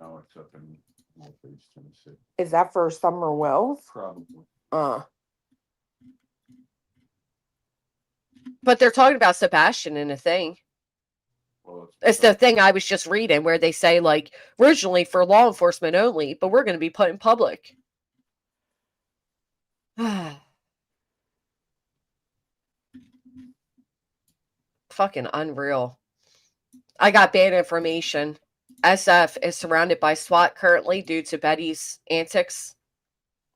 Speaker 8: No, it's up in Northeast Tennessee.
Speaker 6: Is that for Summer Wells?
Speaker 8: Probably.
Speaker 1: But they're talking about Sebastian in a thing.
Speaker 8: Well,
Speaker 1: it's the thing I was just reading where they say, like, originally for law enforcement only, but we're going to be put in public. Fucking unreal. I got bad information. SF is surrounded by SWAT currently due to Betty's antics.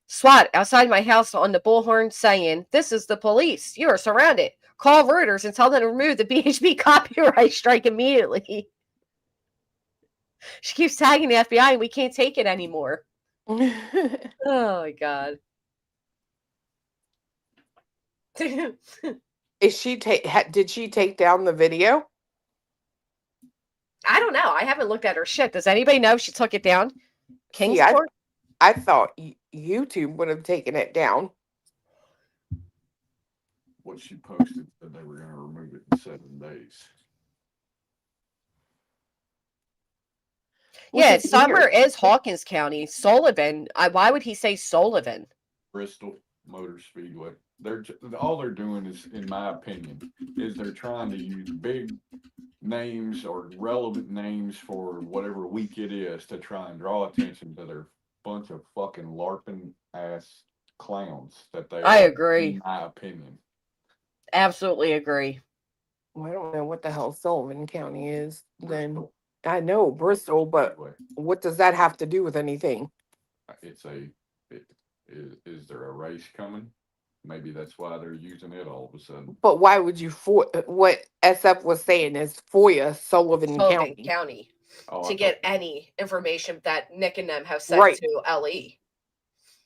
Speaker 1: SWAT outside my house on the bullhorn saying, "This is the police. You are surrounded. Call Reuters and tell them to remove the BHP copyright strike immediately." She keeps tagging the FBI and we can't take it anymore. Oh my God.
Speaker 6: Did she take down the video?
Speaker 1: I don't know. I haven't looked at her shit. Does anybody know if she took it down?
Speaker 6: Kingsport? I thought YouTube would have taken it down.
Speaker 8: What she posted said they were going to remove it in 7 days.
Speaker 1: Yeah, Summer is Hawkins County. Sullivan. Why would he say Sullivan?
Speaker 8: Bristol Motor Speedway. All they're doing is, in my opinion, is they're trying to use big names or relevant names for whatever week it is to try and draw attention to their bunch of fucking LARPing ass clowns that they
Speaker 1: I
Speaker 8: are,
Speaker 1: agree.
Speaker 8: in my opinion.
Speaker 1: Absolutely agree.
Speaker 6: Well, I don't know what the hell Sullivan County is. Then
Speaker 8: Bristol.
Speaker 6: I know Bristol, but what does that have to do with anything?
Speaker 8: Is there a race coming? Maybe that's why they're using it all of a sudden.
Speaker 6: But why would you what SF was saying is FOIA Sullivan
Speaker 1: County to get any information that Nick and them have sent to LE.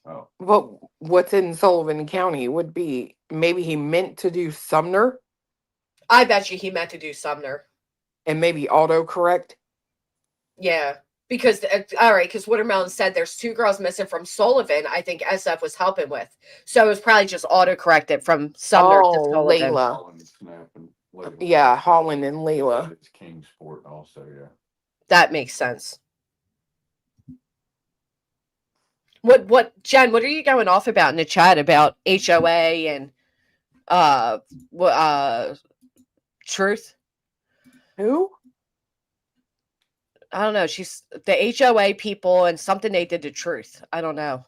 Speaker 8: Oh.
Speaker 6: But what's in Sullivan County would be maybe he meant to do Sumner.
Speaker 1: I bet you he meant to do Sumner.
Speaker 6: And maybe autocorrect.
Speaker 1: Yeah. Because, all right, because Watermelon said there's 2 girls missing from Sullivan, I think SF was helping with. So it was probably just autocorrected from Sumner to Sullivan.
Speaker 6: Layla. Yeah, Holland and Layla.
Speaker 8: It's Kingsport also, yeah.
Speaker 1: That makes sense. What, Jen, what are you going off about in the chat about HOA and Truth?
Speaker 6: Who?
Speaker 1: I don't know. She's the HOA people and something they did to Truth. I don't know.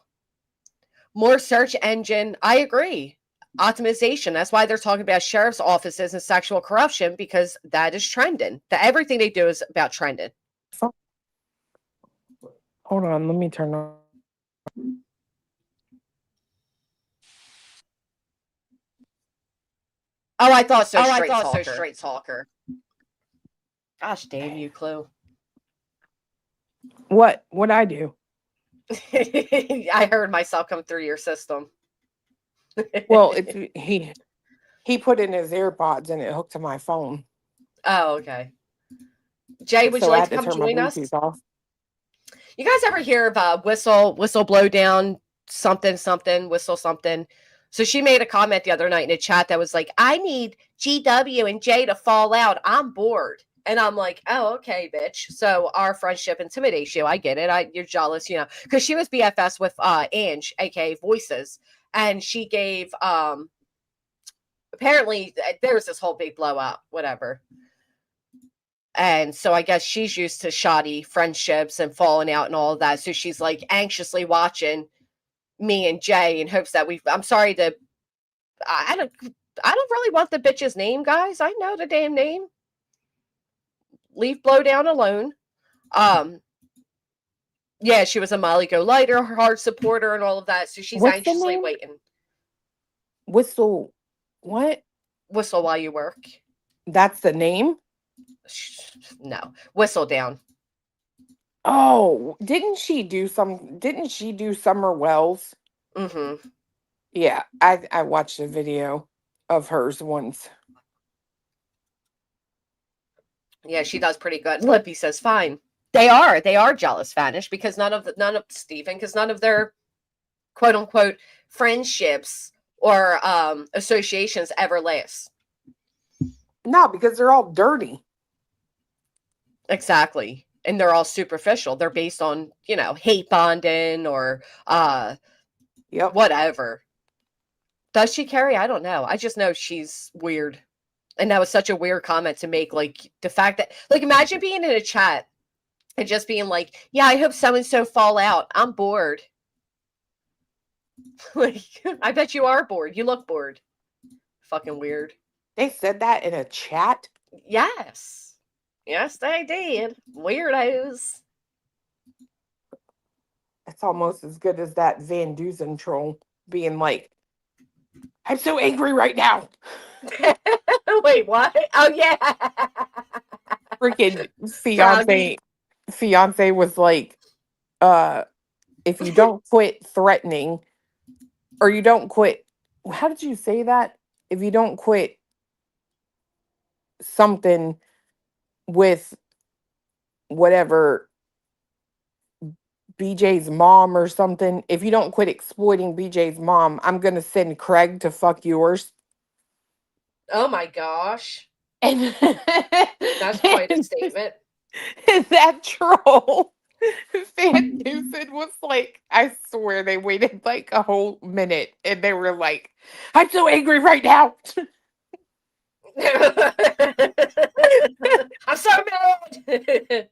Speaker 1: More search engine. I agree. Optimization. That's why they're talking about sheriff's offices and sexual corruption, because that is trending. Everything they do is about trending.
Speaker 6: Hold on. Let me turn on.
Speaker 1: Oh, I thought so. Straight talker. Gosh damn you, Clue.
Speaker 6: What'd I do?
Speaker 1: I heard myself come through your system.
Speaker 6: Well, he put in his AirPods and it hooked to my phone.
Speaker 1: Oh, okay. Jay, would you like to come join us?
Speaker 6: Off.
Speaker 1: You guys ever hear of whistle blow down, something, whistle something? So she made a comment the other night in a chat that was like, "I need GW and Jay to fall out. I'm bored." And I'm like, "Oh, okay, bitch." So our friendship intimidates you. I get it. You're jealous, you know, because she was BFS with Ange, aka Voices, and she gave apparently there's this whole big blowout, whatever. And so I guess she's used to shoddy friendships and falling out and all of that. So she's like anxiously watching me and Jay in hopes that I'm sorry to, I don't really want the bitch's name, guys. I know the damn name. Leave Blowdown alone. Yeah, she was a Molly Go Lighter, hard supporter and all of that. So she's anxiously waiting.
Speaker 6: Whistle. What?
Speaker 1: Whistle while you work.
Speaker 6: That's the name?
Speaker 1: No. Whistle Down.
Speaker 6: Oh, didn't she do Summer Wells?
Speaker 1: Mm-hmm.
Speaker 6: Yeah, I watched a video of hers once.
Speaker 1: Yeah, she does pretty good. Lippy says fine. They are jealous Vanish because none of Stephen, because none of their quote unquote friendships or associations ever last.
Speaker 6: No, because they're all dirty.
Speaker 1: Exactly. And they're all superficial. They're based on, hate bonding or whatever. Does she, Carrie? I don't know. I just know she's weird. And that was such a weird comment to make. Like, the fact that, like, imagine being in a chat and just being like, yeah, I hope so-and-so fall out. I'm bored. Like, I bet you are bored. You look bored. Fucking weird.
Speaker 6: They said that in a chat?
Speaker 1: Yes. Yes, they did. Weirdos.
Speaker 6: That's almost as good as that Van Dusen troll being like, I'm so angry right now.
Speaker 1: Wait, what? Oh, yeah.
Speaker 6: Freaking fiance was like, if you don't quit threatening, or you don't quit, how did you say that? If you don't quit something with whatever BJ's mom or something, if you don't quit exploiting BJ's mom, I'm gonna send Craig to fuck yours.
Speaker 1: Oh my gosh.
Speaker 6: And
Speaker 1: that's quite a statement.
Speaker 6: And that troll Van Dusen was like, I swear they waited like a whole minute and they were like, I'm so angry right now.
Speaker 1: I'm so mad.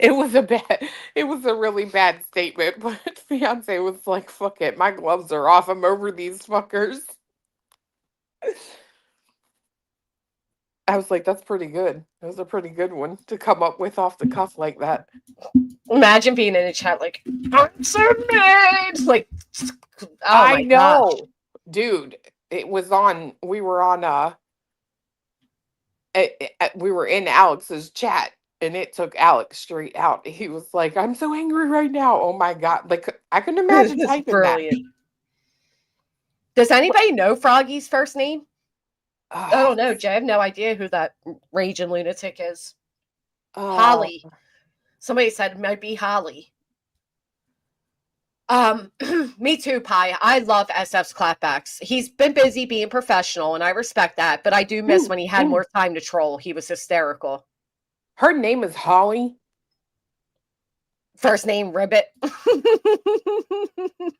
Speaker 6: It was a really bad statement, but fiance was like, fuck it, my gloves are off. I'm over these fuckers. I was like, that's pretty good. That was a pretty good one to come up with off the cuff like that.
Speaker 1: Imagine being in a chat like, I'm so mad. Like, oh
Speaker 6: I know.
Speaker 1: Gosh.
Speaker 6: Dude, it was on, we were in Alex's chat and it took Alex straight out. He was like, I'm so angry right now. Oh my God. Like, I couldn't imagine typing
Speaker 1: brilliant.
Speaker 6: that.
Speaker 1: Does anybody know Froggy's first name? I don't know, Jay. I have no idea who that raging lunatic is. Holly. Somebody said it might be Holly. Me too, Pi. I love SF's clapbacks. He's been busy being professional, and I respect that, but I do miss when he had more time to troll. He was hysterical.
Speaker 6: Her name is Holly.
Speaker 1: First name Ribbit.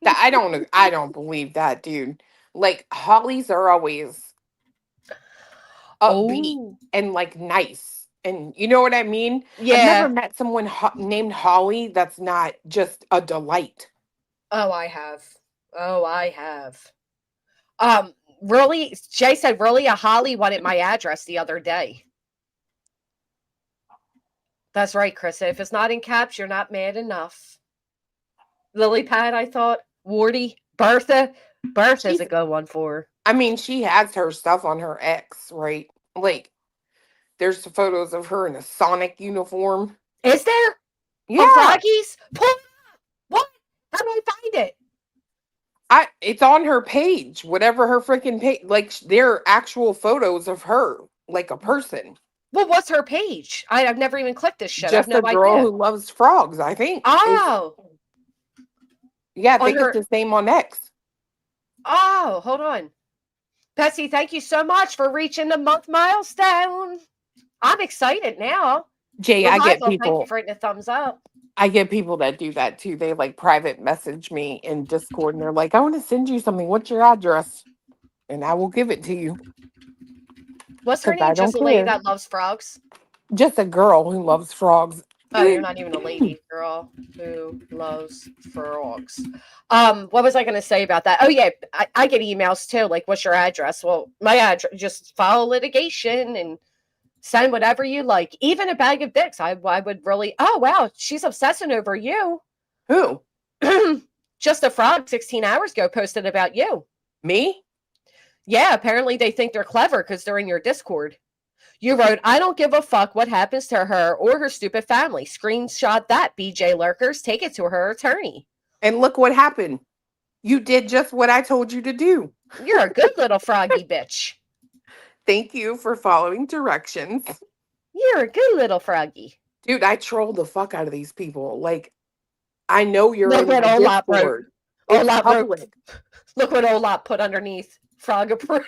Speaker 6: I don't believe that, dude. Like, Hollies are always upbeat and like nice, and you know what I mean.
Speaker 1: Yeah,
Speaker 6: I've never met someone named Holly that's not just a delight.
Speaker 1: I have. Really, Jay said, really, a Holly wanted my address the other day. That's right, Chris. If it's not in caps, you're not mad enough. Lily Pad, I thought. Wardy. Bertha. Bertha's a good one for her.
Speaker 6: I mean, she has her stuff on her X, right? Like, there's the photos of her in a Sonic uniform.
Speaker 1: Is there?
Speaker 6: Yeah.
Speaker 1: Froggies? Pull it up. What? How do I find it?
Speaker 6: It's on her page, whatever her freaking page. Like, they're actual photos of her, like a person.
Speaker 1: Well, what's her page? I've never even clicked this shit.
Speaker 6: Just
Speaker 1: I have no
Speaker 6: a girl
Speaker 1: idea.
Speaker 6: who loves frogs, I think.
Speaker 1: Oh.
Speaker 6: Yeah, I think it's the same on X.
Speaker 1: Oh, hold on. Betsy, thank you so much for reaching the month milestone. I'm excited now.
Speaker 6: Jay, I get people.
Speaker 1: Thank you for hitting a thumbs up.
Speaker 6: I get people that do that too. They like private message me in Discord and they're like, I want to send you something. What's your address? And I will give it to you.
Speaker 1: What's her name? Just a lady that loves frogs?
Speaker 6: Just a girl who loves frogs.
Speaker 1: Oh, you're not even a lady, girl who loves frogs. What was I going to say about that? Oh yeah, I get emails too. Like, what's your address? Well, my address, just file litigation and send whatever you like. Even a bag of dicks. I would really. Oh wow, she's obsessing over you.
Speaker 6: Who?
Speaker 1: Just a frog 16 hours ago posted about you.
Speaker 6: Me?
Speaker 1: Yeah, apparently they think they're clever because they're in your Discord. You wrote, I don't give a fuck what happens to her or her stupid family. Screenshot that, BJ Lurkers. Take it to her attorney.
Speaker 6: And look what happened. You did just what I told you to do.
Speaker 1: You're a good little froggy bitch.
Speaker 6: Thank you for following directions.
Speaker 1: You're a good little froggy.
Speaker 6: Dude, I troll the fuck out of these people. Like, I know you're
Speaker 1: Look
Speaker 6: in
Speaker 1: what
Speaker 6: the
Speaker 1: Olap
Speaker 6: Discord.
Speaker 1: wrote.
Speaker 6: It's
Speaker 1: Olap
Speaker 6: public.
Speaker 1: wrote. Look what Olap put underneath. Frog approved.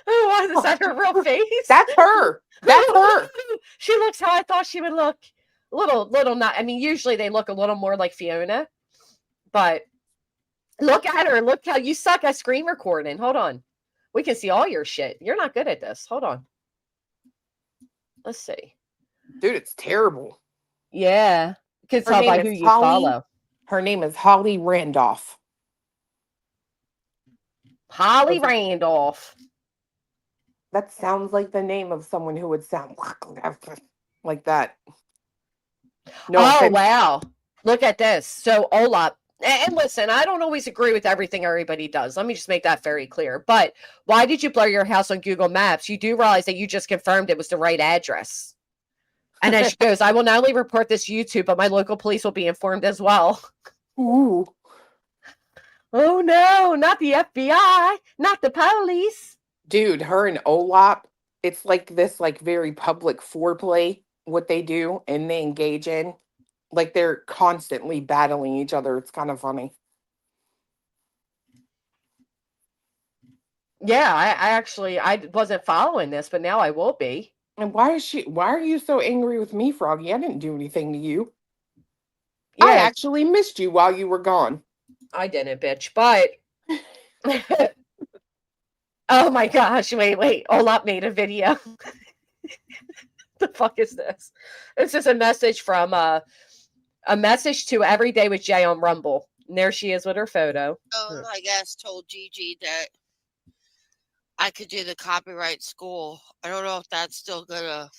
Speaker 1: Oh, is that her real face?
Speaker 6: That's her. That's her.
Speaker 1: She looks how I thought she would look. Little not. I mean, usually they look a little more like Fiona, but look at her. Look how you suck at screen recording. Hold on. We can see all your shit. You're not good at this. Hold on. Let's see.
Speaker 6: Dude, it's terrible.
Speaker 1: Yeah. You can tell by who you follow.
Speaker 6: Her name is Holly Randolph.
Speaker 1: Holly Randolph.
Speaker 6: That sounds like the name of someone who would sound like that. No offense.
Speaker 1: Wow. Look at this. So Olap, and listen, I don't always agree with everything everybody does. Let me just make that very clear. But why did you blur your house on Google Maps? You do realize that you just confirmed it was the right address. And then she goes, I will not only report this YouTube, but my local police will be informed as well.
Speaker 6: Ooh.
Speaker 1: Oh no, not the FBI, not the police.
Speaker 6: Dude, her and Olap, it's like this like very public foreplay, what they do and they engage in. Like they're constantly battling each other. It's kind of funny.
Speaker 1: Yeah, I wasn't following this, but now I will be.
Speaker 6: And why are you so angry with me, Froggy? I didn't do anything to you.
Speaker 1: Yeah.
Speaker 6: I actually missed you while you were gone.
Speaker 1: I didn't, bitch, but oh my gosh, wait. Olap made a video. The fuck is this? This is a message from a message to Everyday with Jay on Rumble. And there she is with her photo.
Speaker 12: I guess told Gigi that I could do the copyright school. I don't know if that's still gonna.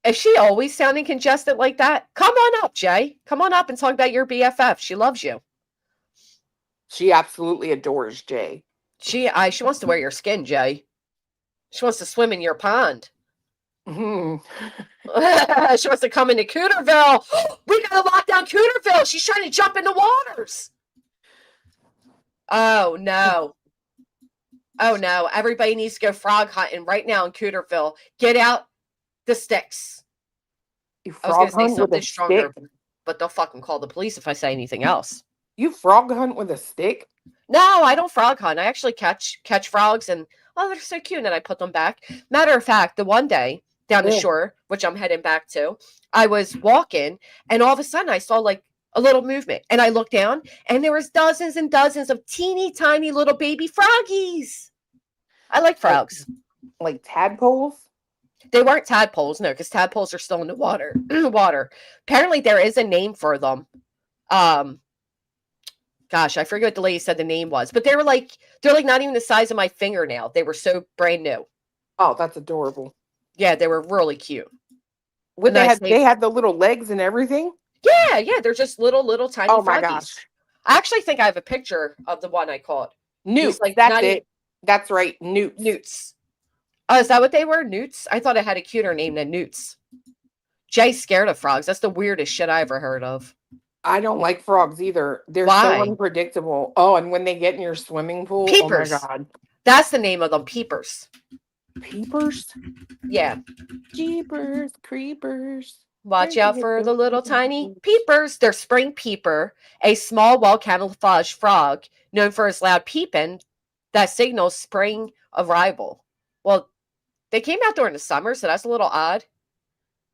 Speaker 1: Is she always sounding congested like that? Come on up, Jay. Come on up and talk about your BFF. She loves you.
Speaker 6: She absolutely adores Jay.
Speaker 1: She wants to wear your skin, Jay. She wants to swim in your pond.
Speaker 6: Mm-hmm.
Speaker 1: She wants to come into Cooterville. We gotta lock down Cooterville. She's trying to jump in the waters. Oh no. Oh no. Everybody needs to go frog hunting right now in Cooterville. Get out the sticks. I was gonna say something stronger, but they'll fucking call the police if I say anything else.
Speaker 6: You frog hunt with a stick?
Speaker 1: No, I don't frog hunt. I actually catch frogs and they're so cute, and then I put them back. Matter of fact, the one day down the shore, which I'm heading back to, I was walking, and all of a sudden I saw like a little movement, and I looked down, and there was dozens and dozens of teeny tiny little baby froggies. I like frogs.
Speaker 6: Like tadpoles?
Speaker 1: They weren't tadpoles, no, because tadpoles are still in the water. Apparently, there is a name for them. Gosh, I forget what the lady said the name was, but they're like not even the size of my fingernail. They were so brand new.
Speaker 6: Oh, that's adorable.
Speaker 1: Yeah, they were really cute.
Speaker 6: They had the little legs and everything?
Speaker 1: Yeah, they're just little tiny froggies.
Speaker 6: Oh my gosh.
Speaker 1: I actually think I have a picture of the one I caught.
Speaker 6: Newts, that's it. That's right, newts.
Speaker 1: Newts. Oh, is that what they were? Newts? I thought it had a cuter name than newts. Jay's scared of frogs. That's the weirdest shit I ever heard of.
Speaker 6: I don't like frogs either. They're so unpredictable. Oh, and when they get in your swimming pool,
Speaker 1: peepers.
Speaker 6: Oh my god.
Speaker 1: That's the name of them, peepers.
Speaker 6: Peepers?
Speaker 1: Yeah.
Speaker 6: Jeepers, creepers.
Speaker 1: Watch out for the little tiny peepers. They're spring peeper, a small, well-camouflaged frog known for his loud peeping that signals spring arrival. Well, they came out during the summer, so that's a little odd.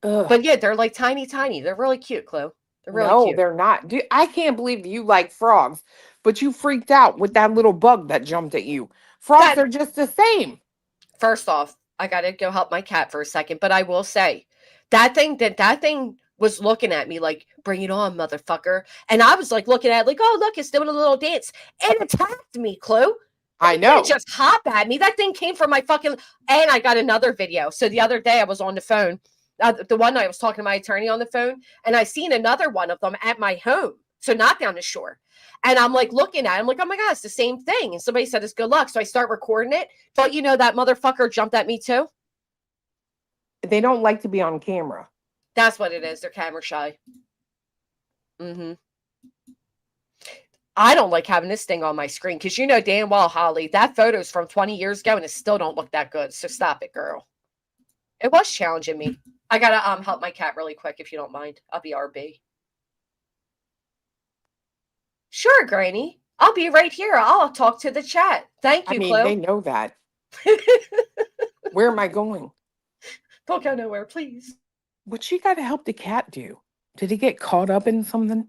Speaker 6: Ugh.
Speaker 1: But yeah, they're like tiny. They're really cute, Chloe. really
Speaker 6: No,
Speaker 1: cute.
Speaker 6: they're not. Dude, I can't believe you like frogs, but you freaked out with that little bug that jumped at you. Frogs are just the same.
Speaker 1: First off, I gotta go help my cat for a second, but I will say that thing was looking at me like, bring it on, motherfucker. And I was like looking at it like, oh, look, it's doing a little dance. It attacked me, Chloe.
Speaker 6: I
Speaker 1: It
Speaker 6: know.
Speaker 1: didn't just hop at me. That thing came from my fucking. And I got another video. So the other day I was on the phone. The one night I was talking to my attorney on the phone, and I seen another one of them at my home. So not down the shore. And I'm like looking at it. I'm like, oh my God, it's the same thing. And somebody said it's good luck. So I start recording it. But you know, that motherfucker jumped at me too.
Speaker 6: They don't like to be on camera.
Speaker 1: That's what it is. They're camera shy. I don't like having this thing on my screen because you know damn well, Holly, that photo's from 20 years ago and it still don't look that good. So stop it, girl. It was challenging me. I gotta help my cat really quick if you don't mind. I'll be RB. Sure, Granny. I'll be right here. I'll talk to the chat. Thank you, Chloe.
Speaker 6: They know that. Where am I going?
Speaker 1: Don't go nowhere, please.
Speaker 6: What she got to help the cat do? Did he get caught up in something?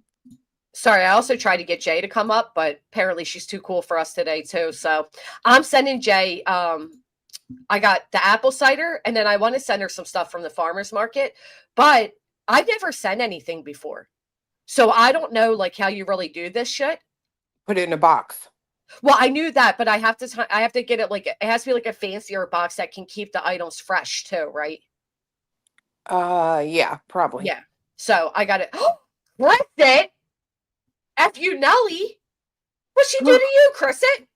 Speaker 1: Sorry, I also tried to get Jay to come up, but apparently she's too cool for us today too. So I'm sending Jay. I got the apple cider, and then I want to send her some stuff from the farmer's market, but I've never sent anything before. So I don't know like how you really do this shit.
Speaker 6: Put it in a box.
Speaker 1: Well, I knew that, but I have to get it like it has to be like a fancier box that can keep the items fresh too, right?
Speaker 6: Yeah, probably.
Speaker 1: Yeah. So I got it. Kristen! F you, Nelly. What'd she do to you, Kristen?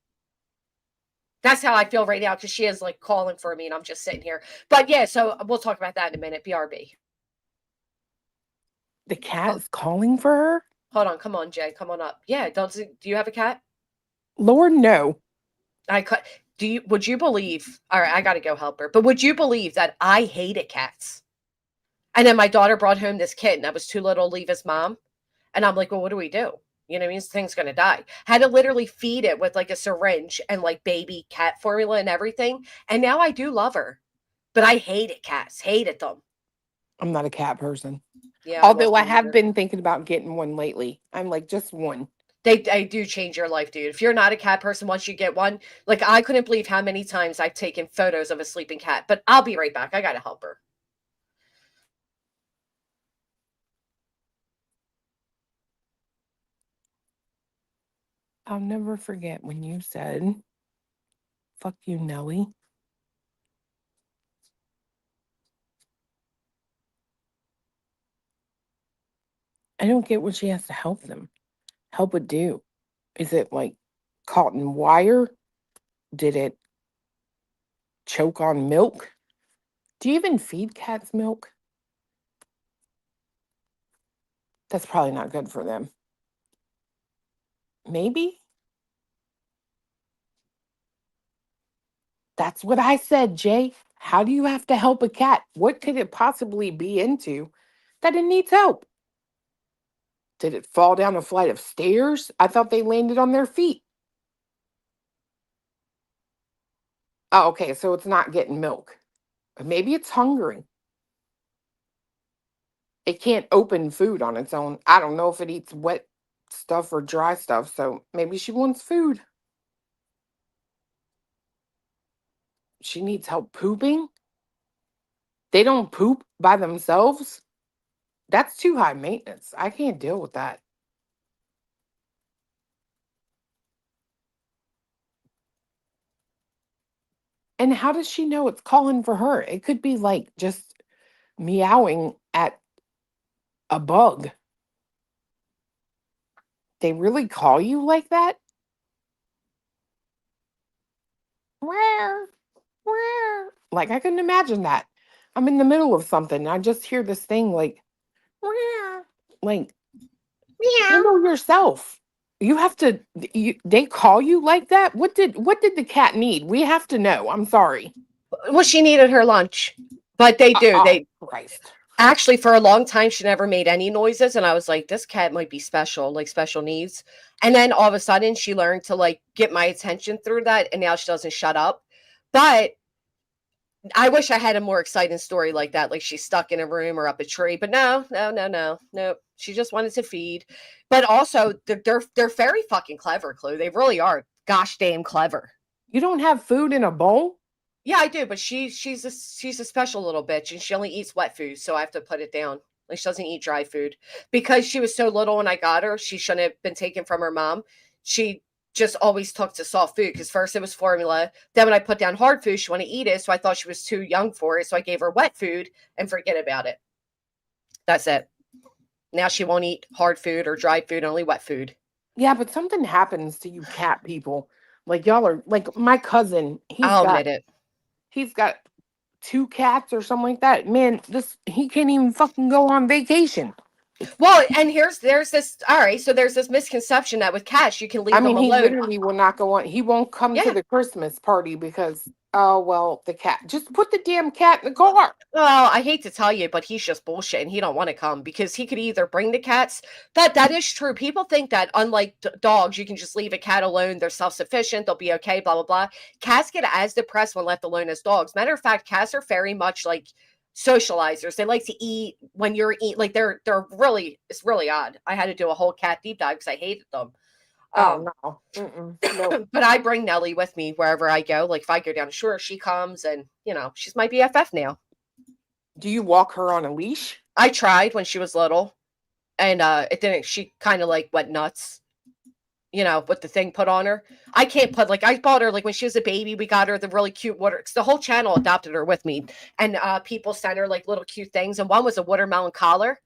Speaker 1: That's how I feel right now because she is like calling for me and I'm just sitting here. But yeah, so we'll talk about that in a minute. BRB.
Speaker 6: The cat is calling for her?
Speaker 1: Hold on. Come on, Jay. Come on up. Yeah. Do you have a cat?
Speaker 6: Lord, no.
Speaker 1: Would you believe? All right, I got to go help her. But would you believe that I hated cats? And then my daughter brought home this kitten that was too little to leave his mom. And I'm like, well, what do we do? You know what I mean? This thing's going to die. Had to literally feed it with like a syringe and like baby cat formula and everything. And now I do love her. But I hated cats. Hated them.
Speaker 6: I'm not a cat person.
Speaker 1: Yeah.
Speaker 6: Although I have been thinking about getting one lately. I'm like, just one.
Speaker 1: They do change your life, dude. If you're not a cat person, once you get one, like I couldn't believe how many times I've taken photos of a sleeping cat. But I'll be right back. I got to help her.
Speaker 6: I'll never forget when you said, fuck you, Nelly. I don't get what she has to help them. Help it do. Is it like caught in wire? Did it choke on milk? Do you even feed cats milk? That's probably not good for them. Maybe? That's what I said, Jay. How do you have to help a cat? What could it possibly be into that it needs help? Did it fall down a flight of stairs? I thought they landed on their feet. Oh, okay, so it's not getting milk. But maybe it's hungry. It can't open food on its own. I don't know if it eats wet stuff or dry stuff, so maybe she wants food. She needs help pooping? They don't poop by themselves? That's too high maintenance. I can't deal with that. And how does she know it's calling for her? It could be like just meowing at a bug. They really call you like that? Like, I couldn't imagine that. I'm in the middle of something and I just hear this thing like handle yourself. You have to they call you like that? What did the cat need? We have to know. I'm sorry.
Speaker 1: Well, she needed her lunch. But they do.
Speaker 6: Christ.
Speaker 1: Actually, for a long time, she never made any noises. And I was like, this cat might be special, like special needs. And then all of a sudden, she learned to like get my attention through that. And now she doesn't shut up. But I wish I had a more exciting story like that, like she's stuck in a room or up a tree, but no. She just wanted to feed. But also, they're very fucking clever, Clue. They really are. Gosh damn clever.
Speaker 6: You don't have food in a bowl?
Speaker 1: Yeah, I do, but she's a special little bitch, and she only eats wet food, so I have to put it down. Like, she doesn't eat dry food. Because she was so little when I got her, she shouldn't have been taken from her mom. She just always took to soft food, because first it was formula. Then when I put down hard food, she wanted to eat it, so I thought she was too young for it, so I gave her wet food and forget about it. That's it. Now she won't eat hard food or dry food, only wet food.
Speaker 6: Yeah, but something happens to you cat people. Like, y'all are, like, my cousin,
Speaker 1: I'll admit it.
Speaker 6: He's got 2 cats or something like that. Man, he can't even fucking go on vacation.
Speaker 1: Well, and there's this, all right, so there's this misconception that with cats, you can leave them alone.
Speaker 6: He literally will not go on. He won't come to the Christmas party because, oh, well, the cat. Just put the damn cat in the car.
Speaker 1: Well, I hate to tell you, but he's just bullshit, and he don't want to come because he could either bring the cats. That is true. People think that unlike dogs, you can just leave a cat alone. They're self-sufficient. They'll be okay, blah, blah, blah. Cats get as depressed when left alone as dogs. Matter of fact, cats are very much like socializers. They like to eat when you're eating. Like, they're really, it's really odd. I had to do a whole cat deep dive because I hated them.
Speaker 6: Oh, no. No.
Speaker 1: But I bring Nellie with me wherever I go. Like, if I go down the shore, she comes, and, she's my BFF now.
Speaker 6: Do you walk her on a leash?
Speaker 1: I tried when she was little, and it didn't. She kind of like went nuts, with the thing put on her. I can't put, like, I bought her, like, when she was a baby, we got her the really cute water. The whole channel adopted her with me, and people sent her like little cute things, and one was a watermelon collar,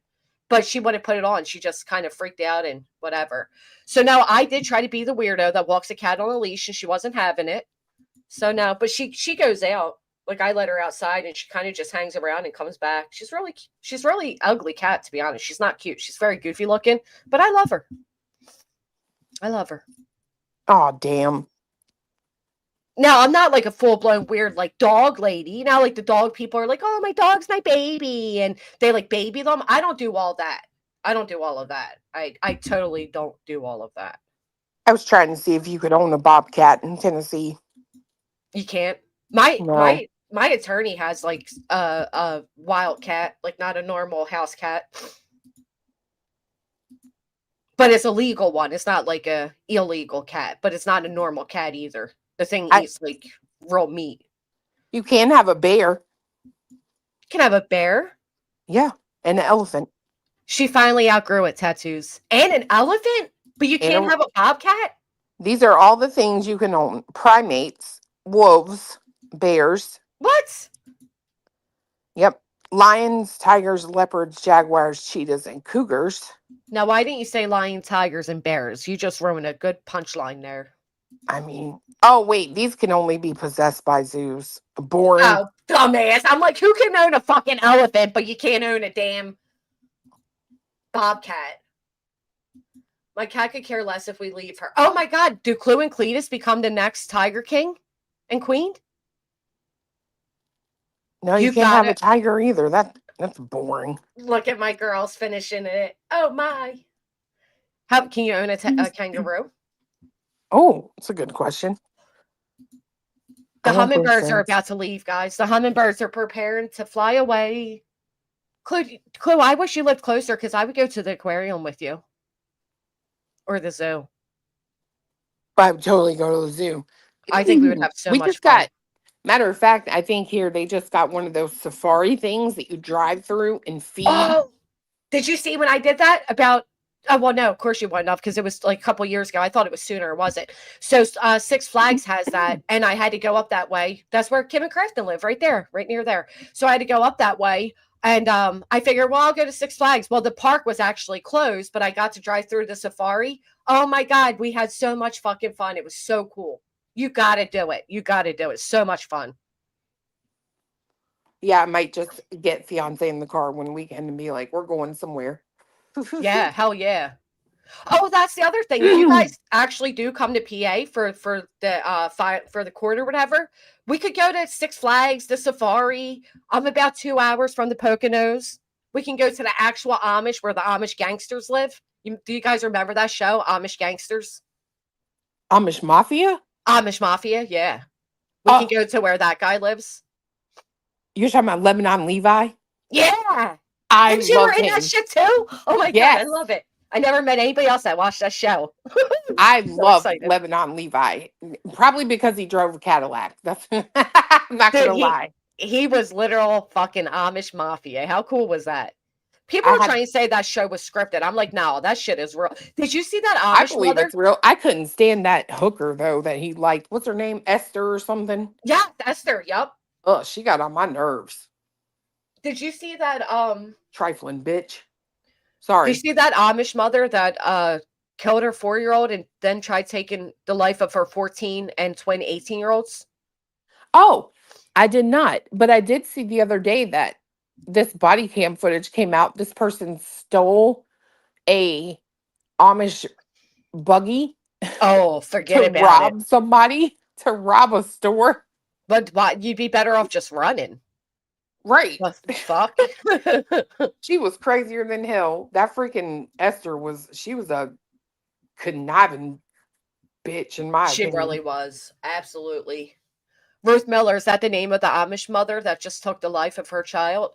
Speaker 1: but she wouldn't put it on. She just kind of freaked out and whatever. So now I did try to be the weirdo that walks a cat on a leash, and she wasn't having it. So no, but she goes out. Like, I let her outside, and she kind of just hangs around and comes back. She's really ugly cat, to be honest. She's not cute. She's very goofy looking, but I love her. I love her.
Speaker 6: Oh, damn.
Speaker 1: Now, I'm not like a full-blown weird, like, dog lady. Like, the dog people are like, oh, my dog's my baby, and they, like, baby them. I don't do all that. I don't do all of that. I totally don't do all of that.
Speaker 6: I was trying to see if you could own a bobcat in Tennessee.
Speaker 1: You can't. My attorney has, like, a wild cat, like, not a normal house cat. But it's a legal one. It's not like a illegal cat, but it's not a normal cat either. The thing eats, like, raw meat.
Speaker 6: You can have a bear.
Speaker 1: You can have a bear?
Speaker 6: Yeah, and an elephant.
Speaker 1: She finally outgrew it, tattoos. And an elephant? But you can't have a bobcat?
Speaker 6: These are all the things you can own. Primates, wolves, bears.
Speaker 1: What?
Speaker 6: Yep. Lions, tigers, leopards, jaguars, cheetahs, and cougars.
Speaker 1: Now, why didn't you say lion, tigers, and bears? You just ruined a good punchline there.
Speaker 6: Oh, wait. These can only be possessed by zoos. Boring.
Speaker 1: Oh, dumbass. I'm like, who can own a fucking elephant, but you can't own a damn bobcat? My cat could care less if we leave her. Oh, my God. Do Clue and Cletus become the next Tiger King and Queen?
Speaker 6: No, you can't have a tiger either. That's boring.
Speaker 1: Look at my girls finishing it. Oh, my. How can you own a kangaroo?
Speaker 6: Oh, that's a good question.
Speaker 1: The hummingbirds are about to leave, guys. The hummingbirds are preparing to fly away. Clue, I wish you lived closer because I would go to the aquarium with you. Or the zoo.
Speaker 6: I would totally go to the zoo.
Speaker 1: I think we would have so much fun.
Speaker 6: Matter of fact, I think here they just got one of those safari things that you drive through and feed.
Speaker 1: Oh, did you see when I did that about? Oh, well, no, of course you wouldn't have because it was like a couple years ago. I thought it was sooner, was it? So Six Flags has that, and I had to go up that way. That's where Kim and Crafton live, right there, right near there. So I had to go up that way, and I figured, well, I'll go to Six Flags. Well, the park was actually closed, but I got to drive through the safari. Oh my God, we had so much fucking fun. It was so cool. You got to do it. You got to do it. So much fun.
Speaker 6: Yeah, I might just get fiance in the car one weekend and be like, we're going somewhere.
Speaker 1: Yeah, hell yeah. Oh, that's the other thing. If you guys actually do come to PA for the court or whatever, we could go to Six Flags, the safari. I'm about 2 hours from the Poconos. We can go to the actual Amish where the Amish gangsters live. Do you guys remember that show, Amish Gangsters?
Speaker 6: Amish Mafia?
Speaker 1: Amish Mafia, yeah. We can go to where that guy lives.
Speaker 6: You're talking about Lebanon Levi?
Speaker 1: Yeah.
Speaker 6: I
Speaker 1: Was you
Speaker 6: love
Speaker 1: were in
Speaker 6: him.
Speaker 1: that shit too? Oh my God, I love it. I never met anybody else that watched that show.
Speaker 6: I
Speaker 1: So
Speaker 6: love
Speaker 1: excited.
Speaker 6: Lebanon Levi. Probably because he drove a Cadillac. That's I'm not
Speaker 1: Dude,
Speaker 6: gonna lie.
Speaker 1: he was literal fucking Amish mafia. How cool was that? People
Speaker 6: I
Speaker 1: were
Speaker 6: had
Speaker 1: trying to say that show was scripted. I'm like, no, that shit is real. Did you see that
Speaker 6: I
Speaker 1: Amish
Speaker 6: believe
Speaker 1: mother?
Speaker 6: it's real. I couldn't stand that hooker though that he liked. What's her name? Esther or something?
Speaker 1: Yeah, Esther. Yep.
Speaker 6: Oh, she got on my nerves.
Speaker 1: Did you see that?
Speaker 6: Trifling bitch.
Speaker 1: Did
Speaker 6: Sorry.
Speaker 1: you see that Amish mother that killed her 4-year-old and then tried taking the life of her 14 and twin 18-year-olds?
Speaker 6: Oh, I did not, but I did see the other day that this body cam footage came out. This person stole a Amish buggy
Speaker 1: Oh, forget
Speaker 6: to
Speaker 1: about it.
Speaker 6: rob somebody, to rob a store.
Speaker 1: But you'd be better off just running.
Speaker 6: Right.
Speaker 1: What the fuck?
Speaker 6: She was crazier than hell. That freaking Esther she was a conniving bitch in my
Speaker 1: She
Speaker 6: opinion.
Speaker 1: really was. Absolutely. Ruth Miller, is that the name of the Amish mother that just took the life of her child?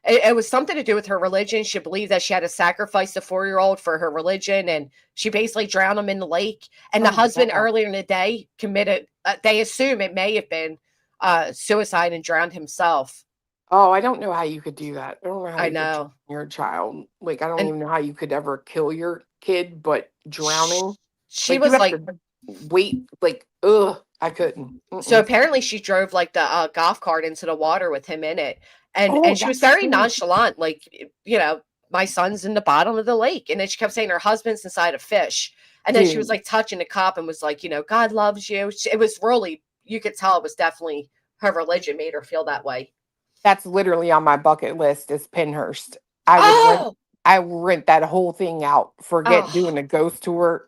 Speaker 1: It was something to do with her religion. She believed that she had to sacrifice the 4-year-old for her religion, and she basically drowned him in the lake. And the husband earlier in the day committed, they assume it may have been suicide and drowned himself.
Speaker 6: Oh, I don't know how you could do that. I don't know how
Speaker 1: I
Speaker 6: you could
Speaker 1: know.
Speaker 6: drown your child. Like, I don't
Speaker 1: And
Speaker 6: even know how you could ever kill your kid, but drowning.
Speaker 1: She
Speaker 6: Like,
Speaker 1: was
Speaker 6: you have
Speaker 1: like,
Speaker 6: to wait. Like, ugh, I couldn't.
Speaker 1: so
Speaker 6: Mm-mm.
Speaker 1: apparently she drove like the golf cart into the water with him in it. And
Speaker 6: Oh,
Speaker 1: she was
Speaker 6: that's
Speaker 1: very
Speaker 6: true.
Speaker 1: nonchalant, like, you know, my son's in the bottom of the lake. And then she kept saying her husband's inside a fish. And then she was
Speaker 6: Dude,
Speaker 1: like touching the cop and was like, you know, God loves you. It was really, you could tell it was definitely her religion made her feel that way.
Speaker 6: that's literally on my bucket list is Pinhurst. I would rent that whole thing out. Forget doing a ghost tour.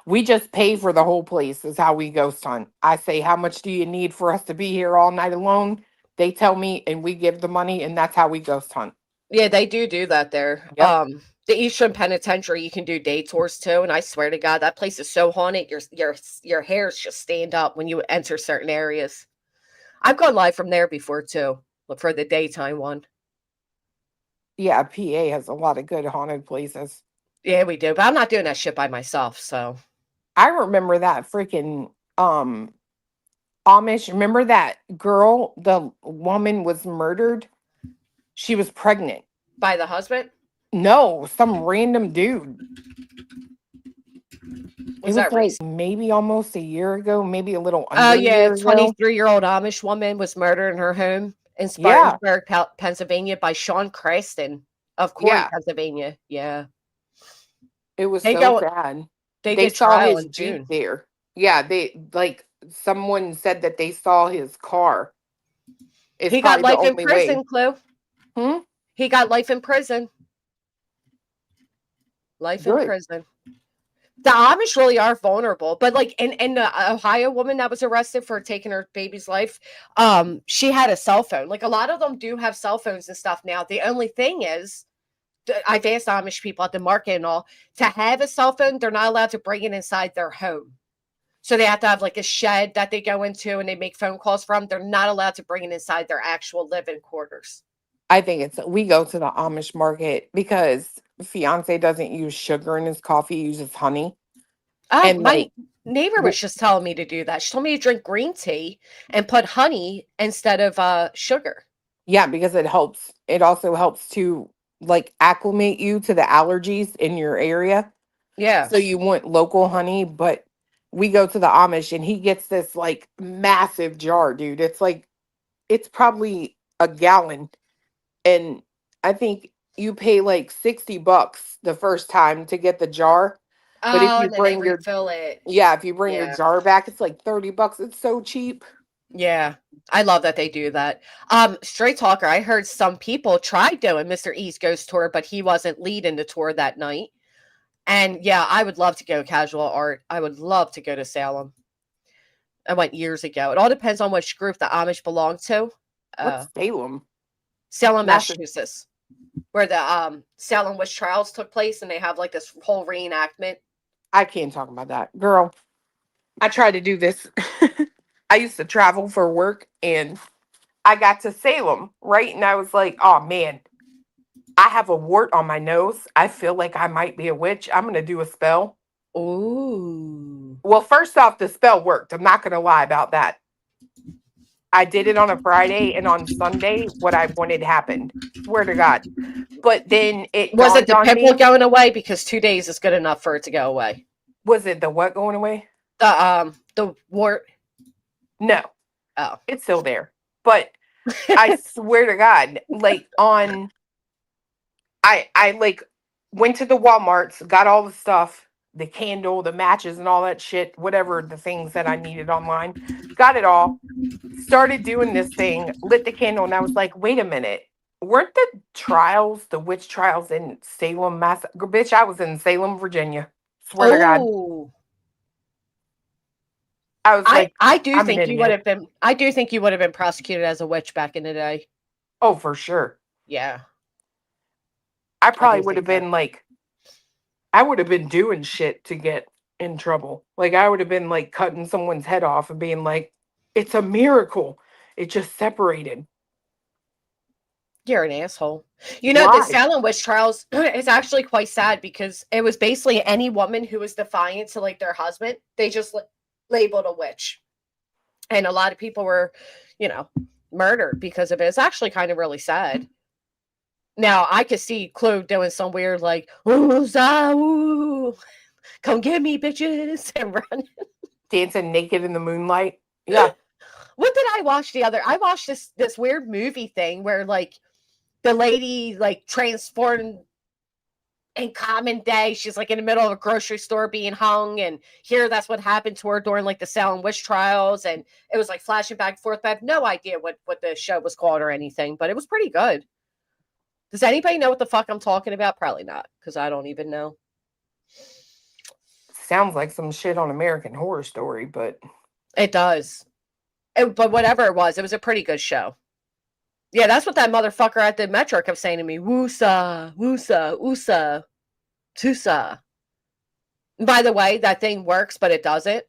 Speaker 6: We just pay for the whole place is how we ghost hunt. I say, how much do you need for us to be here all night alone? They tell me and we give the money and that's how we ghost hunt.
Speaker 1: Yeah, they do that there.
Speaker 6: Yep.
Speaker 1: The Eastern Penitentiary, you can do day tours too, and I swear to God, that place is so haunted. Your hairs just stand up when you enter certain areas. I've gone live from there before too, for the daytime one.
Speaker 6: Yeah, PA has a lot of good haunted places.
Speaker 1: Yeah, we do, but I'm not doing that shit by myself. So
Speaker 6: I remember that freaking Amish. Remember that girl? The woman was murdered. She was pregnant.
Speaker 1: By the husband?
Speaker 6: No, some random dude.
Speaker 1: Was that
Speaker 6: like
Speaker 1: recent?
Speaker 6: maybe almost a year ago, maybe a little under a
Speaker 1: Yeah,
Speaker 6: year ago.
Speaker 1: 23-year-old Amish woman was murdered in her home in Spartanburg, Pennsylvania by Sean Creston of Corey, Pennsylvania. Yeah.
Speaker 6: It was so sad. They saw
Speaker 1: trial
Speaker 6: his
Speaker 1: in
Speaker 6: Jeep
Speaker 1: June.
Speaker 6: there. Yeah, they someone said that they saw his car.
Speaker 1: He got life in prison, Clue. He got life in prison. Life in prison. The Amish really are vulnerable, but like in the Ohio woman that was arrested for taking her baby's life, she had a cell phone. Like a lot of them do have cell phones and stuff now. The only thing is, I've asked Amish people at the market and all to have a cell phone. They're not allowed to bring it inside their home. So they have to have like a shed that they go into and they make phone calls from. They're not allowed to bring it inside their actual living quarters.
Speaker 6: I think we go to the Amish market because fiance doesn't use sugar in his coffee, he uses honey.
Speaker 1: And my neighbor was just telling me to do that. She told me to drink green tea and put honey instead of sugar.
Speaker 6: Yeah, because it helps. It also helps to like acclimate you to the allergies in your area.
Speaker 1: Yeah.
Speaker 6: So you want local honey, but we go to the Amish and he gets this like massive jar, dude. It's probably a gallon. And I think you pay like $60 the first time to get the jar. But if you
Speaker 1: and then they refill it.
Speaker 6: Yeah, if you bring your jar back, it's like $30. It's so cheap.
Speaker 1: Yeah. I love that they do that. Straight talker, I heard some people tried doing Mr. E's ghost tour, but he wasn't leading the tour that night. And yeah, I would love to go casual art. I would love to go to Salem. I went years ago. It all depends on which group the Amish belong to.
Speaker 6: What's Salem?
Speaker 1: Salem, Massachusetts, where the Salem witch trials took place, and they have like this whole reenactment.
Speaker 6: I can't talk about that, girl. I tried to do this. I used to travel for work, and I got to Salem, right? And I was like, oh man, I have a wart on my nose. I feel like I might be a witch. I'm going to do a spell.
Speaker 1: Ooh.
Speaker 6: Well, first off, the spell worked. I'm not going to lie about that. I did it on a Friday, and on Sunday, what I wanted happened. Swear to God. But then it
Speaker 1: was it
Speaker 6: dawned
Speaker 1: the
Speaker 6: on
Speaker 1: pimple
Speaker 6: me.
Speaker 1: going away? Because 2 days is good enough for it to go away.
Speaker 6: Was it the what going away?
Speaker 1: The wart.
Speaker 6: No.
Speaker 1: Oh,
Speaker 6: it's still there. But I swear to God, like I like went to the Walmarts, got all the stuff, the candle, the matches, and all that shit, whatever the things that I needed online, got it all. Started doing this thing, lit the candle, and I was like, wait a minute. Weren't the witch trials in Salem, Bitch, I was in Salem, Virginia. Swear to God. I was like,
Speaker 1: I do think you would have been prosecuted as a witch back in the day.
Speaker 6: Oh, for sure.
Speaker 1: Yeah.
Speaker 6: I probably would have been like, I would have been doing shit to get in trouble. Like, I would have been like cutting someone's head off and being like, it's a miracle. It just separated.
Speaker 1: You're an asshole. You know,
Speaker 6: Why?
Speaker 1: the Salem witch trials is actually quite sad because it was basically any woman who was defiant to like their husband, they just labeled a witch. And a lot of people were, you know, murdered because of it. It's actually kind of really sad. Now, I could see Chloe doing some weird, like, ooh, come get me, bitches, and running.
Speaker 6: Dancing naked in the moonlight. Yeah.
Speaker 1: What did I watch I watched this weird movie thing where, like, the lady, like, transformed in common day. She's, like, in the middle of a grocery store being hung, and here that's what happened to her during, like, the Salem witch trials, and it was, like, flashing back and forth. But I have no idea what the show was called or anything, but it was pretty good. Does anybody know what the fuck I'm talking about? Probably not, because I don't even know.
Speaker 6: Sounds like some shit on American Horror Story, but...
Speaker 1: It does. But whatever it was a pretty good show. Yeah, that's what that motherfucker at the Metro kept saying to me. Woosa, woosa, oosa, tusa. By the way, that thing works, but it doesn't.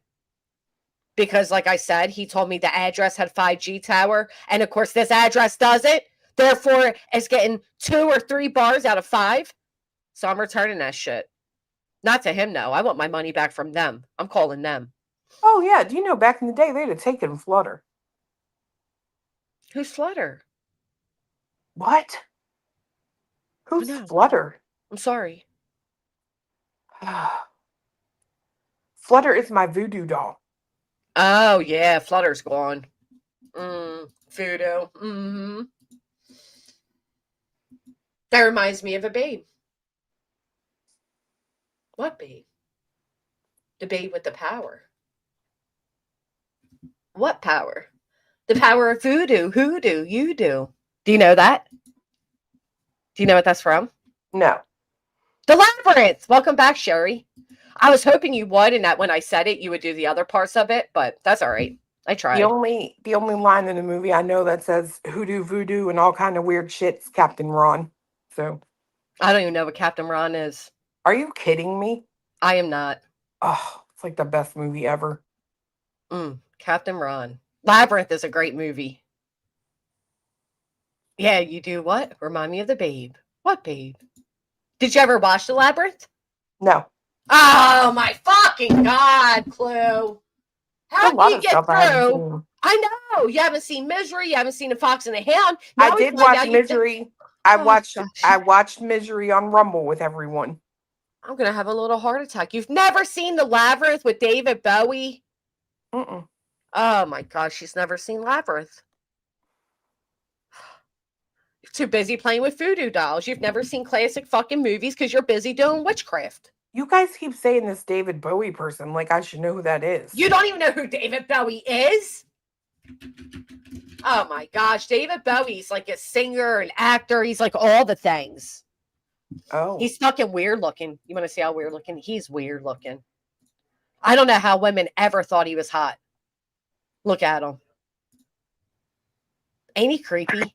Speaker 1: Because, like I said, he told me the address had 5G tower, and of course this address doesn't. Therefore, it's getting 2 or 3 bars out of 5. So I'm returning that shit. Not to him, though. I want my money back from them. I'm calling them.
Speaker 6: Oh, yeah. Do you know back in the day, they'd have taken Flutter.
Speaker 1: Who's Flutter?
Speaker 6: What? Who's Flutter?
Speaker 1: I'm sorry.
Speaker 6: Flutter is my voodoo doll.
Speaker 1: Oh, yeah. Flutter's gone. Voodoo. Mm-hmm. That reminds me of a babe. What babe? The babe with the power. What power? The power of voodoo. Hoodoo. You do. Do you know that? Do you know what that's from?
Speaker 6: No.
Speaker 1: The Labyrinth. Welcome back, Sherry. I was hoping you would, and that when I said it, you would do the other parts of it, but that's all right. I tried.
Speaker 6: The only line in the movie I know that says hoodoo, voodoo, and all kind of weird shit is Captain Ron. So
Speaker 1: I don't even know what Captain Ron is.
Speaker 6: Are you kidding me?
Speaker 1: I am not.
Speaker 6: Oh, it's like the best movie ever.
Speaker 1: Captain Ron. Labyrinth is a great movie. Yeah, you do what? Remind me of the babe. What babe? Did you ever watch The Labyrinth?
Speaker 6: No.
Speaker 1: Oh my fucking God, Clue. How do you get through? I know. You haven't seen Misery. You haven't seen A Fox and a Hound.
Speaker 6: Now I did watch Misery. I watched Misery on Rumble with everyone.
Speaker 1: I'm going to have a little heart attack. You've never seen The Labyrinth with David Bowie?
Speaker 6: Mm-mm.
Speaker 1: Oh my God, she's never seen Labyrinth. You're too busy playing with voodoo dolls. You've never seen classic fucking movies because you're busy doing witchcraft.
Speaker 6: You guys keep saying this David Bowie person like I should know who that is.
Speaker 1: You don't even know who David Bowie is? Oh my gosh, David Bowie's like a singer, an actor. He's like all the things.
Speaker 6: Oh.
Speaker 1: He's fucking weird looking. You want to see how weird looking? He's weird looking. I don't know how women ever thought he was hot. Look at him. Ain't he creepy?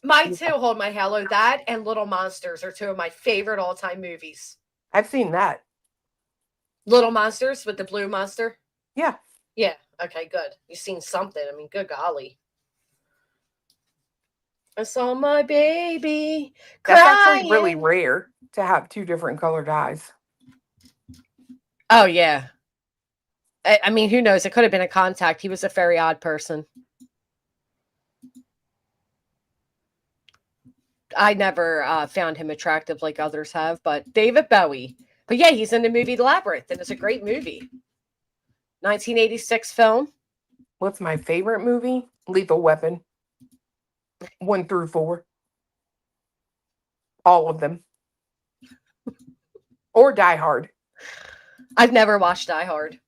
Speaker 1: Mine too, Hold My Hello. That and Little Monsters are 2 of my favorite all-time movies.
Speaker 6: I've seen that.
Speaker 1: Little Monsters with the blue monster?
Speaker 6: Yeah.
Speaker 1: Yeah. Okay, good. You've seen something. I mean, good golly. I saw my baby crying.
Speaker 6: That's actually really rare to have 2 different colored eyes.
Speaker 1: Oh, yeah. I mean, who knows? It could have been a contact. He was a very odd person. I never found him attractive like others have, but David Bowie. But yeah, he's in the movie Labyrinth, and it's a great movie. 1986 film.
Speaker 6: What's my favorite movie? Lethal Weapon. 1 through 4. All of them. Or Die Hard.
Speaker 1: I've never watched Die Hard.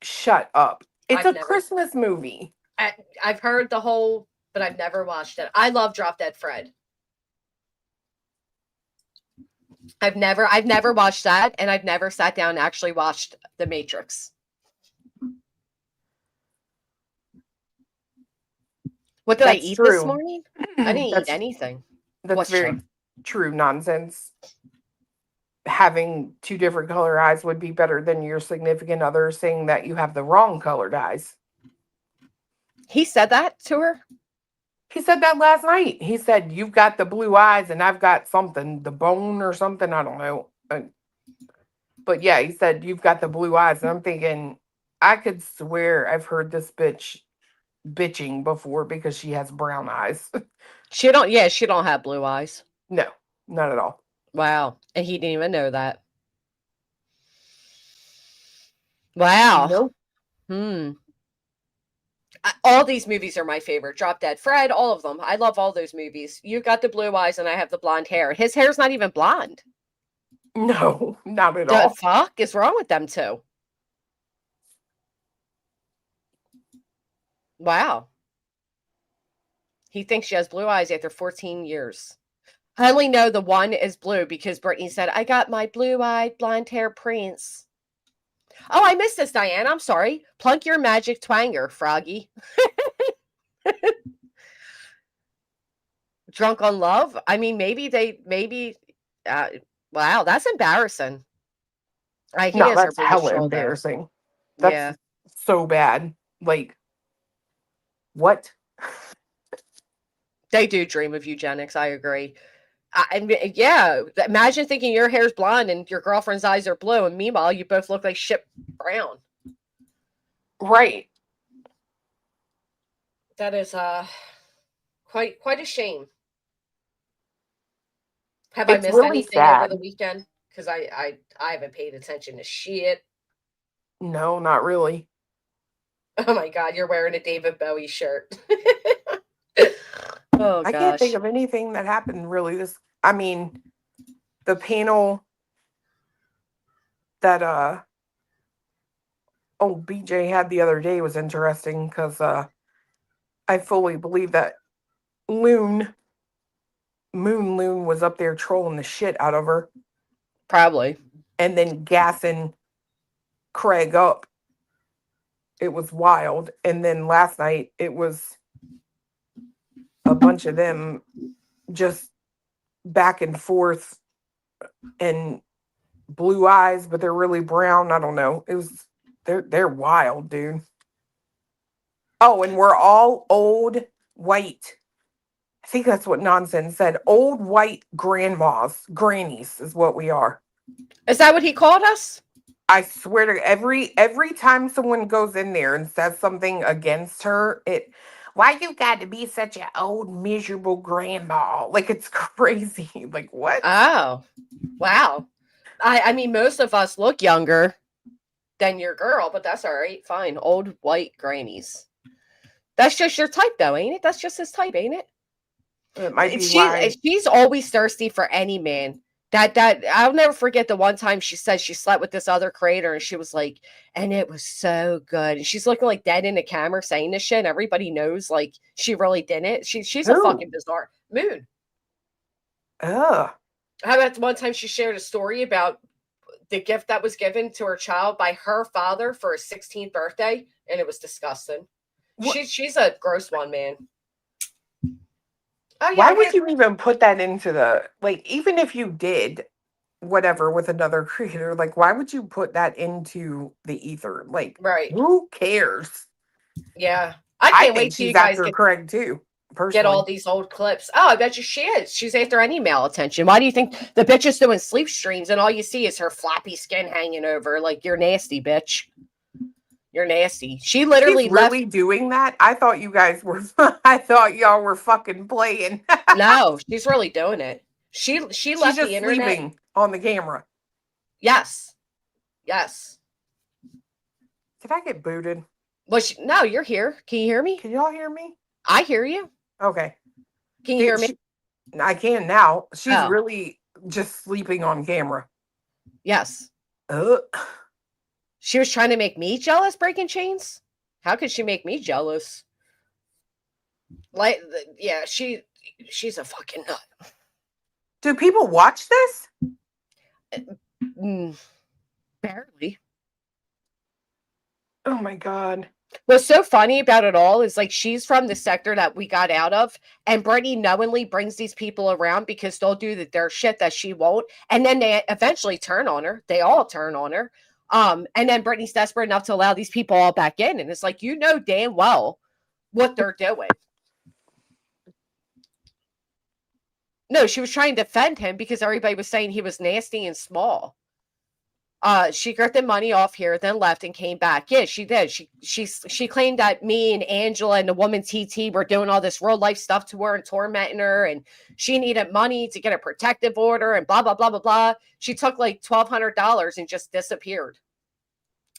Speaker 6: Shut up. It's a Christmas movie.
Speaker 1: I've heard the whole, but I've never watched it. I love Drop Dead Fred. I've never watched that, and I've never sat down and actually watched The Matrix. What did I eat this morning? I didn't eat anything.
Speaker 6: That's very true nonsense. Having 2 different color eyes would be better than your significant other saying that you have the wrong colored eyes.
Speaker 1: He said that to her?
Speaker 6: He said that last night. He said, you've got the blue eyes and I've got something, the bone or something. I don't know. But yeah, he said, you've got the blue eyes. And I'm thinking, I could swear I've heard this bitch bitching before because she has brown eyes.
Speaker 1: She don't have blue eyes.
Speaker 6: No, not at all.
Speaker 1: Wow. And he didn't even know that. Wow.
Speaker 6: Nope.
Speaker 1: All these movies are my favorite. Drop Dead Fred, all of them. I love all those movies. You got the blue eyes and I have the blonde hair. His hair's not even blonde.
Speaker 6: No, not at all.
Speaker 1: The fuck is wrong with them two? Wow. He thinks she has blue eyes after 14 years. I only know the one is blue because Brittany said, I got my blue-eyed blonde hair prince. Oh, I missed this, Diane. I'm sorry. Plunk your magic twanger, Froggy. Drunk on love? I mean, wow, that's embarrassing.
Speaker 6: No, that's hella embarrassing. That's so bad. Like, what?
Speaker 1: They do dream of eugenics. I agree. Imagine thinking your hair's blonde and your girlfriend's eyes are blue, and meanwhile you both look like shit brown.
Speaker 6: Right.
Speaker 1: That is quite a shame. Have I missed anything over the weekend? Because I haven't paid attention to shit.
Speaker 6: No, not really.
Speaker 1: Oh my God, you're wearing a David Bowie shirt. Oh,
Speaker 6: I can't think of anything that happened really the panel that BJ had the other day was interesting because I fully believe that Moon was up there trolling the shit out of her.
Speaker 1: Probably.
Speaker 6: And then gassing Craig up. It was wild. And then last night it was a bunch of them just back and forth and blue eyes, but they're really brown. I don't know. They're wild, dude. Oh, and we're all old white. I think that's what Nonsense said. Old white grannies is what we are.
Speaker 1: Is that what he called us?
Speaker 6: I swear to every time someone goes in there and says something against her, why you got to be such an old, miserable grandma? Like, it's crazy. Like, what?
Speaker 1: Oh, wow. I mean, most of us look younger than your girl, but that's all right. Fine. Old white grannies. That's just your type, though, ain't it? That's just his type, ain't it?
Speaker 6: It might be why.
Speaker 1: She's always thirsty for any man. That I'll never forget the one time she said she slept with this other creator and she was like, and it was so good. And she's looking like dead in the camera saying this shit. And everybody knows like she really didn't. She's a fucking bizarre Moon.
Speaker 6: Ugh.
Speaker 1: How about the one time she shared a story about the gift that was given to her child by her father for his 16th birthday, and it was disgusting. She's a gross one, man.
Speaker 6: Oh, yeah, why would you even put that into even if you did, whatever with another creator. Like, why would you put that into the ether? Like,
Speaker 1: right.
Speaker 6: Who cares?
Speaker 1: Yeah. I can't wait till you
Speaker 6: she's
Speaker 1: guys
Speaker 6: after Craig too. Personally.
Speaker 1: Get all these old clips. Oh, I bet you she is. She's after any male attention. Why do you think the bitch is doing sleep streams and all you see is her floppy skin hanging over? Like, you're nasty, bitch. You're nasty. She literally
Speaker 6: really doing that. I thought you guys were. I thought y'all were fucking playing.
Speaker 1: No, she's really doing it. She left
Speaker 6: just
Speaker 1: the internet
Speaker 6: sleeping on the camera.
Speaker 1: Yes. Yes.
Speaker 6: Did I get booted?
Speaker 1: Well, no, you're here. Can you hear me?
Speaker 6: Can y'all hear me?
Speaker 1: I hear you.
Speaker 6: Okay.
Speaker 1: Can you hear me?
Speaker 6: I can now. She's really just sleeping on camera.
Speaker 1: Yes. She was trying to make me jealous, breaking chains. How could she make me jealous? Like, yeah, she's a fucking nut.
Speaker 6: Do people watch this?
Speaker 1: Barely.
Speaker 6: Oh my God.
Speaker 1: What's so funny about it all is like she's from the sector that we got out of, and Brittany knowingly brings these people around because they'll do their shit that she won't, and then they eventually turn on her. They all turn on her. And then Brittany's desperate enough to allow these people all back in, and it's like, you know damn well what they're doing. No, she was trying to defend him because everybody was saying he was nasty and small. She got the money off here, then left and came back. Yeah, she did. She claimed that me and Angela and the woman TT were doing all this real life stuff to her and tormenting her, and she needed money to get a protective order and blah blah blah blah blah. She took like $1,200 and just disappeared,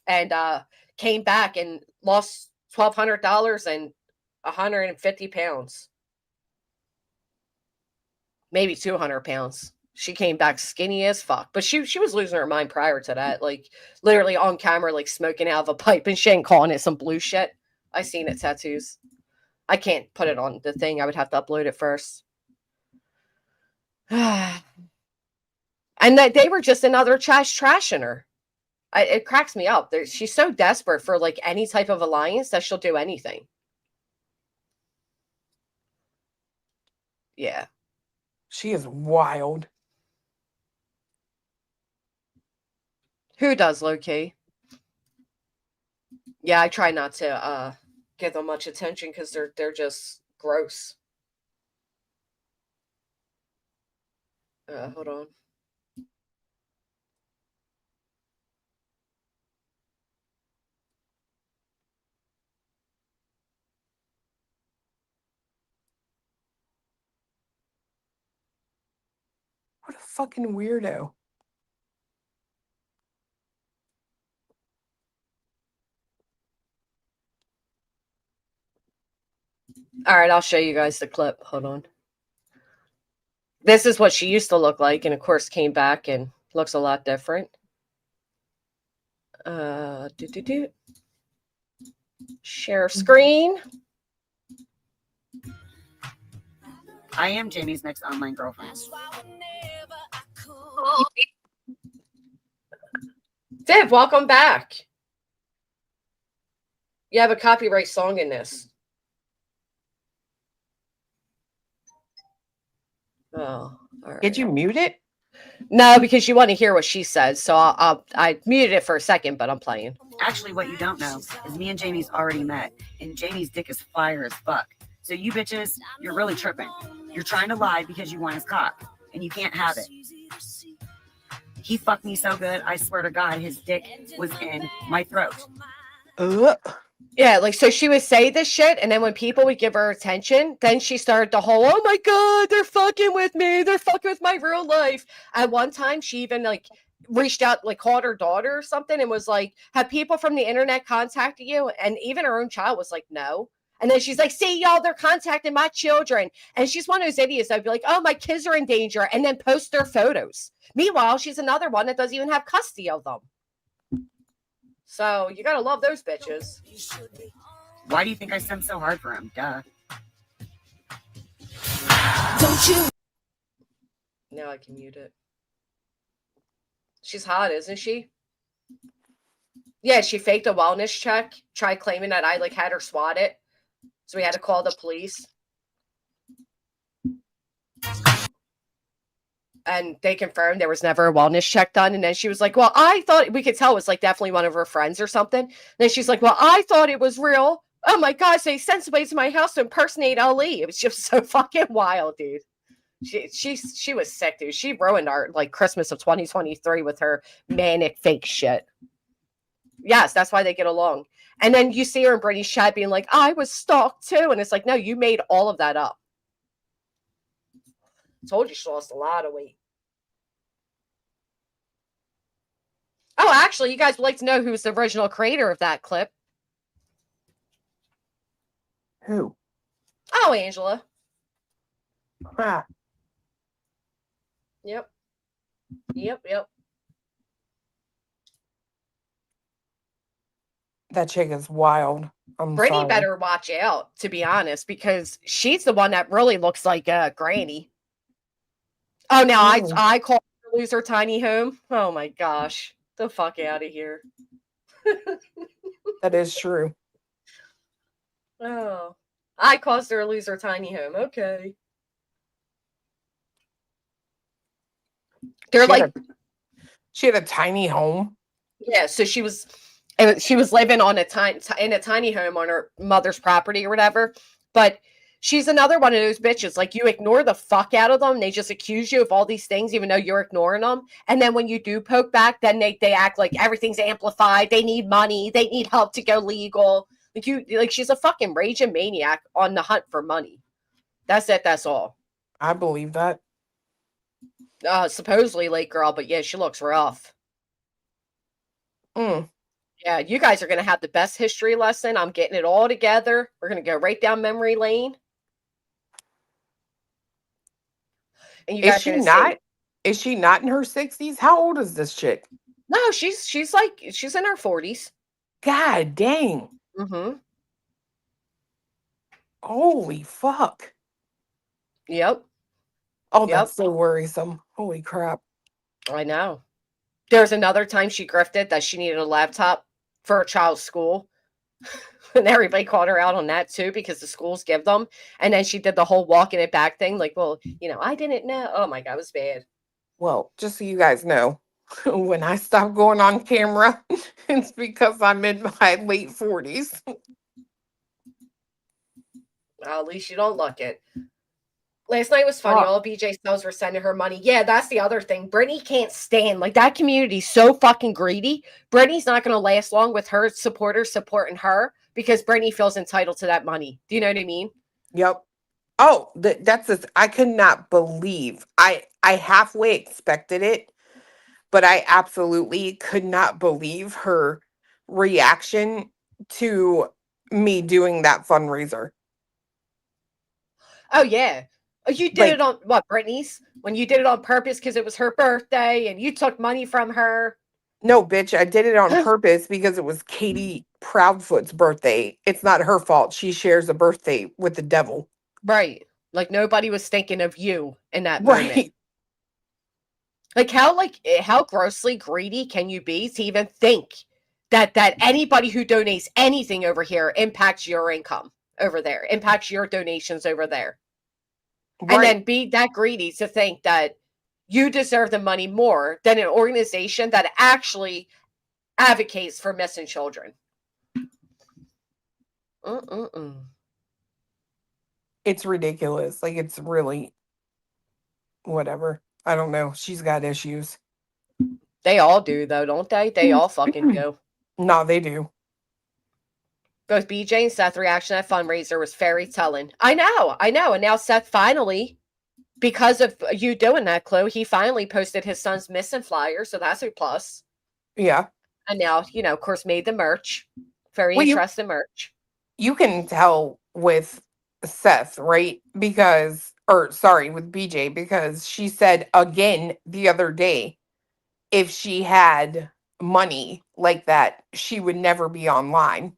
Speaker 1: and came back and lost $1,200 and 150 pounds, maybe 200 pounds. She came back skinny as fuck, but she was losing her mind prior to that, like literally on camera, like smoking out of a pipe and shit and calling it some blue shit. I seen it tattoos. I can't put it on the thing. I would have to upload it first. And that they were just another trashing her. It cracks me up. She's so desperate for like any type of alliance that she'll do anything. Yeah.
Speaker 6: She is wild.
Speaker 1: Who does, low-key? Yeah, I try not to give them much attention because they're just gross. Hold on.
Speaker 6: What a fucking weirdo.
Speaker 1: All right, I'll show you guys the clip. Hold on. This is what she used to look like, and of course came back and looks a lot different. Share screen.
Speaker 13: I am Jamie's next online girlfriend.
Speaker 1: Viv, welcome back. You have a copyright song in this. Oh, all right.
Speaker 6: Did you mute it?
Speaker 1: No, because you want to hear what she says. So I muted it for a second, but I'm playing.
Speaker 13: Actually, what you don't know is me and Jamie's already met, and Jamie's dick is fire as fuck. So you bitches, you're really tripping. You're trying to lie because you want his cock, and you can't have it. He fucked me so good, I swear to God, his dick was in my throat.
Speaker 1: Yeah, like, so she would say this shit, and then when people would give her attention, then she started the whole, oh my God, they're fucking with me. They're fucking with my real life. At one time, she even, like, reached out, like, called her daughter or something and was like, have people from the internet contacted you? And even her own child was like, no. And then she's like, see, y'all, they're contacting my children. And she's one of those idiots that would be like, oh, my kids are in danger, and then post their photos. Meanwhile, she's another one that doesn't even have custody of them. So you gotta love those bitches.
Speaker 13: Why do you think I sent so hard for him? Duh.
Speaker 1: Don't you? Now I can mute it. She's hot, isn't she? Yeah, she faked a wellness check, tried claiming that I like had her swatted. So we had to call the police. And they confirmed there was never a wellness check done. And then she was like, well, I thought, we could tell it was like definitely one of her friends or something. And then she's like, well, I thought it was real. Oh my gosh, they sent somebody to my house to impersonate Ali. It was just so fucking wild, dude. She was sick, dude. She ruined our like Christmas of 2023 with her manic fake shit. Yes, that's why they get along. And then you see her in Brittany's chat being like, I was stalked too. And it's like, no, you made all of that up. Told you she lost a lot of weight. Oh, actually, you guys would like to know who's the original creator of that clip.
Speaker 6: Who?
Speaker 1: Oh, Angela.
Speaker 6: Ah.
Speaker 1: Yep.
Speaker 6: That chick is wild.
Speaker 1: Brittany
Speaker 6: sorry.
Speaker 1: better watch out, to be honest, because she's the one that really looks like Granny. Oh, now I call her lose her tiny home. Oh my gosh. The fuck out of here.
Speaker 6: That is true.
Speaker 1: Oh. I caused her to lose her tiny home. Okay. They're
Speaker 6: she had a tiny home.
Speaker 1: Yeah, so she was living on in a tiny home on her mother's property or whatever. But she's another one of those bitches. Like, you ignore the fuck out of them. They just accuse you of all these things, even though you're ignoring them. And then when you do poke back, then they act like everything's amplified. They need money. They need help to go legal. She's a fucking raging maniac on the hunt for money. That's it. That's all.
Speaker 6: I believe that.
Speaker 1: Supposedly late girl, but yeah, she looks rough. Yeah, you guys are going to have the best history lesson. I'm getting it all together. We're going to go right down memory lane. And you guys
Speaker 6: is she not in her 60s? How old is this chick?
Speaker 1: No, she's in her 40s.
Speaker 6: God dang.
Speaker 1: Mm-hmm.
Speaker 6: Holy fuck.
Speaker 1: Yep.
Speaker 6: Oh, that's so worrisome. Holy crap.
Speaker 1: I know. There's another time she grifted that she needed a laptop for her child's school. And everybody called her out on that too, because the schools give them. And then she did the whole walking it back thing. Like, well, I didn't know. Oh my God, it was bad.
Speaker 6: Well, just so you guys know, when I stop going on camera, it's because I'm in my late 40s.
Speaker 1: Well, at least you don't look it. Last night was funny. All BJ Smells were sending her money. Yeah, that's the other thing. Brittany can't stand. Like, that community's so fucking greedy. Brittany's not going to last long with her supporters supporting her because Brittany feels entitled to that money. Do you know what I mean?
Speaker 6: Yep. Oh, that's this. I could not believe. I halfway expected it, but I absolutely could not believe her reaction to me doing that fundraiser.
Speaker 1: Oh, yeah. You did it on, what, Brittany's? When you did it on purpose because it was her birthday and you took money from her?
Speaker 6: No, bitch, I did it on purpose because it was Katie Proudfoot's birthday. It's not her fault. She shares a birthday with the devil.
Speaker 1: Right. Like, nobody was thinking of you in that moment. Like, how grossly greedy can you be to even think that anybody who donates anything over here impacts your income over there, impacts your donations over there? Right. And then be that greedy to think that you deserve the money more than an organization that actually advocates for missing children.
Speaker 6: It's ridiculous. Like, it's really whatever. I don't know. She's got issues.
Speaker 1: They all do, though, don't they? They all fucking do.
Speaker 6: No, they do.
Speaker 1: Both BJ and Seth's reaction at fundraiser was very telling. I know. And now Seth finally, because of you doing that, Chloe, he finally posted his son's missing flyer, so that's a plus.
Speaker 6: Yeah.
Speaker 1: And now, of course, made the merch. Very interesting merch.
Speaker 6: You can tell with Seth, right? with BJ, because she said again the other day, if she had money like that, she would never be online.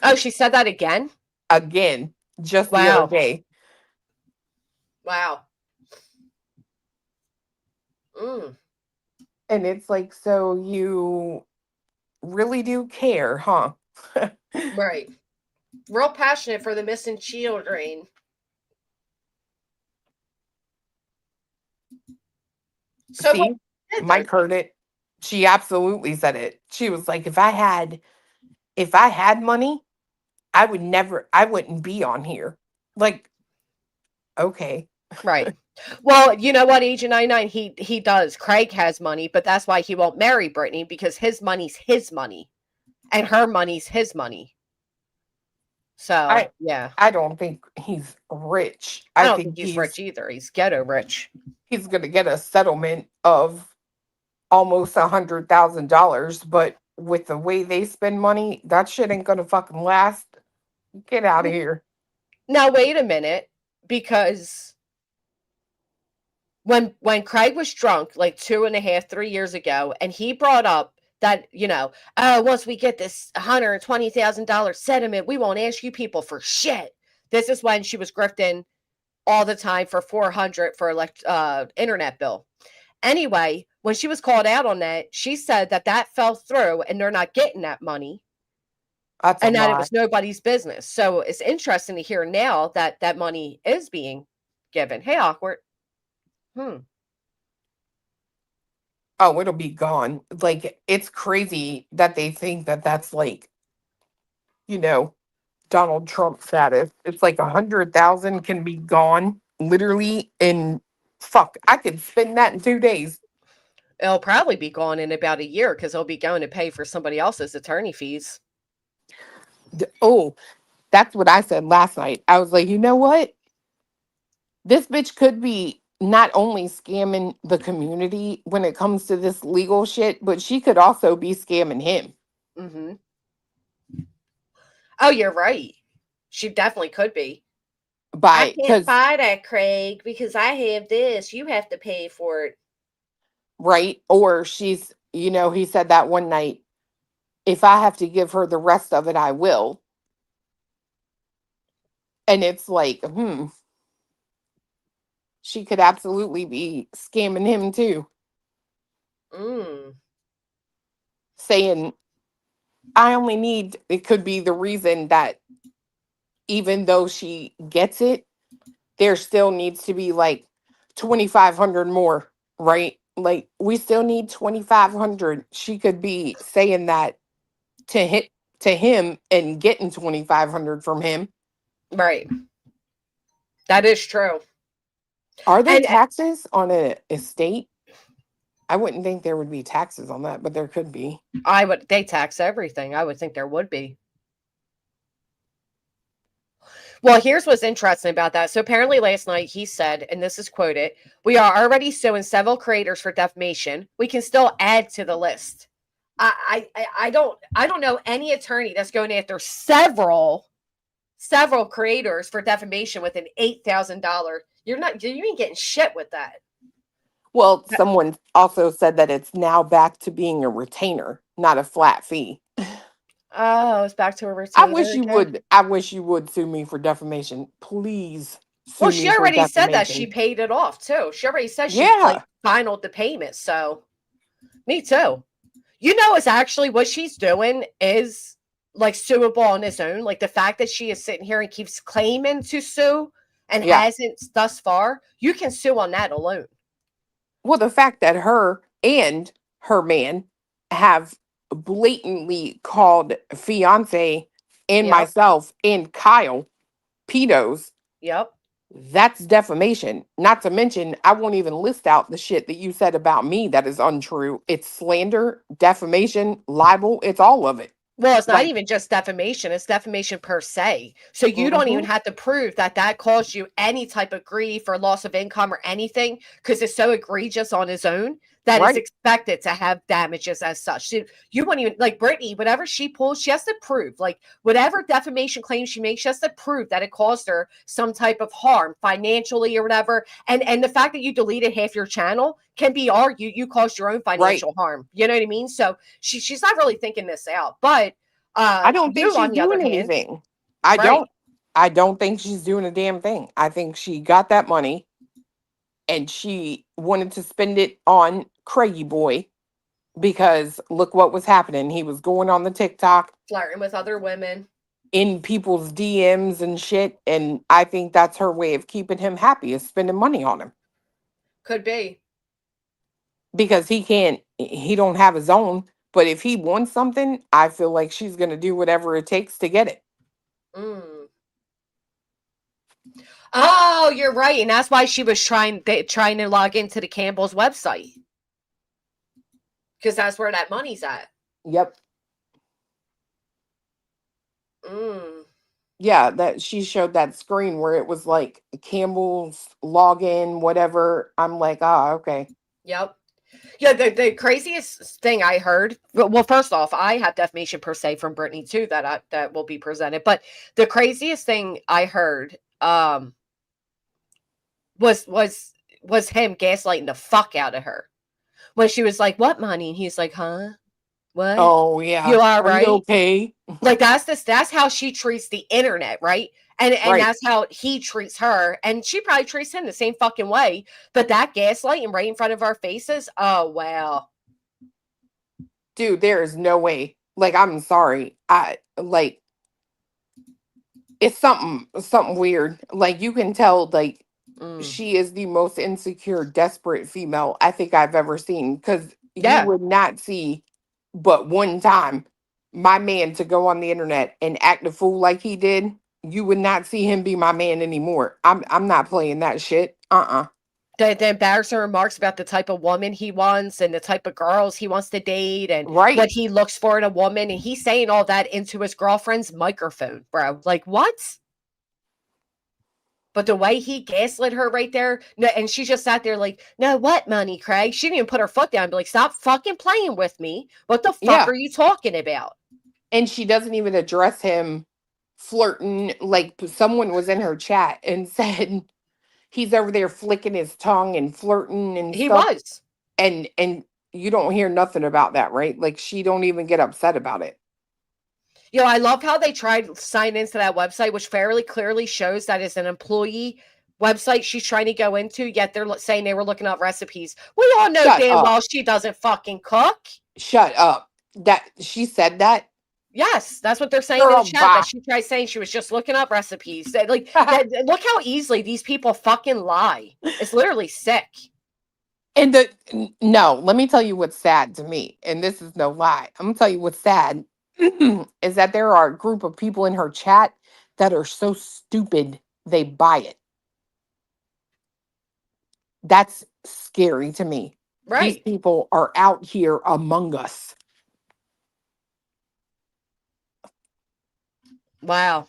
Speaker 1: Oh, she said that again?
Speaker 6: Again, just the other day.
Speaker 1: Wow.
Speaker 6: And it's like, so you really do care, huh?
Speaker 1: Right. Real passionate for the missing children. So
Speaker 6: See, Mike heard it. She absolutely said it. She was like, if I had money, I wouldn't be on here. Like, okay.
Speaker 1: Right. Well, you know what, Agent 99, he does. Craig has money, but that's why he won't marry Brittany, because his money's his money. And her money's his money. So, yeah.
Speaker 6: I don't think he's rich.
Speaker 1: I don't think he's rich either. He's ghetto rich.
Speaker 6: He's gonna get a settlement of almost $100,000, but with the way they spend money, that shit ain't gonna fucking last. Get out of here.
Speaker 1: Now wait a minute, because when Craig was drunk like 2.5, 3 years ago, and he brought up that, once we get this $120,000 settlement, we won't ask you people for shit. This is when she was grifting all the time for $400 for internet bill. Anyway, when she was called out on that, she said that fell through and they're not getting that money. And that it was nobody's business. So it's interesting to hear now that that money is being given. Hey, awkward.
Speaker 6: Oh, it'll be gone. Like, it's crazy that they think that that's like, Donald Trump status. It's like 100,000 can be gone literally in I could spend that in 2 days.
Speaker 1: It'll probably be gone in about a year because they'll be going to pay for somebody else's attorney fees.
Speaker 6: Oh, that's what I said last night. I was like, you know what? This bitch could be not only scamming the community when it comes to this legal shit, but she could also be scamming him.
Speaker 1: Mm-hmm. Oh, you're right. She definitely could be. I can't buy that, Craig, because I have this. You have to pay for it.
Speaker 6: Right? Or she's, he said that one night, if I have to give her the rest of it, I will. And it's like, she could absolutely be scamming him too. Saying, I only need, it could be the reason that even though she gets it, there still needs to be like 2,500 more, right? Like, we still need 2,500. She could be saying that to him and getting 2,500 from him.
Speaker 1: Right. That is true.
Speaker 6: Are there taxes on an estate? I wouldn't think there would be taxes on that, but there could be.
Speaker 1: They tax everything. I would think there would be. Well, here's what's interesting about that. So apparently last night he said, and this is quoted, "We are already suing several creators for defamation. We can still add to the list." I don't know any attorney that's going after several creators for defamation with an $8,000. You ain't getting shit with that.
Speaker 6: Well, someone also said that it's now back to being a retainer, not a flat fee.
Speaker 1: Oh, it's back to a retainer.
Speaker 6: I wish you would sue me for defamation. Please.
Speaker 1: Well, she already said that she paid it off too. She already said she finalized the payment. So me too. It's actually what she's doing is like suable on its own. Like the fact that she is sitting here and keeps claiming to sue and hasn't thus far, you can sue on that alone.
Speaker 6: Well, the fact that her and her man have blatantly called fiance and myself and Kyle pedos.
Speaker 1: Yep.
Speaker 6: That's defamation. Not to mention, I won't even list out the shit that you said about me that is untrue. It's slander, defamation, libel. It's all of it.
Speaker 1: Well, it's not even just defamation. It's defamation per se. So you don't even have to prove that caused you any type of grief or loss of income or anything, because it's so egregious on its own that it's expected to have damages as such. So you won't even, like Brittany, whatever she pulls, she has to prove, like whatever defamation claim she makes, she has to prove that it caused her some type of harm financially or whatever. And the fact that you deleted half your channel can be argued you caused your own financial harm. You know what I mean? So she's not really thinking this out. But
Speaker 6: I don't think she's doing anything. I don't think she's doing a damn thing. I think she got that money and she wanted to spend it on Craigie boy because look what was happening. He was going on the TikTok,
Speaker 1: flirting with other women
Speaker 6: in people's DMs and shit. And I think that's her way of keeping him happy, is spending money on him.
Speaker 1: Could be.
Speaker 6: because he don't have his own. But if he wants something, I feel like she's going to do whatever it takes to get it.
Speaker 1: Oh, you're right. And that's why she was trying to log into the Campbell's website. Because that's where that money's at.
Speaker 6: Yep. Yeah, that she showed that screen where it was like Campbell's login, whatever. I'm like, okay.
Speaker 1: Yep. Yeah, the craziest thing I heard. Well, first off, I have defamation per se from Brittany too that will be presented. But the craziest thing I heard was him gaslighting the fuck out of her when she was like, "What money?" And he's like, "Huh? What?
Speaker 6: Oh yeah,
Speaker 1: you are right.
Speaker 6: You okay?"
Speaker 1: Like that's how she treats the internet, right? And
Speaker 6: Right.
Speaker 1: that's how he treats her, and she probably treats him the same fucking way. But that gaslighting right in front of our faces, oh wow.
Speaker 6: Dude, there is no way. Like, I'm sorry. It's something weird. Like, you can tell, like, she is the most insecure, desperate female I think I've ever seen. Because you would not see but one time my man to go on the internet and act a fool like he did. You would not see him be my man anymore. I'm not playing that shit.
Speaker 1: The embarrassing remarks about the type of woman he wants and the type of girls he wants to date and
Speaker 6: Right.
Speaker 1: what he looks for in a woman. And he's saying all that into his girlfriend's microphone, bro. Like, what? But the way he gaslit her right there, and she just sat there like, "No, what money, Craig?" She didn't even put her foot down and be like, "Stop fucking playing with me. What the fuck are you talking about?"
Speaker 6: And she doesn't even address him flirting. Like, someone was in her chat and said he's over there flicking his tongue and flirting and
Speaker 1: he
Speaker 6: stuff.
Speaker 1: Was.
Speaker 6: And you don't hear nothing about that, right? Like, she don't even get upset about it.
Speaker 1: You know, I love how they tried to sign into that website, which fairly clearly shows that it's an employee website she's trying to go into, yet they're saying they were looking up recipes. We all know damn well she doesn't fucking cook.
Speaker 6: Shut up. That she said that?
Speaker 1: Yes, that's what they're saying in the chat. That she tried saying she was just looking up recipes. Look how easily these people fucking lie. It's literally sick.
Speaker 6: And no, let me tell you what's sad to me, and this is no lie. I'm gonna tell you what's sad is that there are a group of people in her chat that are so stupid they buy it. That's scary to me.
Speaker 1: Right.
Speaker 6: These people are out here among us.
Speaker 1: Wow.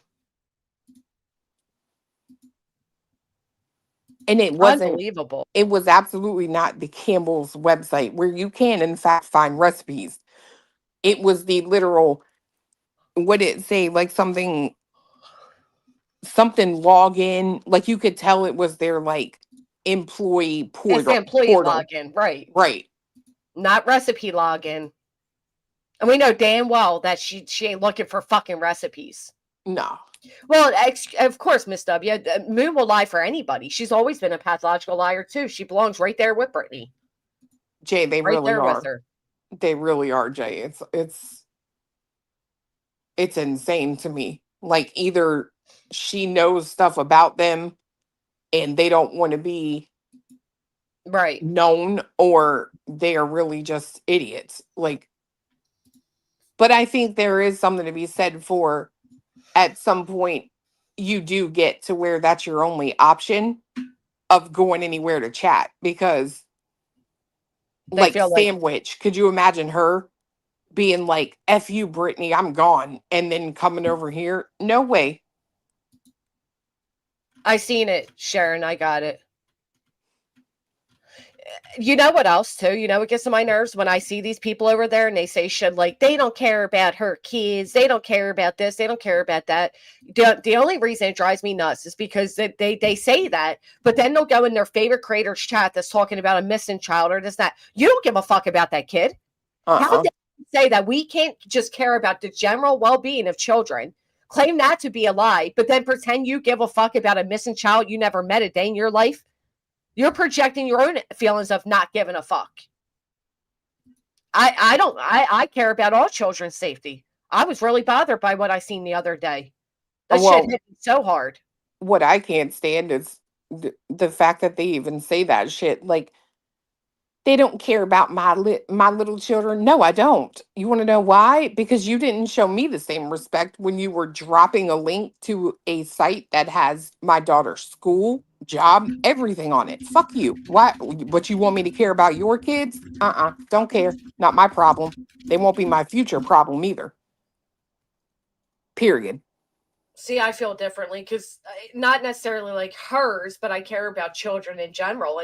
Speaker 6: And it wasn't
Speaker 1: unbelievable.
Speaker 6: It was absolutely not the Campbell's website where you can in fact find recipes. It was the literal, what did it say? Like something login. Like, you could tell it was their like employee portal.
Speaker 1: It's the employee login, right?
Speaker 6: Right.
Speaker 1: Not recipe login. And we know damn well that she ain't looking for fucking recipes.
Speaker 6: No.
Speaker 1: Well, of course, Miss W. Moon will lie for anybody. She's always been a pathological liar too. She belongs right there with Brittany.
Speaker 6: Jay, they
Speaker 1: right
Speaker 6: really
Speaker 1: there
Speaker 6: are.
Speaker 1: With her.
Speaker 6: They really are, Jay. It's insane to me. Like, either she knows stuff about them and they don't want to be
Speaker 1: right
Speaker 6: known, or they are really just idiots. Like, but I think there is something to be said for, at some point you do get to where that's your only option of going anywhere to chat, because like Sandwich, could you imagine her being like, "F you, Brittany, I'm gone," and then coming over here? No way.
Speaker 1: I seen it, Sharon. I got it. You know what else too? You know what gets on my nerves when I see these people over there and they say shit like they don't care about her kids, they don't care about this, they don't care about that. The only reason it drives me nuts is because they say that, but then they'll go in their favorite creator's chat that's talking about a missing child or this that. You don't give a fuck about that kid. How dare you say that we can't just care about the general well-being of children? Claim that to be a lie, but then pretend you give a fuck about a missing child you never met a day in your life. You're projecting your own feelings of not giving a fuck. I care about all children's safety. I was really bothered by what I seen the other day. That shit hit me so hard.
Speaker 6: What I can't stand is the fact that they even say that shit. Like, They don't care about my little children. No, I don't. You want to know why? Because you didn't show me the same respect when you were dropping a link to a site that has my daughter's school, job, everything on it. Fuck you. Why? But you want me to care about your kids? Don't care. Not my problem. They won't be my future problem either. Period.
Speaker 1: See, I feel differently because not necessarily like hers, but I care about children in general.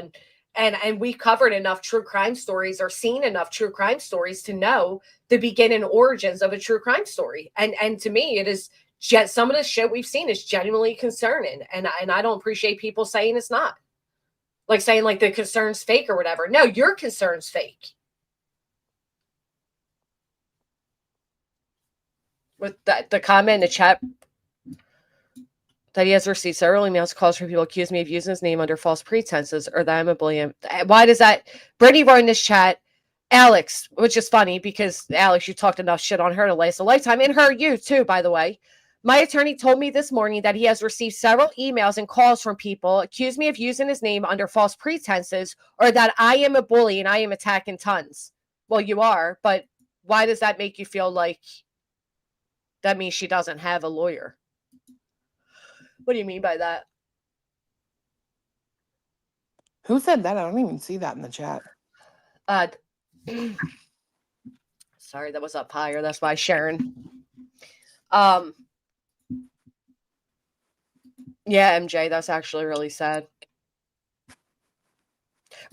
Speaker 1: And we covered enough true crime stories or seen enough true crime stories to know the beginning origins of a true crime story. And to me, it is some of the shit we've seen is genuinely concerning. And I don't appreciate people saying it's not. Like saying like the concern's fake or whatever. No, your concern's fake. With the comment in the chat that he has received several emails, calls from people accusing me of using his name under false pretenses or that I'm a bully. Why does that? Brittany wrote in this chat, Alex, which is funny because Alex, you talked enough shit on her to last a lifetime, and her, you too, by the way. My attorney told me this morning that he has received several emails and calls from people accusing me of using his name under false pretenses or that I am a bully and I am attacking tons. Well, you are, but why does that make you feel like that means she doesn't have a lawyer? What do you mean by that?
Speaker 6: Who said that? I don't even see that in the chat.
Speaker 1: Sorry, that was up higher. That's why Sharon. Yeah, MJ, that's actually really sad.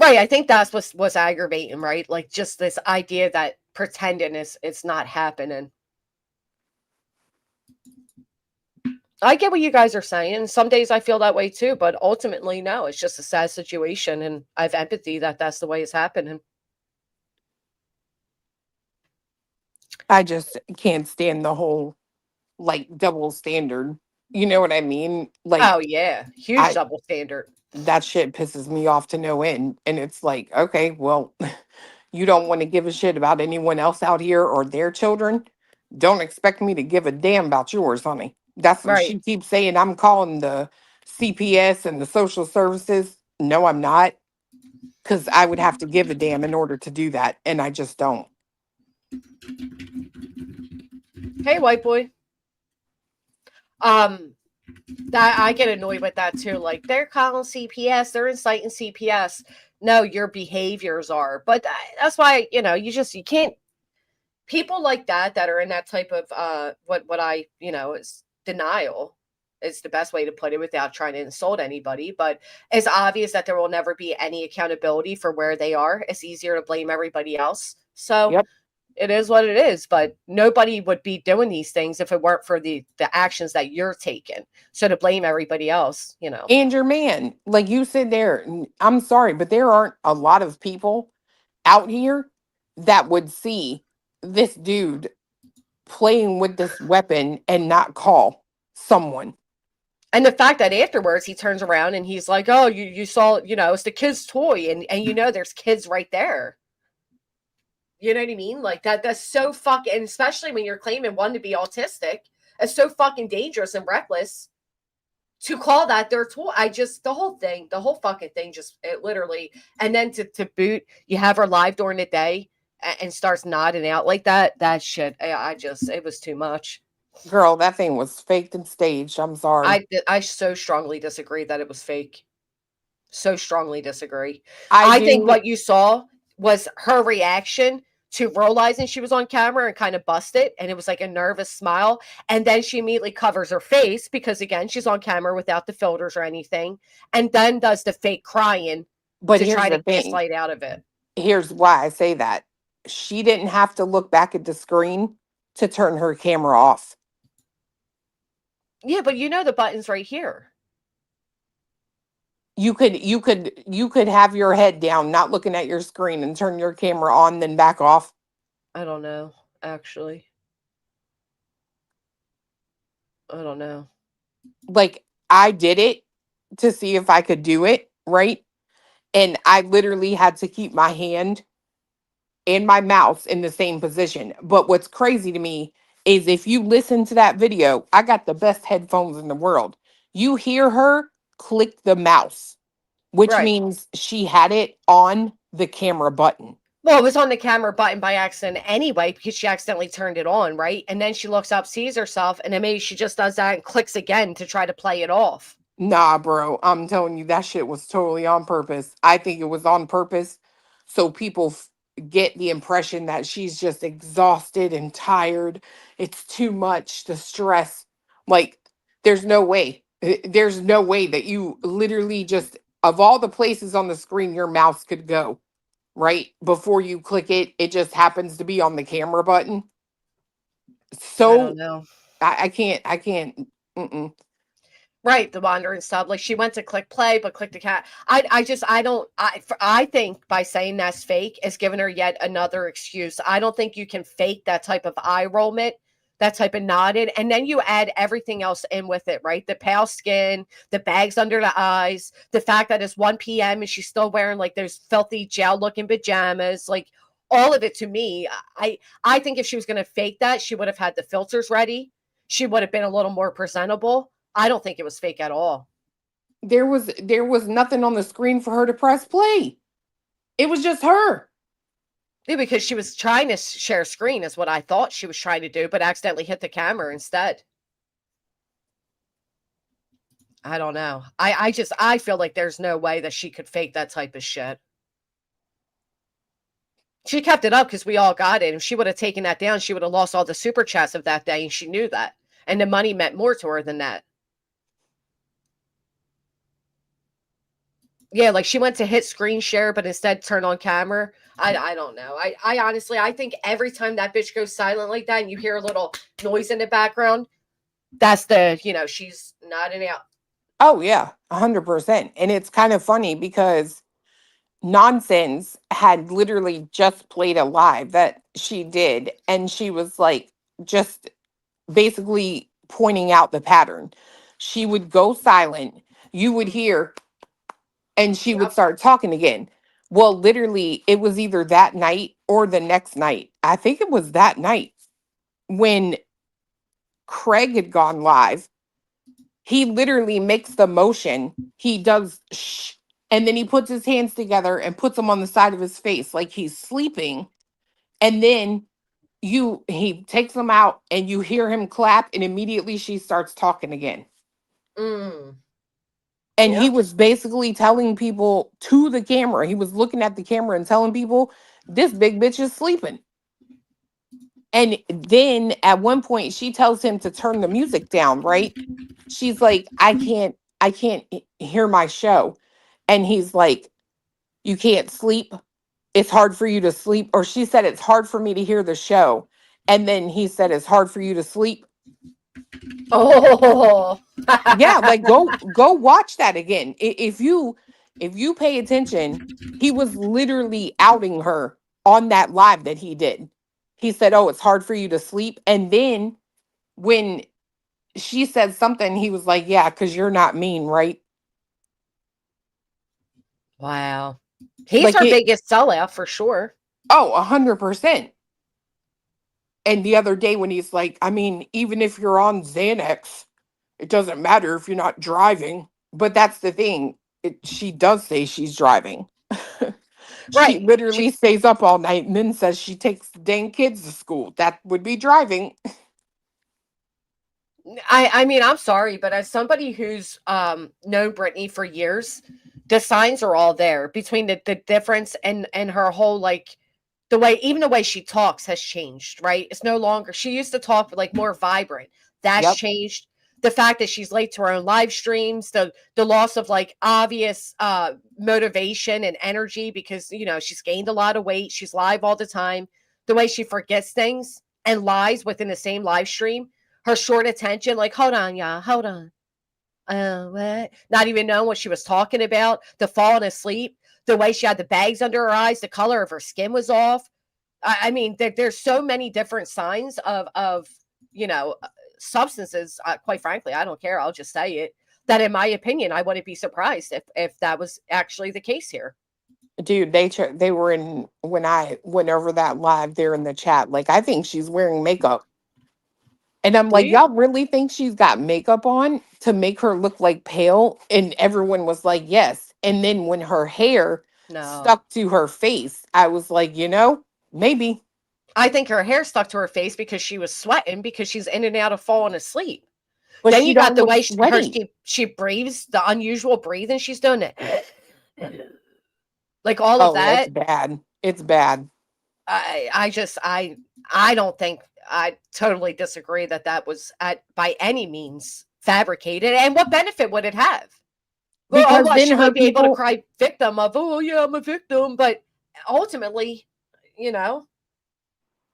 Speaker 1: Right, I think that's what's aggravating, right? Like just this idea that pretending it's not happening. I get what you guys are saying. Some days I feel that way too, but ultimately, no, it's just a sad situation, and I have empathy that that's the way it's happening.
Speaker 6: I just can't stand the whole like double standard. You know what I mean? Like,
Speaker 1: oh yeah, huge double standard.
Speaker 6: That shit pisses me off to no end. And it's like, okay, well, you don't want to give a shit about anyone else out here or their children. Don't expect me to give a damn about yours, honey. That's what
Speaker 1: right.
Speaker 6: She keeps saying I'm calling the CPS and the social services. No, I'm not. Because I would have to give a damn in order to do that. And I just don't.
Speaker 1: Hey, white boy. That I get annoyed with that too. Like they're calling CPS, they're inciting CPS. No, your behaviors are. But that's why, you can't. People like that are in that type of what I is denial is the best way to put it without trying to insult anybody. But it's obvious that there will never be any accountability for where they are. It's easier to blame everybody else. So
Speaker 6: Yep.
Speaker 1: It is what it is, but nobody would be doing these things if it weren't for the actions that you're taking. So to blame everybody else,
Speaker 6: And your man, like you said there, I'm sorry, but there aren't a lot of people out here that would see this dude playing with this weapon and not call someone.
Speaker 1: And the fact that afterwards he turns around and he's like, oh, you saw, it's the kid's toy. And there's kids right there. You know what I mean? Like that's so fucking, and especially when you're claiming one to be autistic, it's so fucking dangerous and reckless to call that their toy. The whole fucking thing, just it literally, and then to boot, you have her live during the day and starts nodding out like that. That shit, it was too much.
Speaker 6: Girl, that thing was faked and staged. I'm sorry.
Speaker 1: I so strongly disagree that it was fake. So strongly disagree. I think what you saw was her reaction to realizing she was on camera and kind of busted, and it was like a nervous smile, and then she immediately covers her face because again she's on camera without the filters or anything, and then does the fake crying to try to gaslight out of it.
Speaker 6: Here's why I say that. She didn't have to look back at the screen to turn her camera off.
Speaker 1: Yeah, but the button's right here.
Speaker 6: You could have your head down, not looking at your screen, and turn your camera on, then back off.
Speaker 1: I don't know, actually. I don't know.
Speaker 6: Like, I did it to see if I could do it, right? And I literally had to keep my hand and my mouse in the same position. But what's crazy to me is if you listen to that video, I got the best headphones in the world. You hear her click the mouse. which
Speaker 1: Right.
Speaker 6: means she had it on the camera button.
Speaker 1: Well, it was on the camera button by accident anyway, because she accidentally turned it on, right? And then she looks up, sees herself, and then maybe she just does that and clicks again to try to play it off.
Speaker 6: Nah, bro, I'm telling you, that shit was totally on purpose. I think it was on purpose so people get the impression that she's just exhausted and tired. It's too much, the stress. Like, there's no way. There's no way that you literally just, of all the places on the screen your mouse could go, right? Before you click it, it just happens to be on the camera button. So
Speaker 1: I don't know.
Speaker 6: I can't. Mm-mm.
Speaker 1: Right, the wandering stub. Like, she went to click play, but click the cat. I think by saying that's fake is giving her yet another excuse. I don't think you can fake that type of eye rollment, that type of nodded, and then you add everything else in with it, right? The pale skin, the bags under the eyes, the fact that it's 1 p.m. and she's still wearing like those filthy gel-looking pajamas, like all of it. To me, I think if she was going to fake that, she would have had the filters ready. She would have been a little more presentable. I don't think it was fake at all.
Speaker 6: There was nothing on the screen for her to press play. It was just her.
Speaker 1: Yeah, because she was trying to share screen is what I thought she was trying to do, but accidentally hit the camera instead. I don't know. I feel like there's no way that she could fake that type of shit. She kept it up because we all got it. If she would have taken that down, she would have lost all the super chats of that day, and she knew that. And the money meant more to her than that. Yeah, like she went to hit screen share, but instead turn on camera. I don't know. I honestly, I think every time that bitch goes silent like that and you hear a little noise in the background, that's she's nodding out.
Speaker 6: Oh yeah, 100%. And it's kind of funny because Nonsense had literally just played a live that she did, and she was like just basically pointing out the pattern. She would go silent, you would hear, and she would start talking again. Well, literally, it was either that night or the next night. I think it was that night when Craig had gone live. He literally makes the motion. He does shh, and then he puts his hands together and puts them on the side of his face like he's sleeping. And then he takes them out and you hear him clap, and immediately she starts talking again. And he was basically telling people to the camera. He was looking at the camera and telling people, this big bitch is sleeping. And then at one point she tells him to turn the music down, right? She's like, I can't hear my show. And he's like, you can't sleep. It's hard for you to sleep. Or she said, it's hard for me to hear the show. And then he said, it's hard for you to sleep.
Speaker 1: Oh,
Speaker 6: yeah, like go watch that again. If you pay attention, he was literally outing her on that live that he did. He said, oh, it's hard for you to sleep. And then when she said something, he was like, yeah, because you're not mean, right?
Speaker 1: Wow. He's our biggest sellout for sure.
Speaker 6: Oh, 100%. And the other day when he's like, I mean, even if you're on Xanax, it doesn't matter if you're not driving. But that's the thing. She does say she's driving. Right. She literally stays up all night and then says she takes the dang kids to school. That would be driving.
Speaker 1: I mean, I'm sorry, but as somebody who's known Brittany for years, the signs are all there between the difference and her whole, like, the way she talks has changed, right? It's no longer, she used to talk like more vibrant. That's changed. The fact that she's late to her own live streams, the loss of like obvious motivation and energy because, she's gained a lot of weight. She's live all the time. The way she forgets things and lies within the same live stream. Her short attention, like, hold on, y'all, hold on. What? Not even knowing what she was talking about. The falling asleep. The way she had the bags under her eyes. The color of her skin was off. I mean, there's so many different signs of substances. Quite frankly, I don't care. I'll just say it. That, in my opinion, I wouldn't be surprised if that was actually the case here.
Speaker 6: Dude, they were in, when I went over that live there in the chat, like, I think she's wearing makeup. And I'm like, y'all really think she's got makeup on to make her look like pale? And everyone was like, yes. And then when her hair
Speaker 1: No.
Speaker 6: stuck to her face, I was like, maybe.
Speaker 1: I think her hair stuck to her face because she was sweating because she's in and out of falling asleep.
Speaker 6: But
Speaker 1: then
Speaker 6: she
Speaker 1: you got
Speaker 6: don't
Speaker 1: the way
Speaker 6: sweaty.
Speaker 1: she breathes, the unusual breathing she's doing it. Like all of that.
Speaker 6: It's bad. It's bad.
Speaker 1: I don't think, I totally disagree that was by any means fabricated. And what benefit would it have?
Speaker 6: Because then
Speaker 1: she
Speaker 6: her
Speaker 1: might be able to
Speaker 6: people-
Speaker 1: cry victim of, oh yeah, I'm a victim, but ultimately,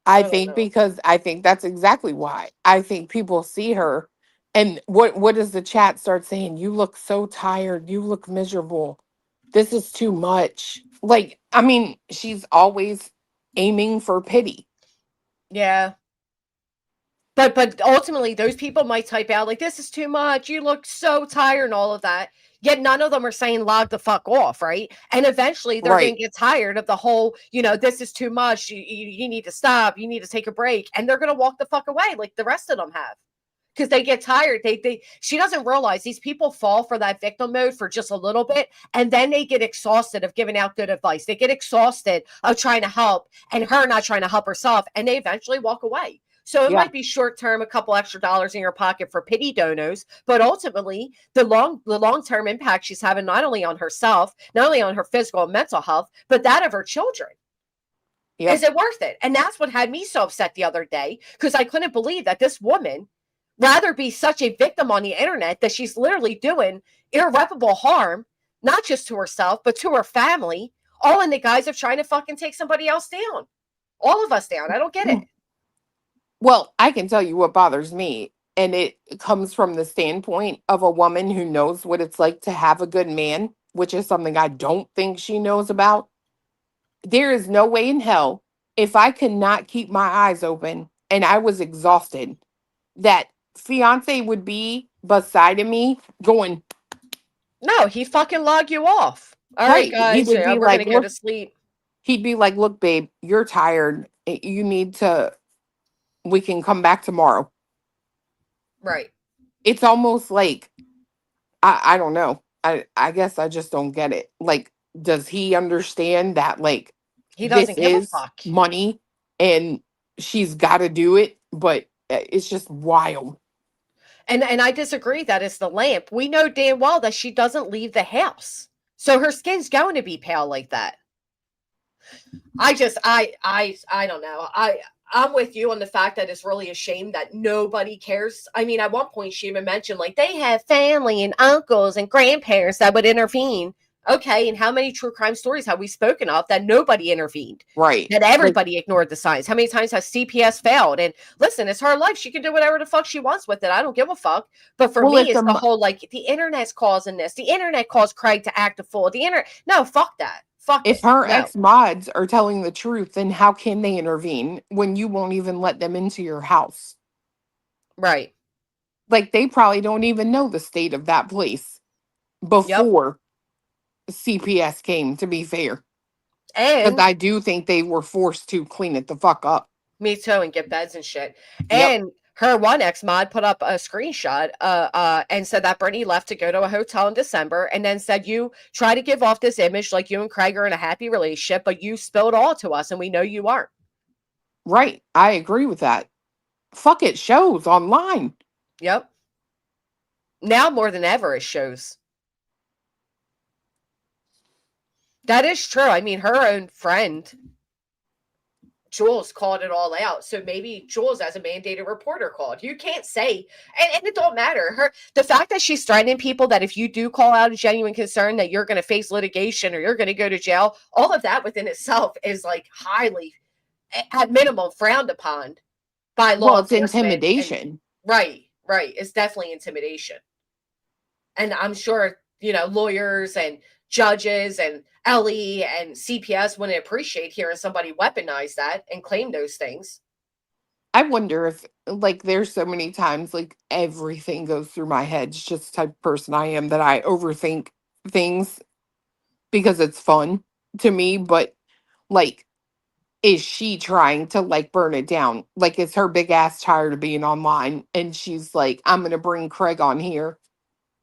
Speaker 6: I think that's exactly why. I think people see her, and what does the chat start saying? You look so tired. You look miserable. This is too much. Like, I mean, she's always aiming for pity.
Speaker 1: Yeah. But ultimately, those people might type out like, this is too much. You look so tired and all of that. Yet none of them are saying log the fuck off, right? And eventually they're going to get tired of the whole, this is too much. You need to stop. You need to take a break. And they're going to walk the fuck away like the rest of them have. Because they get tired. She doesn't realize these people fall for that victim mode for just a little bit. And then they get exhausted of giving out good advice. They get exhausted of trying to help and her not trying to help herself. And they eventually walk away. So it might be short term, a couple extra dollars in your pocket for pity donos, but ultimately the long term impact she's having not only on herself, not only on her physical and mental health, but that of her children. Yep. Is it worth it? And that's what had me so upset the other day, because I couldn't believe that this woman rather be such a victim on the internet that she's literally doing irreparable harm, not just to herself, but to her family, all in the guise of trying to fucking take somebody else down. All of us down. I don't get it.
Speaker 6: Well, I can tell you what bothers me, and it comes from the standpoint of a woman who knows what it's like to have a good man, which is something I don't think she knows about. There is no way in hell, if I could not keep my eyes open and I was exhausted, that fiance would be beside of me going,
Speaker 1: no, he fucking log you off. All right, guys,
Speaker 6: he would be
Speaker 1: we're
Speaker 6: like,
Speaker 1: gonna go to sleep.
Speaker 6: He'd be like, look, babe, you're tired. You need to, we can come back tomorrow.
Speaker 1: Right.
Speaker 6: It's almost like, I don't know. I guess I just don't get it. Like, does he understand that, like,
Speaker 1: he doesn't give a fuck.
Speaker 6: Money and she's got to do it, but it's just wild.
Speaker 1: And I disagree that it's the lamp. We know damn well that she doesn't leave the house. So her skin's going to be pale like that. I don't know. I'm with you on the fact that it's really a shame that nobody cares. I mean, at one point she even mentioned like they have family and uncles and grandparents that would intervene. Okay, and how many true crime stories have we spoken of that nobody intervened?
Speaker 6: Right.
Speaker 1: That everybody ignored the signs. How many times has CPS failed? And listen, it's her life. She can do whatever the fuck she wants with it. I don't give a fuck. But for me, it's the whole like the internet's causing this. The internet caused Craig to act a fool. The internet. No, fuck that. Fuck
Speaker 6: if her ex-mods are telling the truth, then how can they intervene when you won't even let them into your house?
Speaker 1: Right.
Speaker 6: Like they probably don't even know the state of that place before CPS came, to be fair. And I do think they were forced to clean it the fuck up.
Speaker 1: Me too, and get beds and shit. And her one ex-mod put up a screenshot and said that Brittany left to go to a hotel in December and then said, you try to give off this image like you and Craig are in a happy relationship, but you spilled all to us and we know you aren't.
Speaker 6: Right. I agree with that. Fuck it, shows online.
Speaker 1: Yep. Now more than ever it shows. That is true. I mean, her own friend Jules called it all out. So maybe Jules, as a mandated reporter, called. You can't say, and it don't matter. The fact that she's threatening people that if you do call out a genuine concern that you're going to face litigation or you're going to go to jail, all of that within itself is like highly, at minimum, frowned upon by law enforcement.
Speaker 6: It's intimidation.
Speaker 1: Right. It's definitely intimidation. And I'm sure, lawyers and judges and Ellie and CPS wouldn't appreciate hearing somebody weaponize that and claim those things.
Speaker 6: I wonder if, like, there's so many times, like, everything goes through my head. It's just the type of person I am that I overthink things because it's fun to me. But, like, is she trying to, like, burn it down? Like, is her big ass tired of being online? And she's like, I'm going to bring Craig on here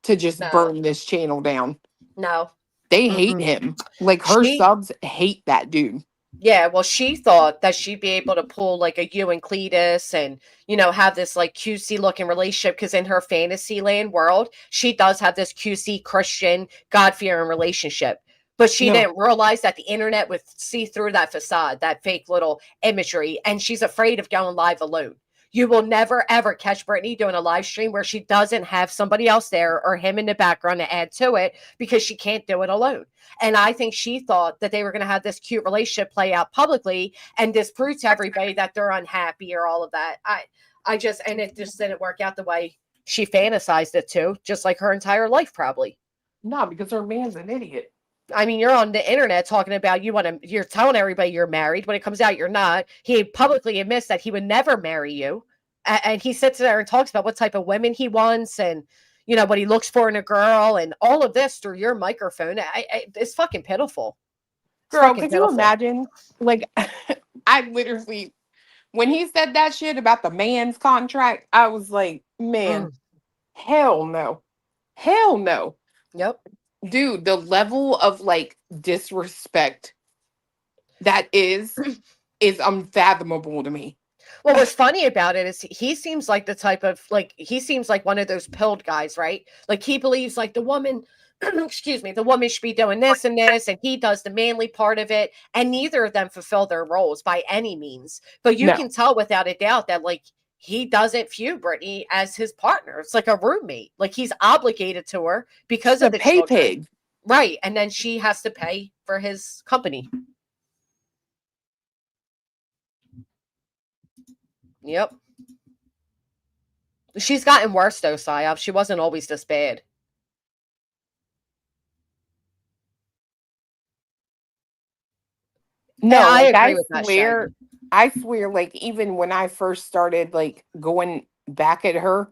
Speaker 6: to just burn this channel down.
Speaker 1: No.
Speaker 6: They hate him. Like, her subs hate that dude.
Speaker 1: Yeah, well, she thought that she'd be able to pull like a you and Cletus and, have this like QC looking relationship because in her fantasy land world, she does have this QC Christian, God fearing relationship. But she didn't realize that the internet would see through that facade, that fake little imagery, and she's afraid of going live alone. You will never, ever catch Brittany doing a live stream where she doesn't have somebody else there or him in the background to add to it because she can't do it alone. And I think she thought that they were going to have this cute relationship play out publicly and disprove to everybody that they're unhappy or all of that. And it just didn't work out the way she fantasized it to, just like her entire life, probably.
Speaker 6: No, because her man's an idiot.
Speaker 1: I mean, you're on the internet talking about you're telling everybody you're married. When it comes out, you're not. He publicly admits that he would never marry you. And he sits there and talks about what type of women he wants and, what he looks for in a girl and all of this through your microphone. It's fucking pitiful.
Speaker 6: Girl, could you imagine? Like, I literally, when he said that shit about the man's contract, I was like, man, hell no. Hell no.
Speaker 1: Yep.
Speaker 6: Dude, the level of like disrespect that is unfathomable to me.
Speaker 1: Well, what's funny about it is he seems like the type of he seems like one of those pilled guys, right? Like he believes like the woman, excuse me, the woman should be doing this and this, and he does the manly part of it, and neither of them fulfill their roles by any means. But you can tell without a doubt that like he doesn't view Brittany as his partner. It's like a roommate. Like he's obligated to her because of the
Speaker 6: pay
Speaker 1: children.
Speaker 6: pig.
Speaker 1: Right. And then she has to pay for his company. Yep. She's gotten worse though, Psyop. She wasn't always this bad.
Speaker 6: No, like, I agree with that. I swear, like, even when I first started like going back at her,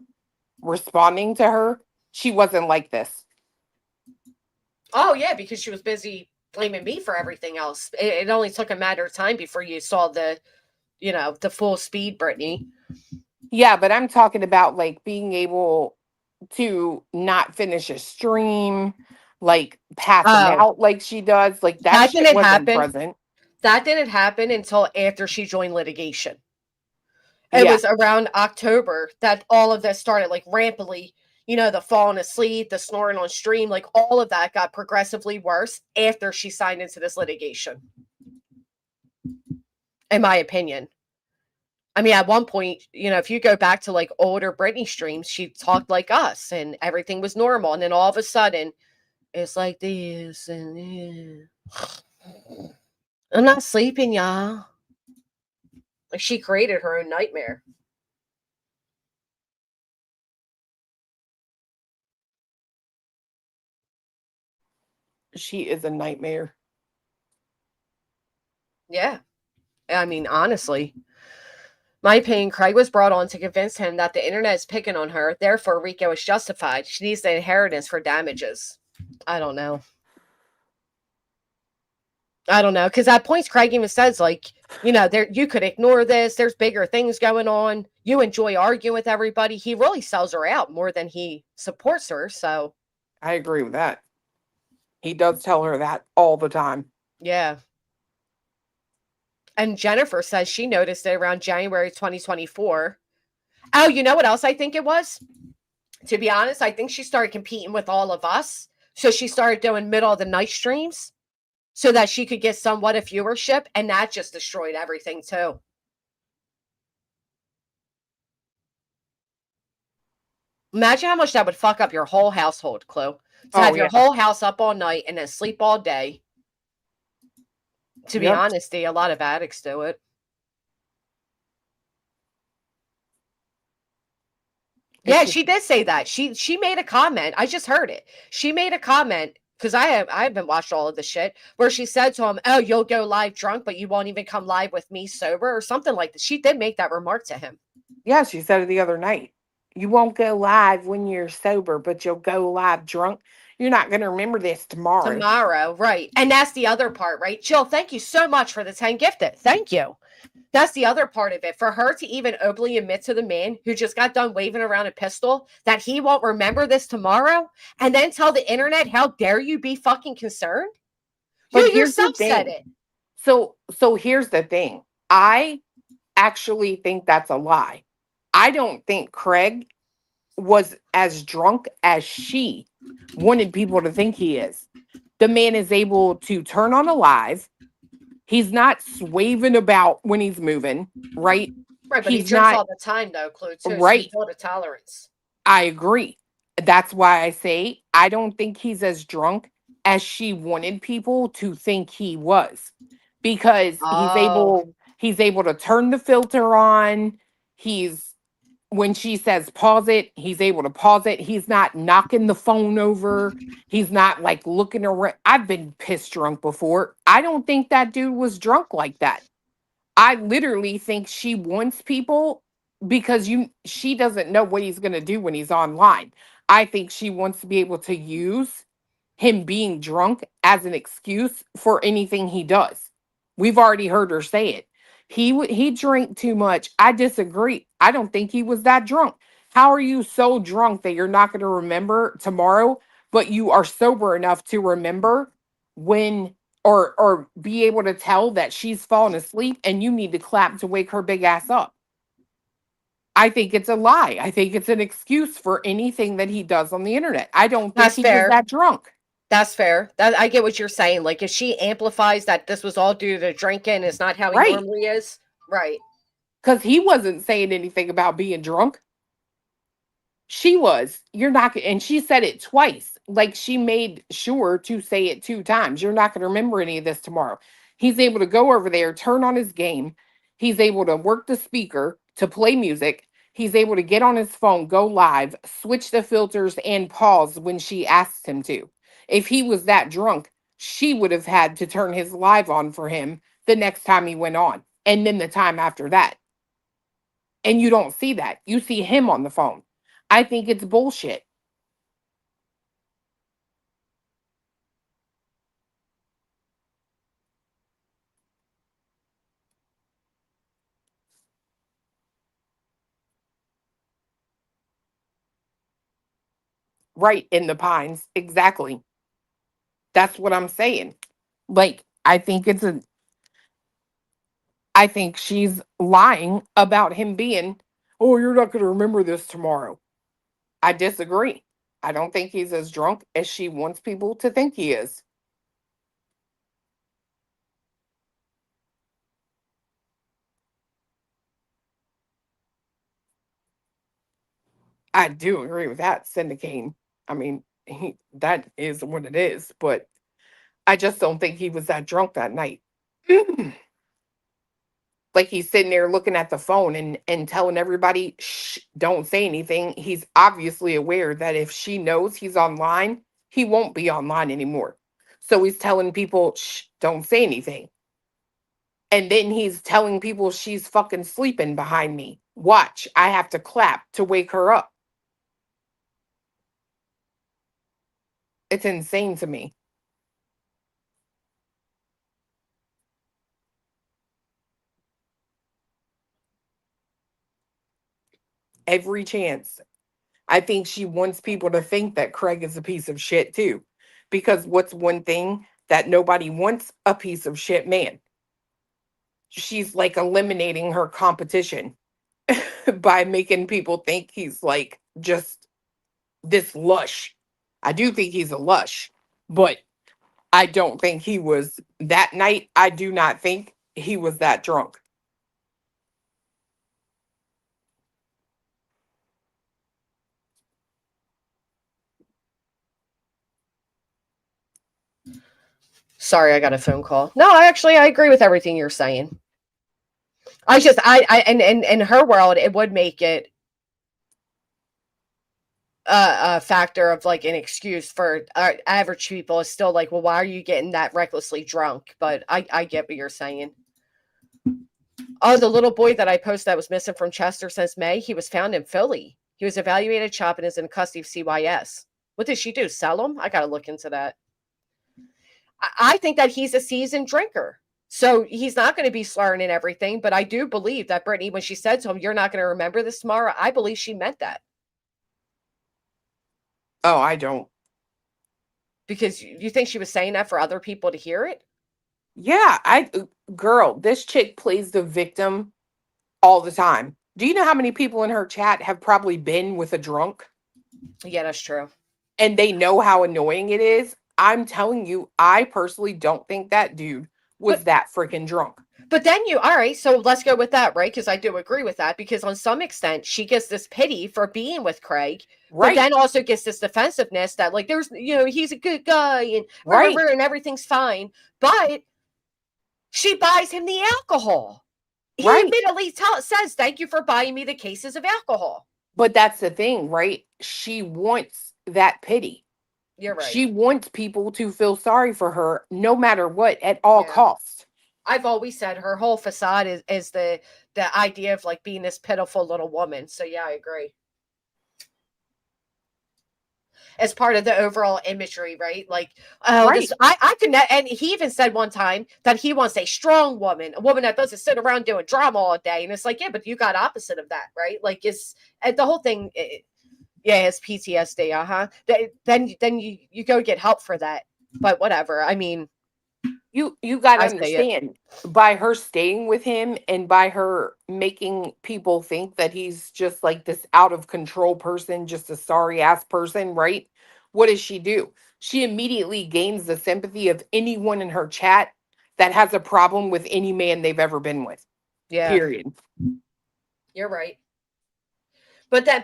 Speaker 6: responding to her, she wasn't like this.
Speaker 1: Oh yeah, because she was busy blaming me for everything else. It only took a matter of time before you saw the full speed Brittany.
Speaker 6: Yeah, but I'm talking about like being able to not finish a stream, like passing out like she does. Like that shit wasn't present.
Speaker 1: That didn't happen until after she joined litigation. It was around October that all of this started, like rampantly, the falling asleep, the snoring on stream, like all of that got progressively worse after she signed into this litigation. In my opinion. I mean, at one point, if you go back to like older Britney streams, she talked like us and everything was normal. And then all of a sudden, it's like this and I'm not sleeping, y'all. Like she created her own nightmare.
Speaker 6: She is a nightmare.
Speaker 1: Yeah. I mean, honestly. My opinion, Craig was brought on to convince him that the internet is picking on her. Therefore, Rico is justified. She needs the inheritance for damages. I don't know. Because at points, Craig even says, like, you could ignore this. There's bigger things going on. You enjoy arguing with everybody. He really sells her out more than he supports her. So
Speaker 6: I agree with that. He does tell her that all the time.
Speaker 1: Yeah. And Jennifer says she noticed it around January 2024. Oh, you know what else I think it was? To be honest, I think she started competing with all of us. So she started doing middle of the night streams so that she could get somewhat of viewership. And that just destroyed everything too. Imagine how much that would fuck up your whole household, Chloe. To have your whole house up all night and then sleep all day. To be honest, a lot of addicts do it. Yeah, she did say that. She made a comment. I just heard it. She made a comment because I haven't watched all of the shit where she said to him, "Oh, you'll go live drunk, but you won't even come live with me sober," or something like that. She did make that remark to him.
Speaker 6: Yeah, she said it the other night. You won't go live when you're sober, but you'll go live drunk. You're not going to remember this tomorrow.
Speaker 1: Tomorrow, right. And that's the other part, right? Jill, thank you so much for the 10 gifted. Thank you. That's the other part of it. For her to even openly admit to the man who just got done waving around a pistol that he won't remember this tomorrow, and then tell the internet, how dare you be fucking concerned?
Speaker 6: But
Speaker 1: You yourself said it.
Speaker 6: So here's the thing. I actually think that's a lie. I don't think Craig was as drunk as she wanted people to think he is. The man is able to turn on a live. He's not swaving about when he's moving, right?
Speaker 1: Right, but
Speaker 6: he's
Speaker 1: he drinks
Speaker 6: not,
Speaker 1: all the time, though, Clue, too.
Speaker 6: right.
Speaker 1: So he's built a tolerance.
Speaker 6: I agree. That's why I say I don't think he's as drunk as she wanted people to think he was, because he's able to turn the filter on. When she says pause it, he's able to pause it. He's not knocking the phone over. He's not like looking around. I've been pissed drunk before. I don't think that dude was drunk like that. I literally think she wants people, because she doesn't know what he's going to do when he's online. I think she wants to be able to use him being drunk as an excuse for anything he does. We've already heard her say it. He drank too much. I disagree. I don't think he was that drunk. How are you so drunk that you're not going to remember tomorrow, but you are sober enough to remember when or be able to tell that she's fallen asleep and you need to clap to wake her big ass up? I think it's a lie. I think it's an excuse for anything that he does on the internet. I don't think he was that drunk.
Speaker 1: That's fair. I get what you're saying. Like, if she amplifies that this was all due to drinking, it's not how he normally is. Right.
Speaker 6: Because he wasn't saying anything about being drunk. She was. You're not, and she said it twice. Like, she made sure to say it 2 times. You're not going to remember any of this tomorrow. He's able to go over there, turn on his game. He's able to work the speaker to play music. He's able to get on his phone, go live, switch the filters, and pause when she asks him to. If he was that drunk, she would have had to turn his live on for him the next time he went on, and then the time after that. And you don't see that. You see him on the phone. I think it's bullshit. Right, in the Pines. Exactly. That's what I'm saying. Like, I think she's lying about him being, oh, you're not going to remember this tomorrow. I disagree. I don't think he's as drunk as she wants people to think he is. I do agree with that, Syndicane. I mean, that is what it is, but I just don't think he was that drunk that night. Like, he's sitting there looking at the phone and telling everybody, shh, don't say anything. He's obviously aware that if she knows he's online, he won't be online anymore. So he's telling people, shh, don't say anything. And then he's telling people she's fucking sleeping behind me. Watch, I have to clap to wake her up. It's insane to me. Every chance. I think she wants people to think that Craig is a piece of shit too. Because what's one thing that nobody wants? A piece of shit man. She's like eliminating her competition by making people think he's like just this lush. I do think he's a lush, but I don't think he was that night. I do not think he was that drunk.
Speaker 1: Sorry, I got a phone call. No, I agree with everything you're saying. In her world, it would make it a factor of like an excuse for average people is still like, well, why are you getting that recklessly drunk? But I get what you're saying. Oh, the little boy that I posted that was missing from Chester since May, he was found in Philly. He was evaluated, CHOP, and is in custody of CYS. What did she do? Sell them? I got to look into that. I think that he's a seasoned drinker. So he's not going to be slurring and everything. But I do believe that Brittany, when she said to him, you're not going to remember this tomorrow, I believe she meant that.
Speaker 6: Oh, I don't.
Speaker 1: Because you think she was saying that for other people to hear it?
Speaker 6: Yeah, girl, this chick plays the victim all the time. Do you know how many people in her chat have probably been with a drunk?
Speaker 1: Yeah, that's true.
Speaker 6: And they know how annoying it is. I'm telling you, I personally don't think that dude was that freaking drunk.
Speaker 1: But then all right, so let's go with that, right? Because I do agree with that, because on some extent, she gets this pity for being with Craig, right, but then also gets this defensiveness that, like, there's, he's a good guy and whatever, and everything's fine. But she buys him the alcohol. He admittedly says, thank you for buying me the cases of alcohol.
Speaker 6: But that's the thing, right? She wants that pity.
Speaker 1: You're right.
Speaker 6: She wants people to feel sorry for her no matter what, at all costs.
Speaker 1: I've always said her whole facade is the idea of, like, being this pitiful little woman. So yeah, I agree. As part of the overall imagery, right? Like, I could, and he even said one time that he wants a strong woman, a woman that doesn't sit around doing drama all day. And it's like, yeah, but you got opposite of that, right? Like, the whole thing, it's PTSD, Then you go get help for that. But whatever. I mean,
Speaker 6: you got to understand, by her staying with him and by her making people think that he's just like this out of control person, just a sorry ass person, right? What does she do? She immediately gains the sympathy of anyone in her chat that has a problem with any man they've ever been with.
Speaker 1: Yeah.
Speaker 6: Period.
Speaker 1: You're right. But then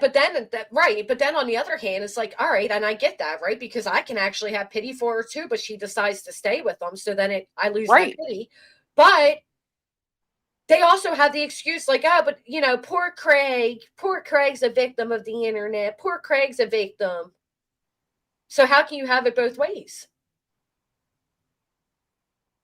Speaker 1: on the other hand, it's like, all right, and I get that, right? Because I can actually have pity for her too, but she decides to stay with them, so then I lose that pity. But they also have the excuse, like, oh, but poor Craig's a victim of the internet. Poor Craig's a victim. So how can you have it both ways?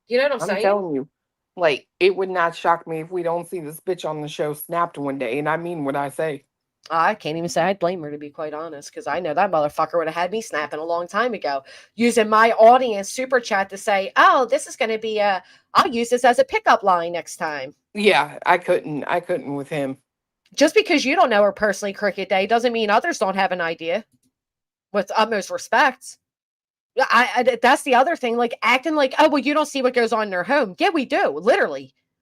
Speaker 1: You know what I'm saying?
Speaker 6: I'm telling you, like, it would not shock me if we don't see this bitch on the show snapped one day, and I mean what I say.
Speaker 1: I can't even say I'd blame her, to be quite honest, because I know that motherfucker would have had me snapping a long time ago, using my audience super chat to say, oh, this is going to be I'll use this as a pickup line next time.
Speaker 6: Yeah, I couldn't with him.
Speaker 1: Just because you don't know her personally, Cricket Day, doesn't mean others don't have an idea. With utmost respect. That's the other thing, like acting like, oh, well, you don't see what goes on in their home. Yeah, we do.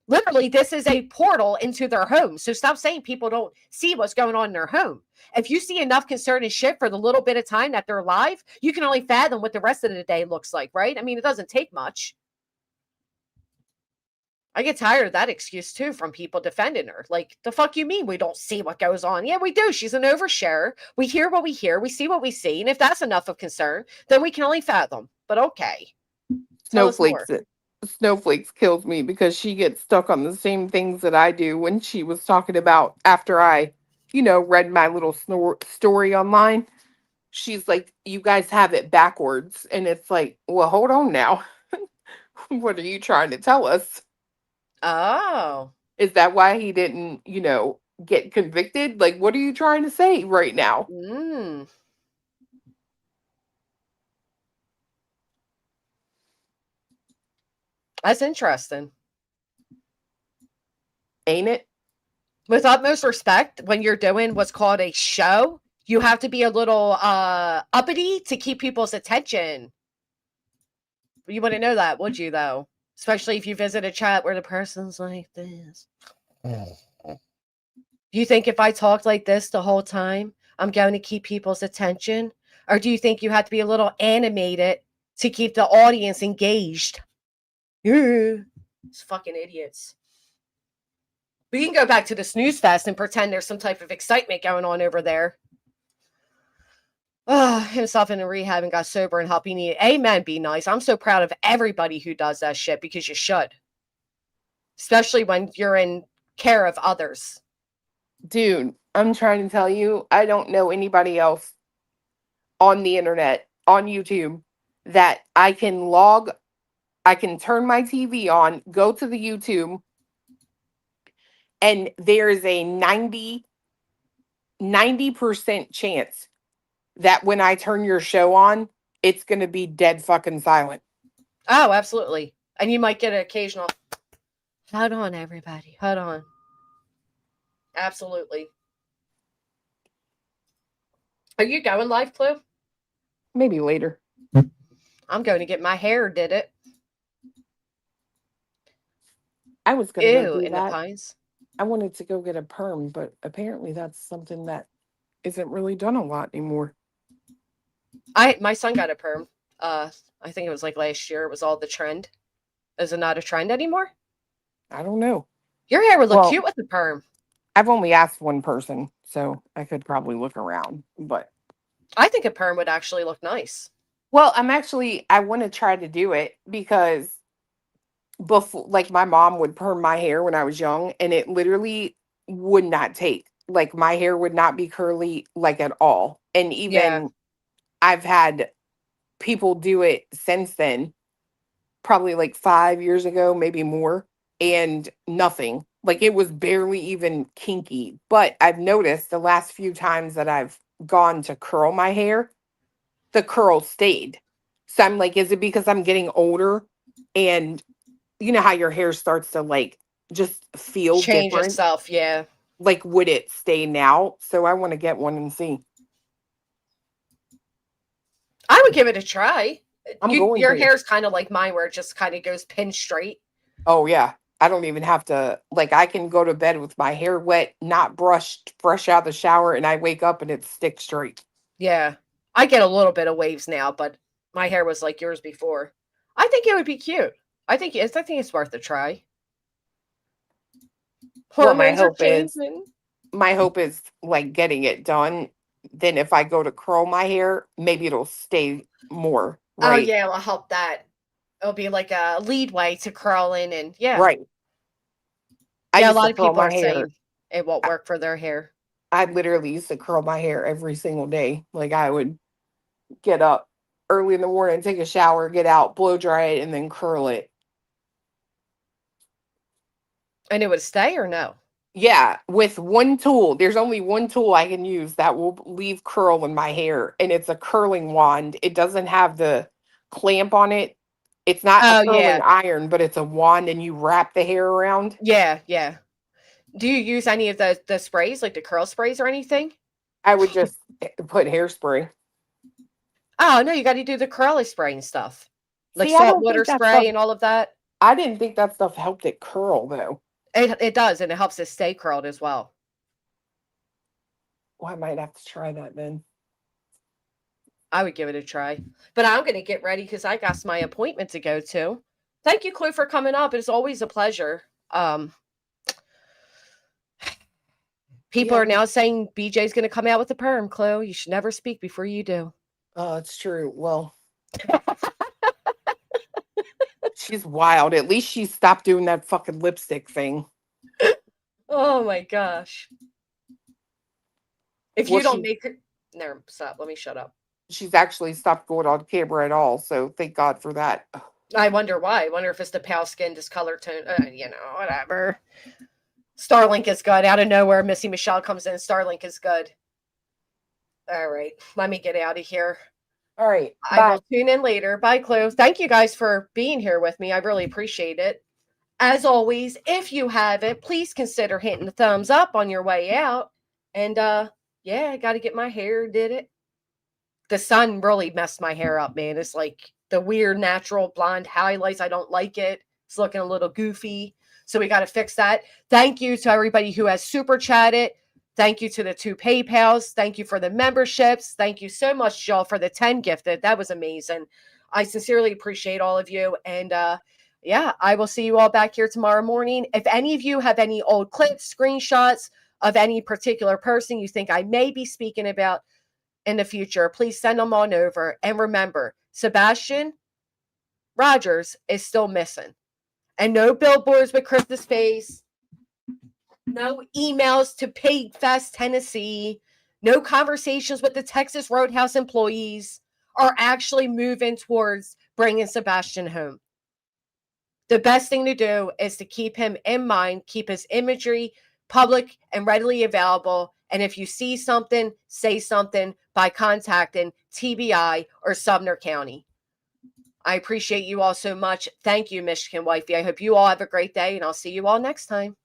Speaker 1: Literally, this is a portal into their home. So stop saying people don't see what's going on in their home. If you see enough concern and shit for the little bit of time that they're alive, you can only fathom what the rest of the day looks like, right? I mean, it doesn't take much. I get tired of that excuse too from people defending her. Like, the fuck you mean we don't see what goes on? Yeah, we do. She's an oversharer. We hear what we hear. We see what we see. And if that's enough of concern, then we can only fathom. But okay.
Speaker 6: Snowflakes kills me because she gets stuck on the same things that I do when she was talking about after I, read my little story online. She's like, you guys have it backwards. And it's like, well, hold on now. What are you trying to tell us?
Speaker 1: Oh.
Speaker 6: Is that why he didn't, get convicted? Like, what are you trying to say right now?
Speaker 1: That's interesting.
Speaker 6: Ain't it?
Speaker 1: With utmost respect, when you're doing what's called a show, you have to be a little uppity to keep people's attention. You wouldn't know that, would you, though? Especially if you visit a chat where the person's like this. Do you think if I talked like this the whole time, I'm going to keep people's attention? Or do you think you have to be a little animated to keep the audience engaged? It's fucking idiots. We can go back to the snooze fest and pretend there's some type of excitement going on over there. Himself in a rehab and got sober and help he needed. Amen, be nice. I'm so proud of everybody who does that shit, because you should. Especially when you're in care of others.
Speaker 6: Dude, I'm trying to tell you, I don't know anybody else on the internet, on YouTube, that I can turn my TV on, go to the YouTube, and there's a 90% chance that when I turn your show on, it's going to be dead fucking silent.
Speaker 1: Oh, absolutely. And you might get an occasional, hold on, everybody. Hold on. Absolutely. Are you going live, Clue?
Speaker 6: Maybe later.
Speaker 1: I'm going to get my hair, did it?
Speaker 6: I was going to go do
Speaker 1: in
Speaker 6: that.
Speaker 1: the pines.
Speaker 6: I wanted to go get a perm, but apparently that's something that isn't really done a lot anymore.
Speaker 1: My son got a perm. I think it was like last year. It was all the trend. Is it not a trend anymore?
Speaker 6: I don't know.
Speaker 1: Your hair would look cute with the perm.
Speaker 6: I've only asked one person, so I could probably look around, but
Speaker 1: I think a perm would actually look nice.
Speaker 6: Well, I want to try to do it because before, like, my mom would perm my hair when I was young, and it literally would not take. Like, my hair would not be curly, like, at all. And even I've had people do it since then, probably like 5 years ago, maybe more, and nothing. Like, it was barely even kinky. But I've noticed the last few times that I've gone to curl my hair, the curl stayed. So I'm like, is it because I'm getting older and you know how your hair starts to like just feel
Speaker 1: change
Speaker 6: different?
Speaker 1: itself? Yeah.
Speaker 6: Like, would it stay now? So I want to get one and see.
Speaker 1: I would give it a try. Your
Speaker 6: to.
Speaker 1: hair's kind of like mine, where it just kind of goes pin straight.
Speaker 6: Oh yeah. I don't even have to, like, I can go to bed with my hair wet, not brushed, fresh out the shower, and I wake up and it's stick straight.
Speaker 1: Yeah. I get a little bit of waves now, but my hair was like yours before. I think it would be cute. I think it's worth a try.
Speaker 6: Well, my hope is like getting it done. Then if I go to curl my hair, maybe it'll stay more. Right?
Speaker 1: Oh yeah, it'll help that. It'll be like a lead way to curling and
Speaker 6: Right.
Speaker 1: Yeah, a lot of people are saying it won't work for their hair.
Speaker 6: I literally used to curl my hair every single day. Like, I would get up early in the morning, take a shower, get out, blow dry it, and then curl it.
Speaker 1: And it would stay or no?
Speaker 6: Yeah, with one tool. There's only one tool I can use that will leave curl in my hair, and it's a curling wand. It doesn't have the clamp on it. It's not a curling iron, but it's a wand, and you wrap the hair around.
Speaker 1: Yeah, yeah. Do you use any of the sprays, like the curl sprays or anything?
Speaker 6: I would just put hairspray.
Speaker 1: Oh, no, you got to do the curly spray and stuff. Like salt water spray and all of that.
Speaker 6: I didn't think that stuff helped it curl, though.
Speaker 1: It does, and it helps it stay curled as well.
Speaker 6: Well, I might have to try that then.
Speaker 1: I would give it a try. But I'm going to get ready because I got my appointment to go to. Thank you, Chloe, for coming up. It's always a pleasure. People are now saying BJ's going to come out with a perm, Chloe. You should never speak before you do.
Speaker 6: Oh, it's true. Well, she's wild. At least she stopped doing that fucking lipstick thing.
Speaker 1: Oh my gosh. If you don't make her... No, stop. Let me shut up.
Speaker 6: She's actually stopped going on camera at all, so thank God for that.
Speaker 1: I wonder why. I wonder if it's the pale skin, discolor tone, whatever. Starlink is good. Out of nowhere, Missy Michelle comes in. Starlink is good. All right. Let me get out of here.
Speaker 6: All right.
Speaker 1: I will tune in later. Bye, Chloe. Thank you guys for being here with me. I really appreciate it. As always, if you haven't, please consider hitting the thumbs up on your way out. And I got to get my hair, did it? The sun really messed my hair up, man. It's like the weird natural blonde highlights. I don't like it. It's looking a little goofy. So we got to fix that. Thank you to everybody who has super chatted. Thank you to the 2 PayPals. Thank you for the memberships. Thank you so much, y'all, for the 10 gifted. That was amazing. I sincerely appreciate all of you. And I will see you all back here tomorrow morning. If any of you have any old clips, screenshots of any particular person you think I may be speaking about in the future, please send them on over. And remember, Sebastian Rogers is still missing. And no billboards with Chris's face. No emails to Pig Fest, Tennessee. No conversations with the Texas Roadhouse employees are actually moving towards bringing Sebastian home. The best thing to do is to keep him in mind, keep his imagery public and readily available, and And if you see something, say something by contacting TBI or Sumner County. I appreciate you all so much. Thank you, Michigan Wifey. I hope you all have a great day, and I'll see you all next time.